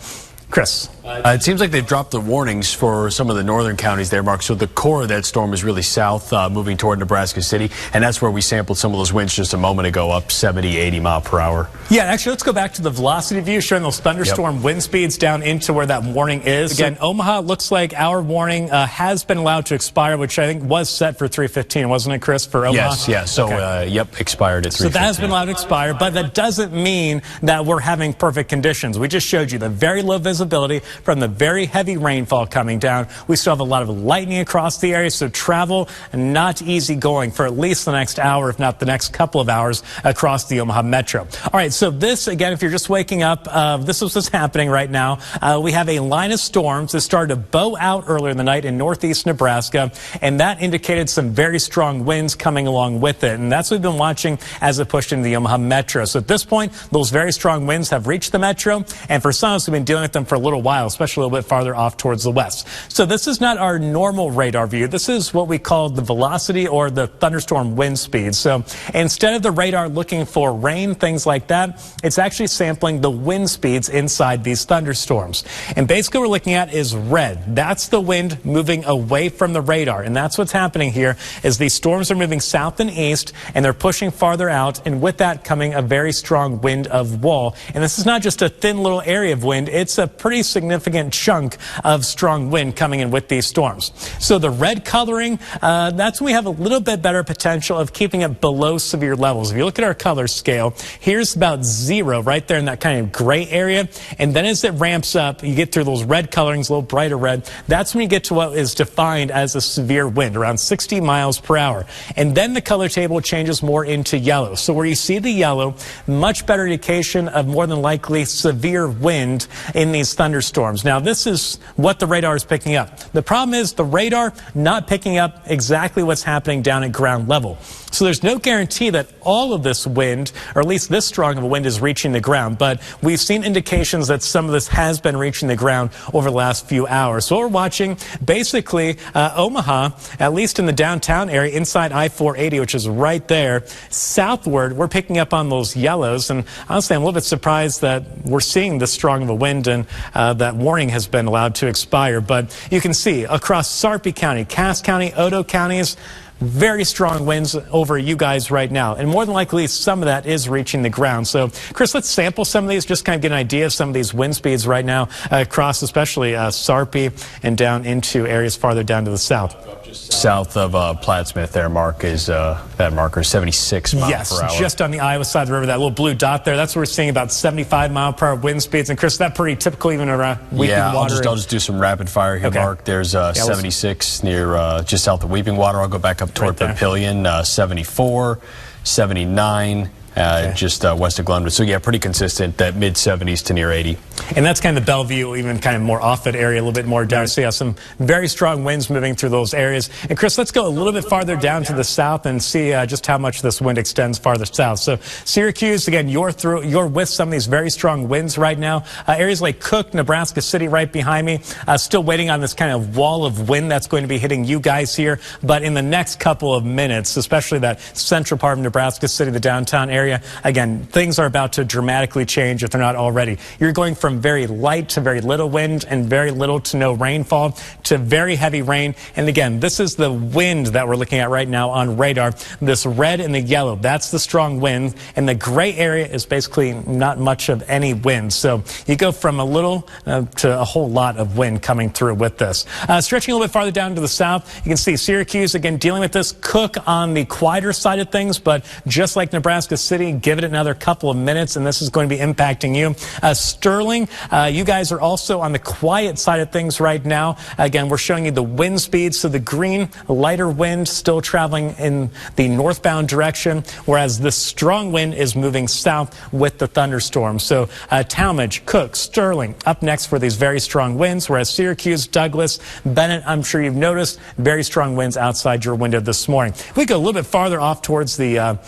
Chris. It seems like they've dropped the warnings for some of the northern counties there, Mark. So the core of that storm is really south, moving toward Nebraska City, and that's where we sampled some of those winds just a moment ago, up 70, 80 mile per hour. Yeah, actually, let's go back to the velocity view, showing those thunderstorm wind speeds down into where that warning is. Again, Omaha, looks like our warning has been allowed to expire, which I think was set for 3:15, wasn't it, Chris, for Omaha? Yes, yeah. So, yep, expired at 3:15. So that has been allowed to expire, but that doesn't mean that we're having perfect conditions. We just showed you the very low visibility from the very heavy rainfall coming down. We still have a lot of lightning across the area, so travel not easy going for at least the next hour, if not the next couple of hours, across the Omaha Metro. All right, so this, again, if you're just waking up, this is what's happening right now. We have a line of storms that started to bow out earlier in the night in northeast Nebraska, and that indicated some very strong winds coming along with it, and that's what we've been watching as it pushed into the Omaha Metro. So at this point, those very strong winds have reached the Metro, and for some of us, we've been dealing with them for a little while, especially a little bit farther off towards the west. So this is not our normal radar view. This is what we call the velocity or the thunderstorm wind speed. So instead of the radar looking for rain, things like that, it's actually sampling the wind speeds inside these thunderstorms. And basically what we're looking at is red. That's the wind moving away from the radar. And that's what's happening here is these storms are moving south and east, and they're pushing farther out, and with that coming a very strong wind of wall. And this is not just a thin little area of wind, it's a pretty significant chunk of strong wind coming in with these storms. So the red coloring, that's when we have a little bit better potential of keeping it below severe levels. If you look at our color scale, here's about 0 right there in that kind of gray area. And then as it ramps up, you get through those red colorings, a little brighter red. That's when you get to what is defined as a severe wind, around 60 miles per hour. And then the color table changes more into yellow. So where you see the yellow, much better indication of more than likely severe wind in these these thunderstorms. Now, this is what the radar is picking up. The problem is the radar not picking up exactly what's happening down at ground level. So there's no guarantee that all of this wind, or at least this strong of a wind, is reaching the ground. But we've seen indications that some of this has been reaching the ground over the last few hours. So we're watching basically Omaha, at least in the downtown area, inside I-480, which is right there, southward. We're picking up on those yellows. And honestly, I'm a little bit surprised that we're seeing this strong of a wind and that warning has been allowed to expire. But you can see across Sarpy County, Cass County, Odo counties, very strong winds over you guys right now. And more than likely, some of that is reaching the ground. So, Chris, let's sample some of these, just kind of get an idea of some of these wind speeds right now across especially Sarpy and down into areas farther down to the south. South of Plattsmouth there, Mark, is that marker 76 miles per hour. Yes, just on the Iowa side of the river, that little blue dot there, that's where we're seeing about 75 mile per hour wind speeds. And Chris, that's pretty typical even around Weeping Water. I'll just do some rapid fire here, Mark. There's 76 near just south of Weeping Water. I'll go back up toward Papillion, 74, 79. Just west of Glenwood. So, yeah, pretty consistent, that mid-70s to near 80. And that's kind of the Bellevue, even kind of more Offutt area, a little bit more down. So, yeah, some very strong winds moving through those areas. And, Chris, let's go a little bit farther down to the south and see just how much this wind extends farther south. So, Syracuse, again, you're with some of these very strong winds right now. Areas like Cook, Nebraska City right behind me, still waiting on this kind of wall of wind that's going to be hitting you guys here. But in the next couple of minutes, especially that central part of Nebraska City, the downtown area, again, things are about to dramatically change if they're not already. You're going from very light to very little wind and very little to no rainfall to very heavy rain. And again, this is the wind that we're looking at right now on radar. This red and the yellow, that's the strong wind. And the gray area is basically not much of any wind. So you go from a little to a whole lot of wind coming through with this. Stretching a little bit farther down to the south, you can see Syracuse, again, dealing with this. Cook on the quieter side of things, but just like Nebraska City, give it another couple of minutes, and this is going to be impacting you. Sterling, you guys are also on the quiet side of things right now. Again, we're showing you the wind speeds. So the green, lighter wind still traveling in the northbound direction, whereas the strong wind is moving south with the thunderstorm. So Talmadge, Cook, Sterling up next for these very strong winds, whereas Syracuse, Douglas, Bennett, I'm sure you've noticed, very strong winds outside your window this morning. If we go a little bit farther off towards the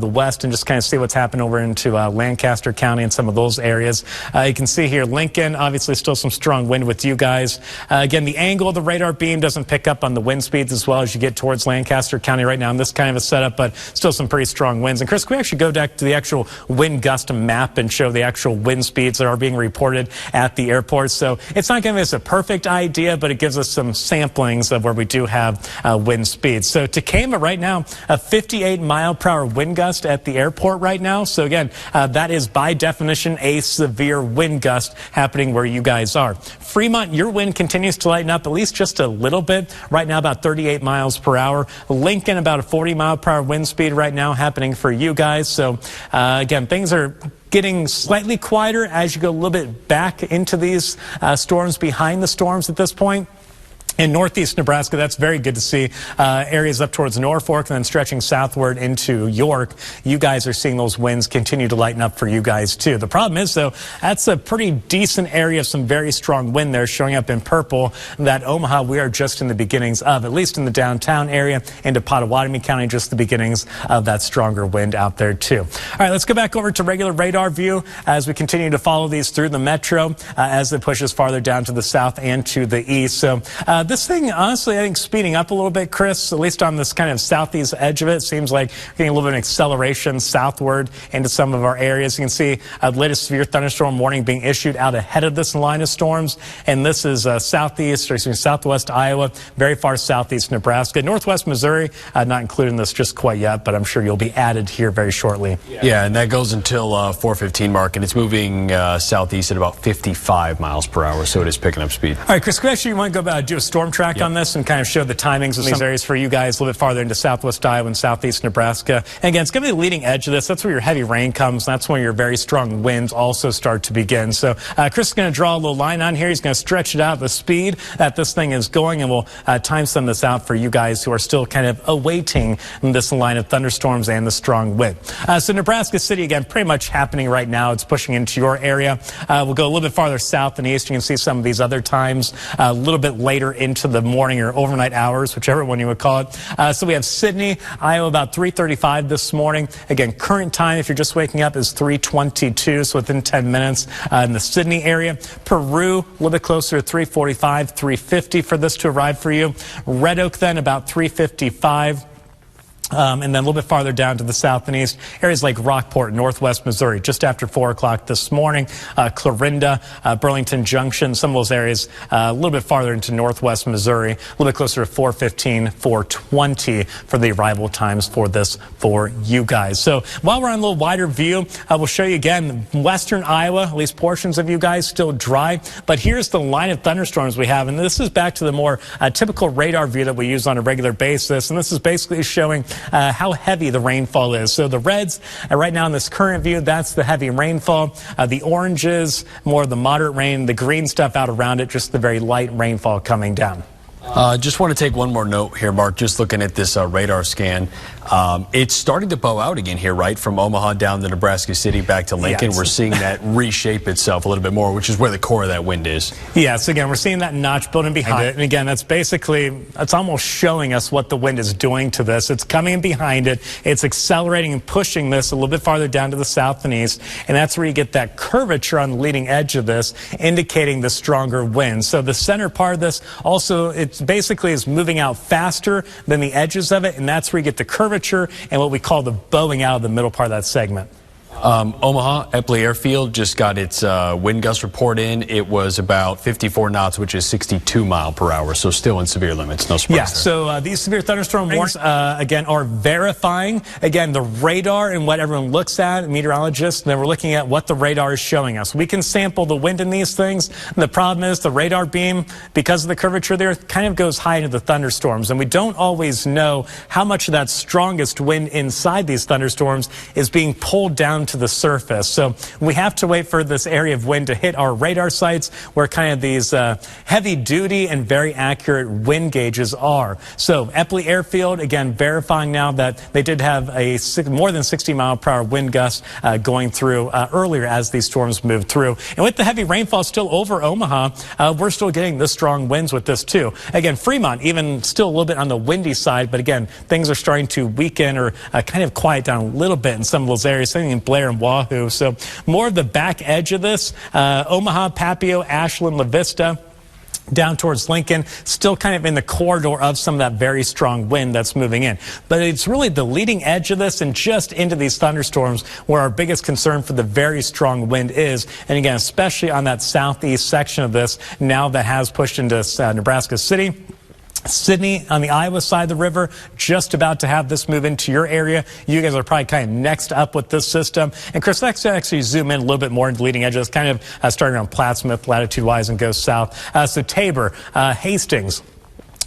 west and just kind of see what's happened over into Lancaster County and some of those areas. You can see here Lincoln, obviously still some strong wind with you guys. Again, the angle of the radar beam doesn't pick up on the wind speeds as well as you get towards Lancaster County right now in this kind of a setup, but still some pretty strong winds. And Chris, can we actually go back to the actual wind gust map and show the actual wind speeds that are being reported at the airport? So it's not giving us a perfect idea, but it gives us some samplings of where we do have wind speeds. So Tacoma right now, a 58 mile per hour wind gust at the airport right now. So again, that is by definition a severe wind gust happening where you guys are. Fremont, your wind continues to lighten up at least just a little bit. Right now about 38 miles per hour. Lincoln, about a 40 mile per hour wind speed right now happening for you guys. So again, things are getting slightly quieter as you go a little bit back into these storms, behind the storms at this point. In northeast Nebraska, that's very good to see. Areas up towards Norfolk and then stretching southward into York. You guys are seeing those winds continue to lighten up for you guys too. The problem is, though, that's a pretty decent area of some very strong wind there showing up in purple. That Omaha, we are just in the beginnings of, at least in the downtown area, into Pottawatomie County, just the beginnings of that stronger wind out there too. All right, let's go back over to regular radar view as we continue to follow these through the metro as it pushes farther down to the south and to the east. So this thing, honestly, I think speeding up a little bit, Chris, at least on this kind of southeast edge of it. Seems like getting a little bit of an acceleration southward into some of our areas. You can see the latest severe thunderstorm warning being issued out ahead of this line of storms. And this is southwest Iowa, very far southeast Nebraska. Northwest Missouri, not included in this just quite yet, but I'm sure you'll be added here very shortly. Yeah, and that goes until 4:15, Mark, and it's moving southeast at about 55 miles per hour, so it is picking up speed. All right, Chris, actually, you want to go about do a storm track on this and kind of show the timings of these areas for you guys a little bit farther into southwest Iowa and southeast Nebraska. And again, it's going to be the leading edge of this. That's where your heavy rain comes. That's when your very strong winds also start to begin. So Chris is going to draw a little line on here. He's going to stretch it out the speed that this thing is going, and we'll time sum this out for you guys who are still kind of awaiting this line of thunderstorms and the strong wind. So Nebraska City, again, pretty much happening right now. It's pushing into your area. We'll go a little bit farther south and east. You can see some of these other times a little bit later into the morning or overnight hours, whichever one you would call it. So we have Sydney, Iowa, about 3:35 this morning. Again, current time, if you're just waking up, is 3:22, so within 10 minutes in the Sydney area. Peru, a little bit closer to 3:45, 3:50 for this to arrive for you. Red Oak, then, about 3:55. And then a little bit farther down to the south and east, areas like Rockport, northwest Missouri, just after 4 o'clock this morning. Clarinda, Burlington Junction, some of those areas a little bit farther into northwest Missouri, a little bit closer to 4:15, 4:20 for the arrival times for this for you guys. So while we're on a little wider view, we'll show you again western Iowa, at least portions of you guys still dry. But here's the line of thunderstorms we have. And this is back to the more typical radar view that we use on a regular basis. And this is basically showing how heavy the rainfall is. So the reds right now in this current view, that's the heavy rainfall. The oranges, more of the moderate rain. The green stuff out around it, just the very light rainfall coming down. Just want to take one more note here, Mark, just looking at this radar scan. It's starting to bow out again here, right? From Omaha down to Nebraska City back to Lincoln. Yes. We're seeing that reshape itself a little bit more, which is where the core of that wind is. Yes, again, we're seeing that notch building behind it. And again, that's basically, it's almost showing us what the wind is doing to this. It's coming behind it. It's accelerating and pushing this a little bit farther down to the south and east. And that's where you get that curvature on the leading edge of this, indicating the stronger wind. So the center part of this also, it's basically is moving out faster than the edges of it, and that's where you get the curvature and what we call the bowing out of the middle part of that segment. Omaha, Epley Airfield just got its wind gust report in. It was about 54 knots, which is 62 mile per hour, so still in severe limits. No surprise. Yeah, so these severe thunderstorm warnings, again, are verifying, again, the radar and what everyone looks at, meteorologists, and then we're looking at what the radar is showing us. We can sample the wind in these things, and the problem is the radar beam, because of the curvature there, kind of goes high into the thunderstorms, and we don't always know how much of that strongest wind inside these thunderstorms is being pulled down to the surface. So we have to wait for this area of wind to hit our radar sites where kind of these heavy duty and very accurate wind gauges are. So Epley Airfield, again, verifying now that they did have a more than 60 mile per hour wind gust going through earlier as these storms moved through. And with the heavy rainfall still over Omaha, we're still getting the strong winds with this too. Again, Fremont, even still a little bit on the windy side, but again, things are starting to weaken or kind of quiet down a little bit in some of those areas, something in Blair and Wahoo. So more of the back edge of this, Omaha, Papio, Ashland, La Vista, down towards Lincoln, still kind of in the corridor of some of that very strong wind that's moving in. But it's really the leading edge of this and just into these thunderstorms where our biggest concern for the very strong wind is. And again, especially on that southeast section of this, now that has pushed into Nebraska City. Sydney on the Iowa side of the river, just about to have this move into your area. You guys are probably kind of next up with this system. And Chris, let's actually zoom in a little bit more into the leading edge. It's kind of starting around Plattsmouth, latitude-wise, and goes south. So Tabor, Hastings.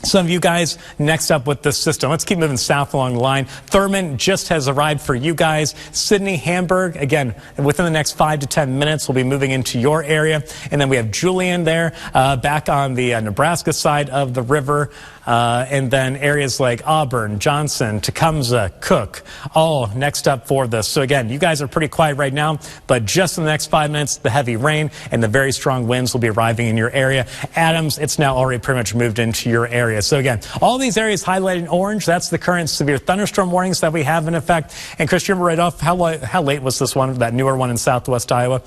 Some of you guys next up with this system. Let's keep moving south along the line. Thurman just has arrived for you guys. Sydney, Hamburg, again, within the next 5 to 10 minutes, we'll be moving into your area. And then we have Julian there, back on the Nebraska side of the river. And then areas like Auburn, Johnson, Tecumseh, Cook, all next up for this. So again, you guys are pretty quiet right now, but just in the next 5 minutes, the heavy rain and the very strong winds will be arriving in your area. Adams, it's now already pretty much moved into your area. So again, all these areas highlighted in orange, that's the current severe thunderstorm warnings that we have in effect. And Chris, you remember right off, how late was this one, that newer one in southwest Iowa?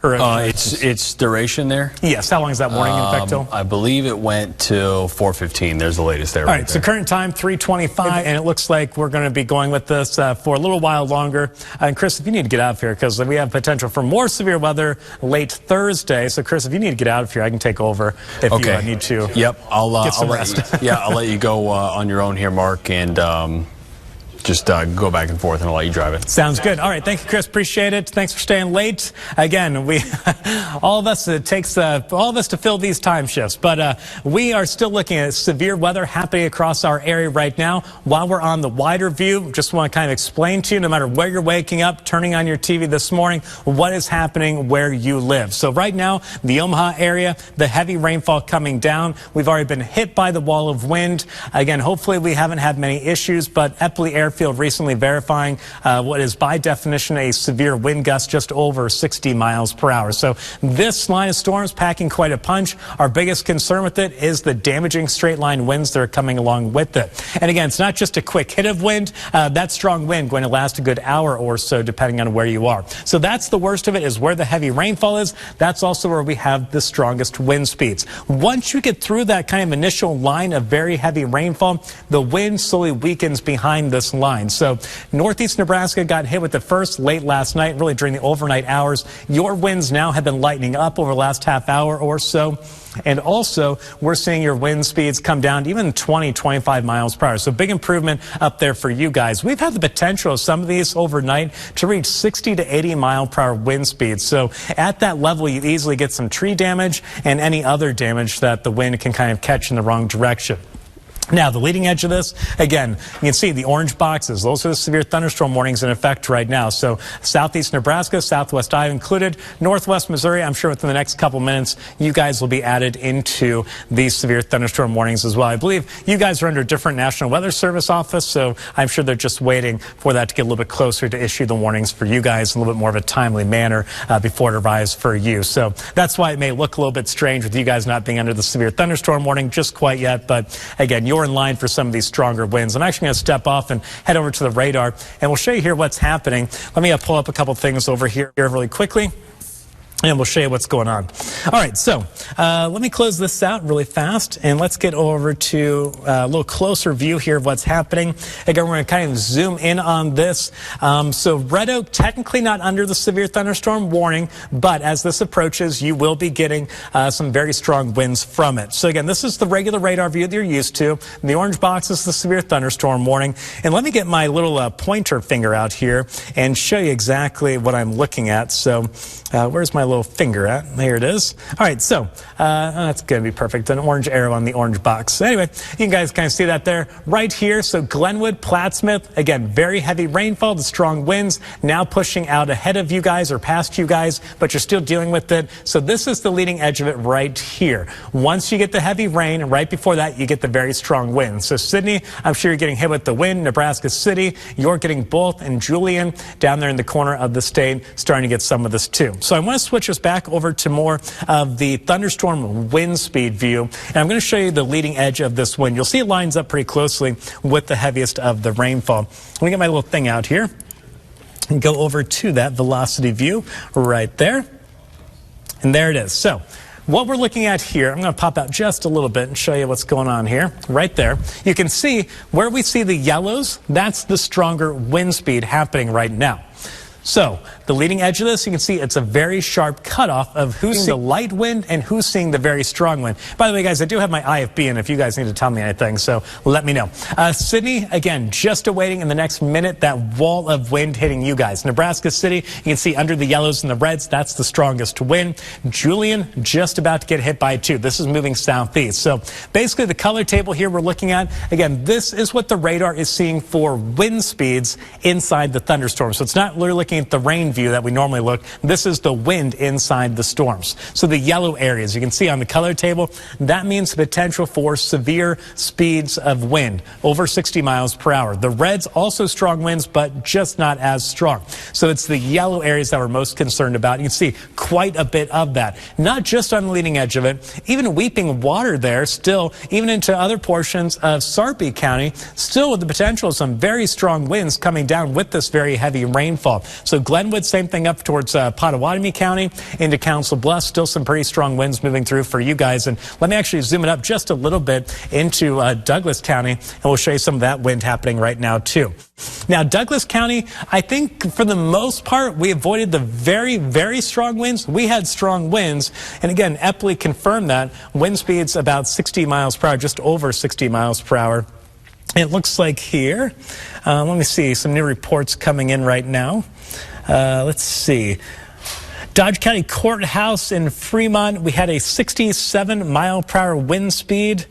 Its duration there? Yes. How long is that warning in effect till? I believe it went till 4:15. There's the latest there. All right. So current time 3:25, and it looks like we're going to be going with this for a little while longer. And Chris, if you need to get out of here, because we have potential for more severe weather late Thursday. So Chris, if you need to get out of here, I can take over if you need to. Yep. I'll get some rest. I'll let you go on your own here, Mark, and. just go back and forth and I'll let you drive it. Sounds good. All right. Thank you, Chris. Appreciate it. Thanks for staying late. Again, all of us, it takes all of us to fill these time shifts, but we are still looking at severe weather happening across our area right now. While we're on the wider view, just want to kind of explain to you, no matter where you're waking up, turning on your TV this morning, what is happening where you live. So right now, the Omaha area, the heavy rainfall coming down. We've already been hit by the wall of wind. Again, hopefully we haven't had many issues, but Eppley Airfield recently verifying what is by definition a severe wind gust just over 60 miles per hour. So this line of storms packing quite a punch. Our biggest concern with it is the damaging straight line winds that are coming along with it. And again, it's not just a quick hit of wind. That strong wind going to last a good hour or so depending on where you are. So that's the worst of it, is where the heavy rainfall is. That's also where we have the strongest wind speeds. Once you get through that kind of initial line of very heavy rainfall, the wind slowly weakens behind this line. So northeast Nebraska got hit with the first late last night, really during the overnight hours. Your winds now have been lightening up over the last half hour or so. And also, we're seeing your wind speeds come down to even 20, 25 miles per hour. So big improvement up there for you guys. We've had the potential of some of these overnight to reach 60 to 80 mile per hour wind speeds. So at that level, you easily get some tree damage and any other damage that the wind can kind of catch in the wrong direction. Now, the leading edge of this, again, you can see the orange boxes. Those are the severe thunderstorm warnings in effect right now. So southeast Nebraska, southwest Iowa included, northwest Missouri. I'm sure within the next couple minutes, you guys will be added into these severe thunderstorm warnings as well. I believe you guys are under a different National Weather Service office, so I'm sure they're just waiting for that to get a little bit closer to issue the warnings for you guys in a little bit more of a timely manner before it arrives for you. So that's why it may look a little bit strange with you guys not being under the severe thunderstorm warning just quite yet. But again, you're in line for some of these stronger winds. I'm actually going to step off and head over to the radar, and we'll show you here what's happening. Let me pull up a couple things over here really quickly, and we'll show you what's going on. All right, so let me close this out really fast, and let's get over to a little closer view here of what's happening. Again, we're going to kind of zoom in on this. So Red Oak, technically not under the severe thunderstorm warning, but as this approaches, you will be getting some very strong winds from it. So again, this is the regular radar view that you're used to. The orange box is the severe thunderstorm warning. And let me get my little pointer finger out here and show you exactly what I'm looking at. So where's my little finger at? There it is. All right, so that's going to be perfect. An orange arrow on the orange box. So anyway, you guys kind of see that there right here. So Glenwood, Plattsmouth, again, very heavy rainfall, the strong winds now pushing out ahead of you guys or past you guys, but you're still dealing with it. So this is the leading edge of it right here. Once you get the heavy rain, right before that, you get the very strong wind. So Sydney, I'm sure you're getting hit with the wind. Nebraska City, you're getting both. And Julian, down there in the corner of the state, starting to get some of this too. So I want to switch us back over to more of the thunderstorm wind speed view. And I'm going to show you the leading edge of this wind. You'll see it lines up pretty closely with the heaviest of the rainfall. Let me get my little thing out here and go over to that velocity view right there. And there it is. So what we're looking at here, I'm going to pop out just a little bit and show you what's going on here. Right there. You can see where we see the yellows, that's the stronger wind speed happening right now. So the leading edge of this, you can see it's a very sharp cutoff of who's seeing the light wind and who's seeing the very strong wind. By the way, guys, I do have my IFB in if you guys need to tell me anything, so let me know. Sydney, again, just awaiting in the next minute that wall of wind hitting you guys. Nebraska City, you can see under the yellows and the reds, that's the strongest wind. Julian, just about to get hit by it too. This is moving southeast. So basically the color table here we're looking at, again, this is what the radar is seeing for wind speeds inside the thunderstorm. So it's not literally looking at the rain view that we normally look. This is the wind inside the storms. So the yellow areas you can see on the color table, that means the potential for severe speeds of wind over 60 miles per hour. The reds also strong winds, but just not as strong. So it's the yellow areas that we're most concerned about. You can see quite a bit of that, not just on the leading edge of it, even Weeping Water there still, even into other portions of Sarpy County, still with the potential of some very strong winds coming down with this very heavy rainfall. So Glenwood, same thing up towards Pottawatomie County into Council Bluffs. Still some pretty strong winds moving through for you guys. And let me actually zoom it up just a little bit into Douglas County, and we'll show you some of that wind happening right now too. Now, Douglas County, I think for the most part, we avoided the very, very strong winds. We had strong winds. And again, Eppley confirmed that. Wind speeds about 60 miles per hour, just over 60 miles per hour. It looks like here, let me see, some new reports coming in right now. Let's see. Dodge County Courthouse in Fremont, we had a 67-mile-per-hour wind speed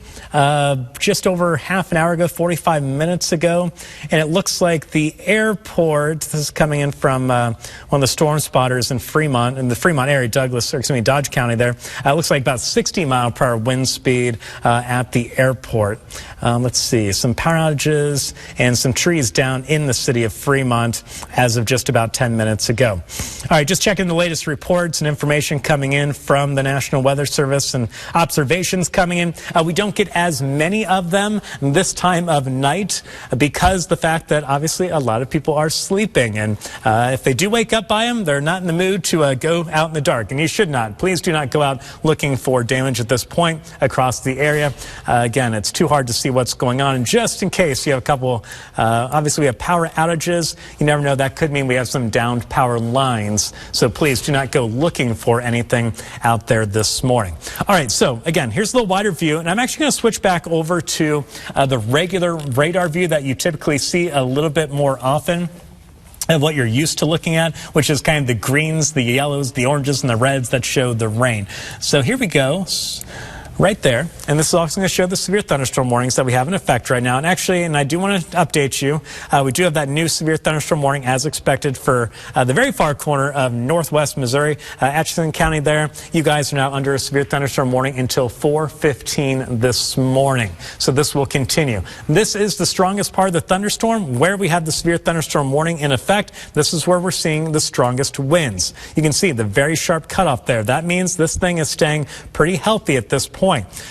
just over half an hour ago, 45 minutes ago. And it looks like the airport, this is coming in from one of the storm spotters in Fremont, in the Fremont area, Dodge County there. It looks like about 60-mile-per-hour wind speed at the airport. Let's see, some power outages and some trees down in the city of Fremont as of just about 10 minutes ago. All right, just checking the latest reports and information coming in from the National Weather Service and observations coming in. We don't get as many of them this time of night because the fact that obviously a lot of people are sleeping, and if they do wake up by them, they're not in the mood to go out in the dark, and you should not. Please do not go out looking for damage at this point across the area. Again, it's too hard to see what's going on, and just in case you have a couple, obviously we have power outages. You never know, that could mean we have some downed power lines, so please do not go looking for anything out there this morning. All right, so again, here's a little wider view, and I'm actually going to switch back over to the regular radar view that you typically see a little bit more often of what you're used to looking at, which is kind of the greens, the yellows, the oranges, and the reds that show the rain. So here we go. Right there, and this is also going to show the severe thunderstorm warnings that we have in effect right now. And actually, and I do want to update you, we do have that new severe thunderstorm warning as expected for the very far corner of northwest Missouri, Atchison County there. You guys are now under a severe thunderstorm warning until 4:15 this morning. So this will continue. This is the strongest part of the thunderstorm where we have the severe thunderstorm warning in effect. This is where we're seeing the strongest winds. You can see the very sharp cutoff there. That means this thing is staying pretty healthy at this point.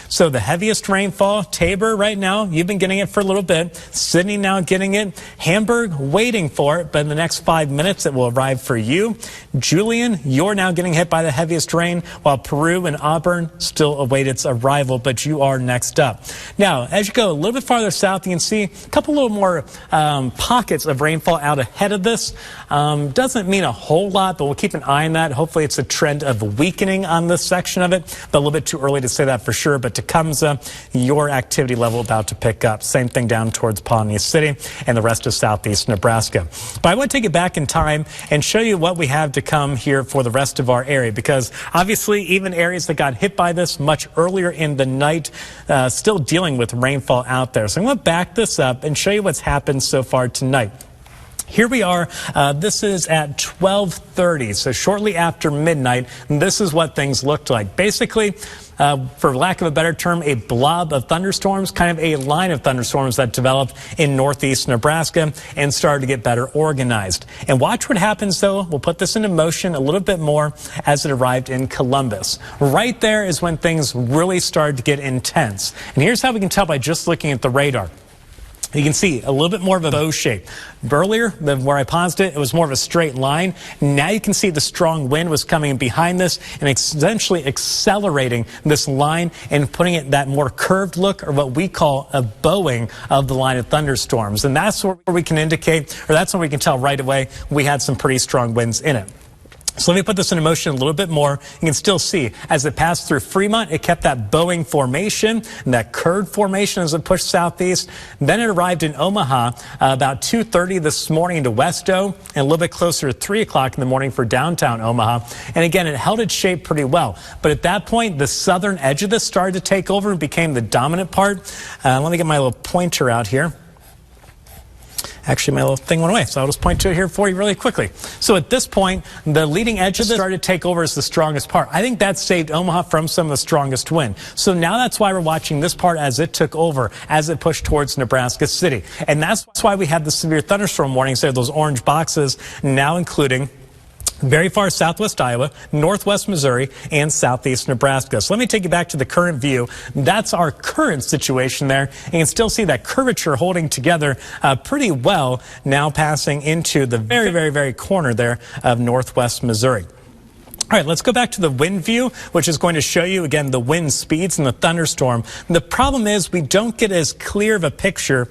So the heaviest rainfall, Tabor right now, you've been getting it for a little bit. Sydney now getting it. Hamburg waiting for it, but in the next 5 minutes it will arrive for you. Julian, you're now getting hit by the heaviest rain, while Peru and Auburn still await its arrival, but you are next up. Now, as you go a little bit farther south, you can see a couple little more pockets of rainfall out ahead of this. Doesn't mean a whole lot, but we'll keep an eye on that. Hopefully it's a trend of weakening on this section of it, but a little bit too early to say that for sure. But Tecumseh, your activity level about to pick up. Same thing down towards Pawnee City and the rest of southeast Nebraska. But I want to take it back in time and show you what we have to come here for the rest of our area, because obviously even areas that got hit by this much earlier in the night still dealing with rainfall out there. So I'm going to back this up and show you what's happened so far tonight. Here we are. This is at 12:30, so shortly after midnight. And this is what things looked like. Basically, for lack of a better term, a blob of thunderstorms, kind of a line of thunderstorms that developed in northeast Nebraska and started to get better organized. And watch what happens, though. We'll put this into motion a little bit more as it arrived in Columbus. Right there is when things really started to get intense. And here's how we can tell by just looking at the radar. You can see a little bit more of a bow shape. Earlier, where I paused it, it was more of a straight line. Now you can see the strong wind was coming in behind this and essentially accelerating this line and putting it that more curved look, or what we call a bowing of the line of thunderstorms. And that's where we can indicate, or that's when we can tell right away we had some pretty strong winds in it. So let me put this in motion a little bit more. You can still see as it passed through Fremont, it kept that bowing formation and that curved formation as it pushed southeast. Then it arrived in Omaha about 2:30 this morning into Westo, and a little bit closer to 3 o'clock in the morning for downtown Omaha. And again, it held its shape pretty well. But at that point, the southern edge of this started to take over and became the dominant part. Let me get my little pointer out here. Actually, my little thing went away, so I'll just point to it here for you really quickly. So at this point, the leading edge of this started to take over as the strongest part. I think that saved Omaha from some of the strongest wind. So now that's why we're watching this part as it took over, as it pushed towards Nebraska City. And that's why we have the severe thunderstorm warnings there, those orange boxes, now including very far southwest Iowa, northwest Missouri, and southeast Nebraska. So let me take you back to the current view. That's our current situation there. You can still see that curvature holding together pretty well, now passing into the very, very, very corner there of northwest Missouri. All right, let's go back to the wind view, which is going to show you, again, the wind speeds and the thunderstorm. The problem is we don't get as clear of a picture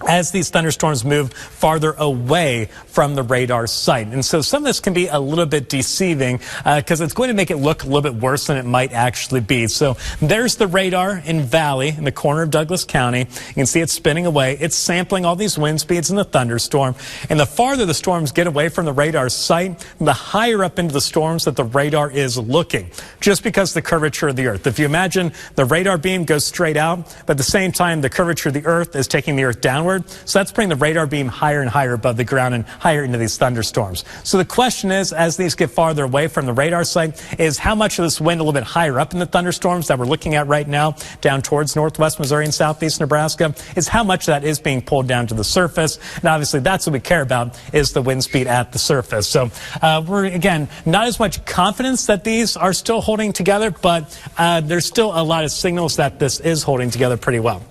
as these thunderstorms move farther away from the radar site. And so some of this can be a little bit deceiving because it's going to make it look a little bit worse than it might actually be. So there's the radar in Valley in the corner of Douglas County. You can see it spinning away. It's sampling all these wind speeds in the thunderstorm. And the farther the storms get away from the radar site, the higher up into the storms that the radar is looking, just because of the curvature of the Earth. If you imagine the radar beam goes straight out, but at the same time the curvature of the Earth is taking the Earth downward. So that's bringing the radar beam higher and higher above the ground and higher into these thunderstorms. So the question is, as these get farther away from the radar site, is how much of this wind a little bit higher up in the thunderstorms that we're looking at right now down towards northwest Missouri and southeast Nebraska, is how much of that is being pulled down to the surface. And obviously that's what we care about, is the wind speed at the surface. So we're, again, not as much confidence that these are still holding together, but there's still a lot of signals that this is holding together pretty well.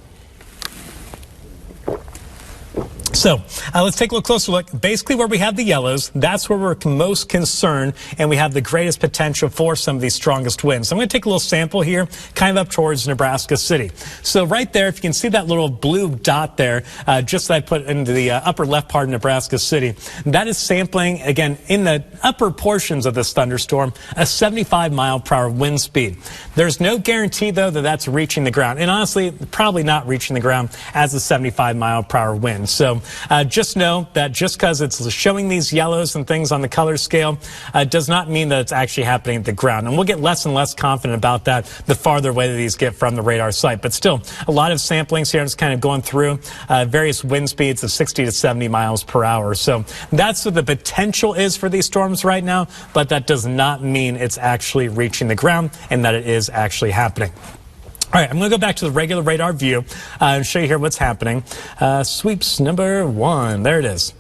So let's take a little closer look. Basically where we have the yellows, that's where we're most concerned, and we have the greatest potential for some of these strongest winds. So I'm going to take a little sample here, kind of up towards Nebraska City. So right there, if you can see that little blue dot there, just that I put into the upper left part of Nebraska City, that is sampling, again, in the upper portions of this thunderstorm, a 75-mile-per-hour wind speed. There's no guarantee, though, that that's reaching the ground. And honestly, probably not reaching the ground as a 75-mile-per-hour wind. So just know that just because it's showing these yellows and things on the color scale does not mean that it's actually happening at the ground. And we'll get less and less confident about that the farther away that these get from the radar site. But still, a lot of samplings here. Just kind of going through various wind speeds of 60 to 70 miles per hour. So that's what the potential is for these storms right now, but that does not mean it's actually reaching the ground and that it is actually happening. All right, I'm going to go back to the regular radar view and show you here what's happening. Sweeps number 1. There it is.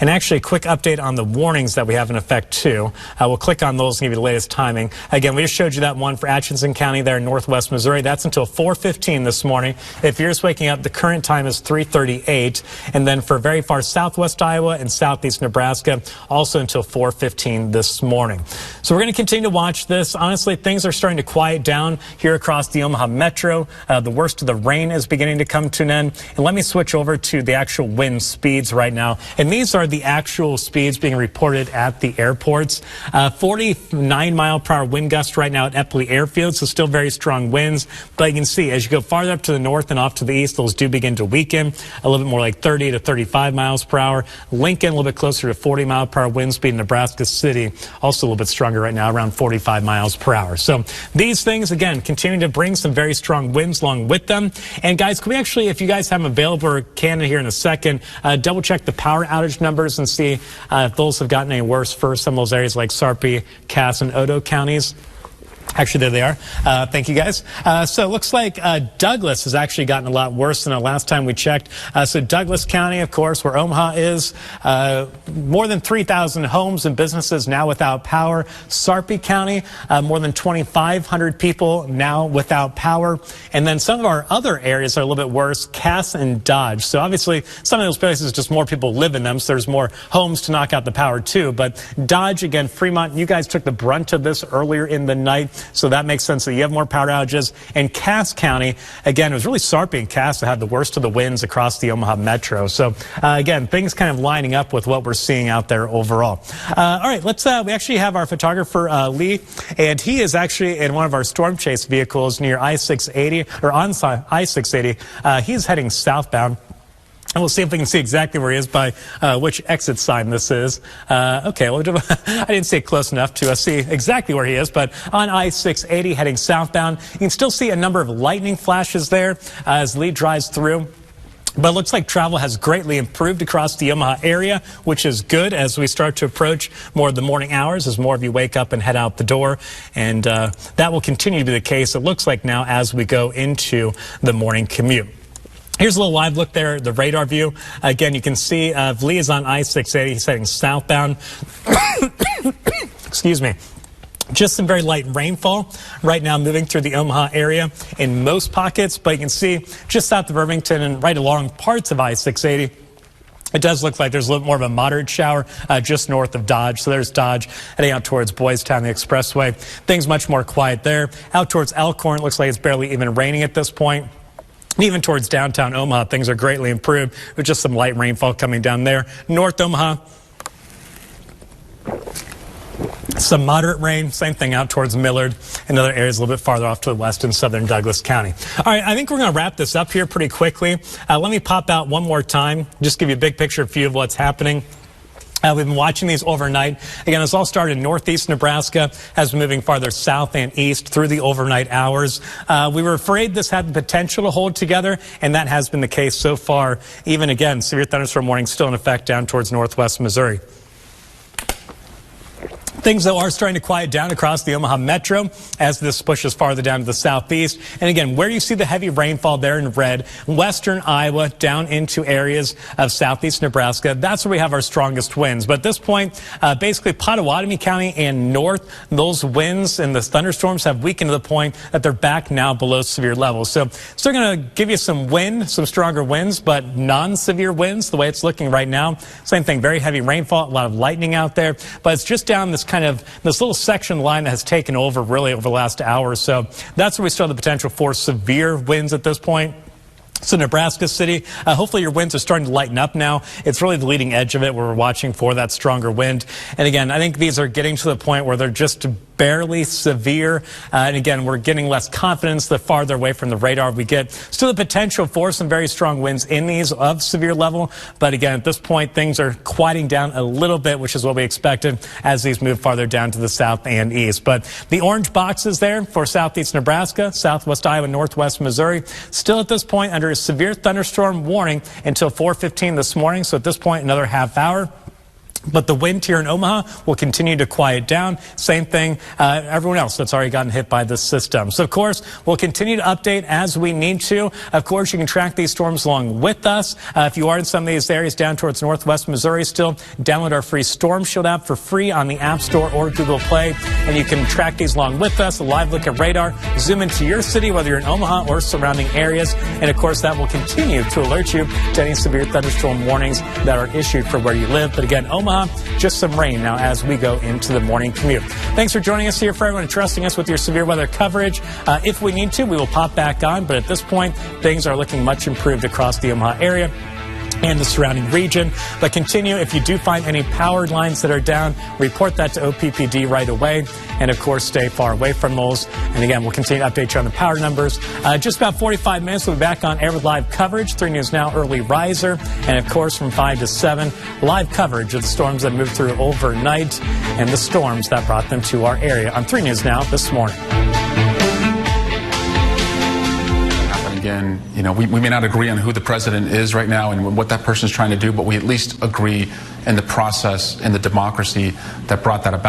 And actually, a quick update on the warnings that we have in effect, too. We'll click on those and give you the latest timing. Again, we just showed you that one for Atchison County there in northwest Missouri. That's until 4:15 this morning. If you're just waking up, the current time is 3:38. And then for very far southwest Iowa and southeast Nebraska, also until 4:15 this morning. So we're going to continue to watch this. Honestly, things are starting to quiet down here across the Omaha metro. The worst of the rain is beginning to come to an end. And let me switch over to the actual wind speeds right now. And these are the actual speeds being reported at the airports. 49-mile-per-hour wind gust right now at Eppley Airfield, so still very strong winds. But you can see as you go farther up to the north and off to the east, those do begin to weaken. A little bit more like 30 to 35 miles per hour. Lincoln, a little bit closer to 40-mile-per-hour wind speed. Nebraska City, also a little bit stronger right now, around 45 miles per hour. So these things, again, continue to bring some very strong winds along with them. And guys, can we actually, if you guys have them available or can here in a second, double check the power outage numbers and see if those have gotten any worse for some of those areas like Sarpy, Cass, and Odo counties. Actually, there they are. Thank you, guys. So it looks like Douglas has actually gotten a lot worse than the last time we checked. So Douglas County, of course, where Omaha is, more than 3,000 homes and businesses now without power. Sarpy County, more than 2,500 people now without power. And then some of our other areas are a little bit worse, Cass and Dodge. So obviously, some of those places, just more people live in them, so there's more homes to knock out the power, too. But Dodge, again, Fremont, you guys took the brunt of this earlier in the night. So that makes sense that you have more power outages. And Cass County, again, it was really Sarpy and Cass that had the worst of the winds across the Omaha metro. So again, things kind of lining up with what we're seeing out there overall. All right, let's. We actually have our photographer Lee, and he is actually in one of our storm chase vehicles near I-680 or on I-680. He's heading southbound. And we'll see if we can see exactly where he is by which exit sign this is. Okay, well, I didn't see it close enough to see exactly where he is, but on I-680 heading southbound, you can still see a number of lightning flashes there as Lee drives through. But it looks like travel has greatly improved across the Omaha area, which is good as we start to approach more of the morning hours, as more of you wake up and head out the door. And that will continue to be the case, it looks like now, as we go into the morning commute. Here's a little live look there, the radar view. Again, you can see Lee is on I-680. He's heading southbound. Excuse me. Just some very light rainfall right now moving through the Omaha area in most pockets. But you can see just south of Irvington and right along parts of I-680, it does look like there's a little more of a moderate shower just north of Dodge. So there's Dodge heading out towards Boys Town, the expressway. Things much more quiet there. Out towards Elkhorn, it looks like it's barely even raining at this point. And even towards downtown Omaha, things are greatly improved with just some light rainfall coming down there. North Omaha, some moderate rain, same thing out towards Millard and other areas a little bit farther off to the west in southern Douglas County. All right, I think we're going to wrap this up here pretty quickly. Let me pop out one more time, just give you a big picture view of what's happening. We've been watching these overnight. Again, this all started in northeast Nebraska, has been moving farther south and east through the overnight hours. We were afraid this had the potential to hold together, and that has been the case so far. Even again, severe thunderstorm warning still in effect down towards northwest Missouri. Things, though, are starting to quiet down across the Omaha metro as this pushes farther down to the southeast. And again, where you see the heavy rainfall there in red, western Iowa down into areas of southeast Nebraska, that's where we have our strongest winds. But at this point, basically Pottawatomie County and north, those winds and the thunderstorms have weakened to the point that they're back now below severe levels. So still going to give you some wind, some stronger winds, but non-severe winds the way it's looking right now. Same thing, very heavy rainfall, a lot of lightning out there. But it's just down this this little section line that has taken over really over the last hour or so. That's where we still have the potential for severe winds at this point. So Nebraska City, hopefully your winds are starting to lighten up now. It's really the leading edge of it where we're watching for that stronger wind. And again, I think these are getting to the point where they're just barely severe. And again, we're getting less confidence the farther away from the radar we get. Still the potential for some very strong winds in these of severe level. But again, at this point, things are quieting down a little bit, which is what we expected as these move farther down to the south and east. But the orange boxes there for southeast Nebraska, southwest Iowa, northwest Missouri, still at this point under a severe thunderstorm warning until 4:15 this morning. So at this point, another half hour. But the wind here in Omaha will continue to quiet down. Same thing, everyone else that's already gotten hit by this system. So, of course, we'll continue to update as we need to. Of course, you can track these storms along with us. If you are in some of these areas down towards northwest Missouri still, download our free Storm Shield app for free on the App Store or Google Play. And you can track these along with us, a live look at radar, zoom into your city, whether you're in Omaha or surrounding areas. And, of course, that will continue to alert you to any severe thunderstorm warnings that are issued for where you live. But, again, Omaha, just some rain now as we go into the morning commute. Thanks for joining us here, for everyone trusting us with your severe weather coverage. If we need to, we will pop back on. But at this point, things are looking much improved across the Omaha area and the surrounding region. But continue, if you do find any power lines that are down, report that to OPPD right away. And, of course, stay far away from those. And, again, we'll continue to update you on the power numbers. Just about 45 minutes, we'll be back on air with live coverage. 3 News Now early riser. And, of course, from 5 to 7, live coverage of the storms that moved through overnight and the storms that brought them to our area on 3 News Now this morning. Again, you know, we may not agree on who the president is right now and what that person is trying to do, but we at least agree in the process and the democracy that brought that about.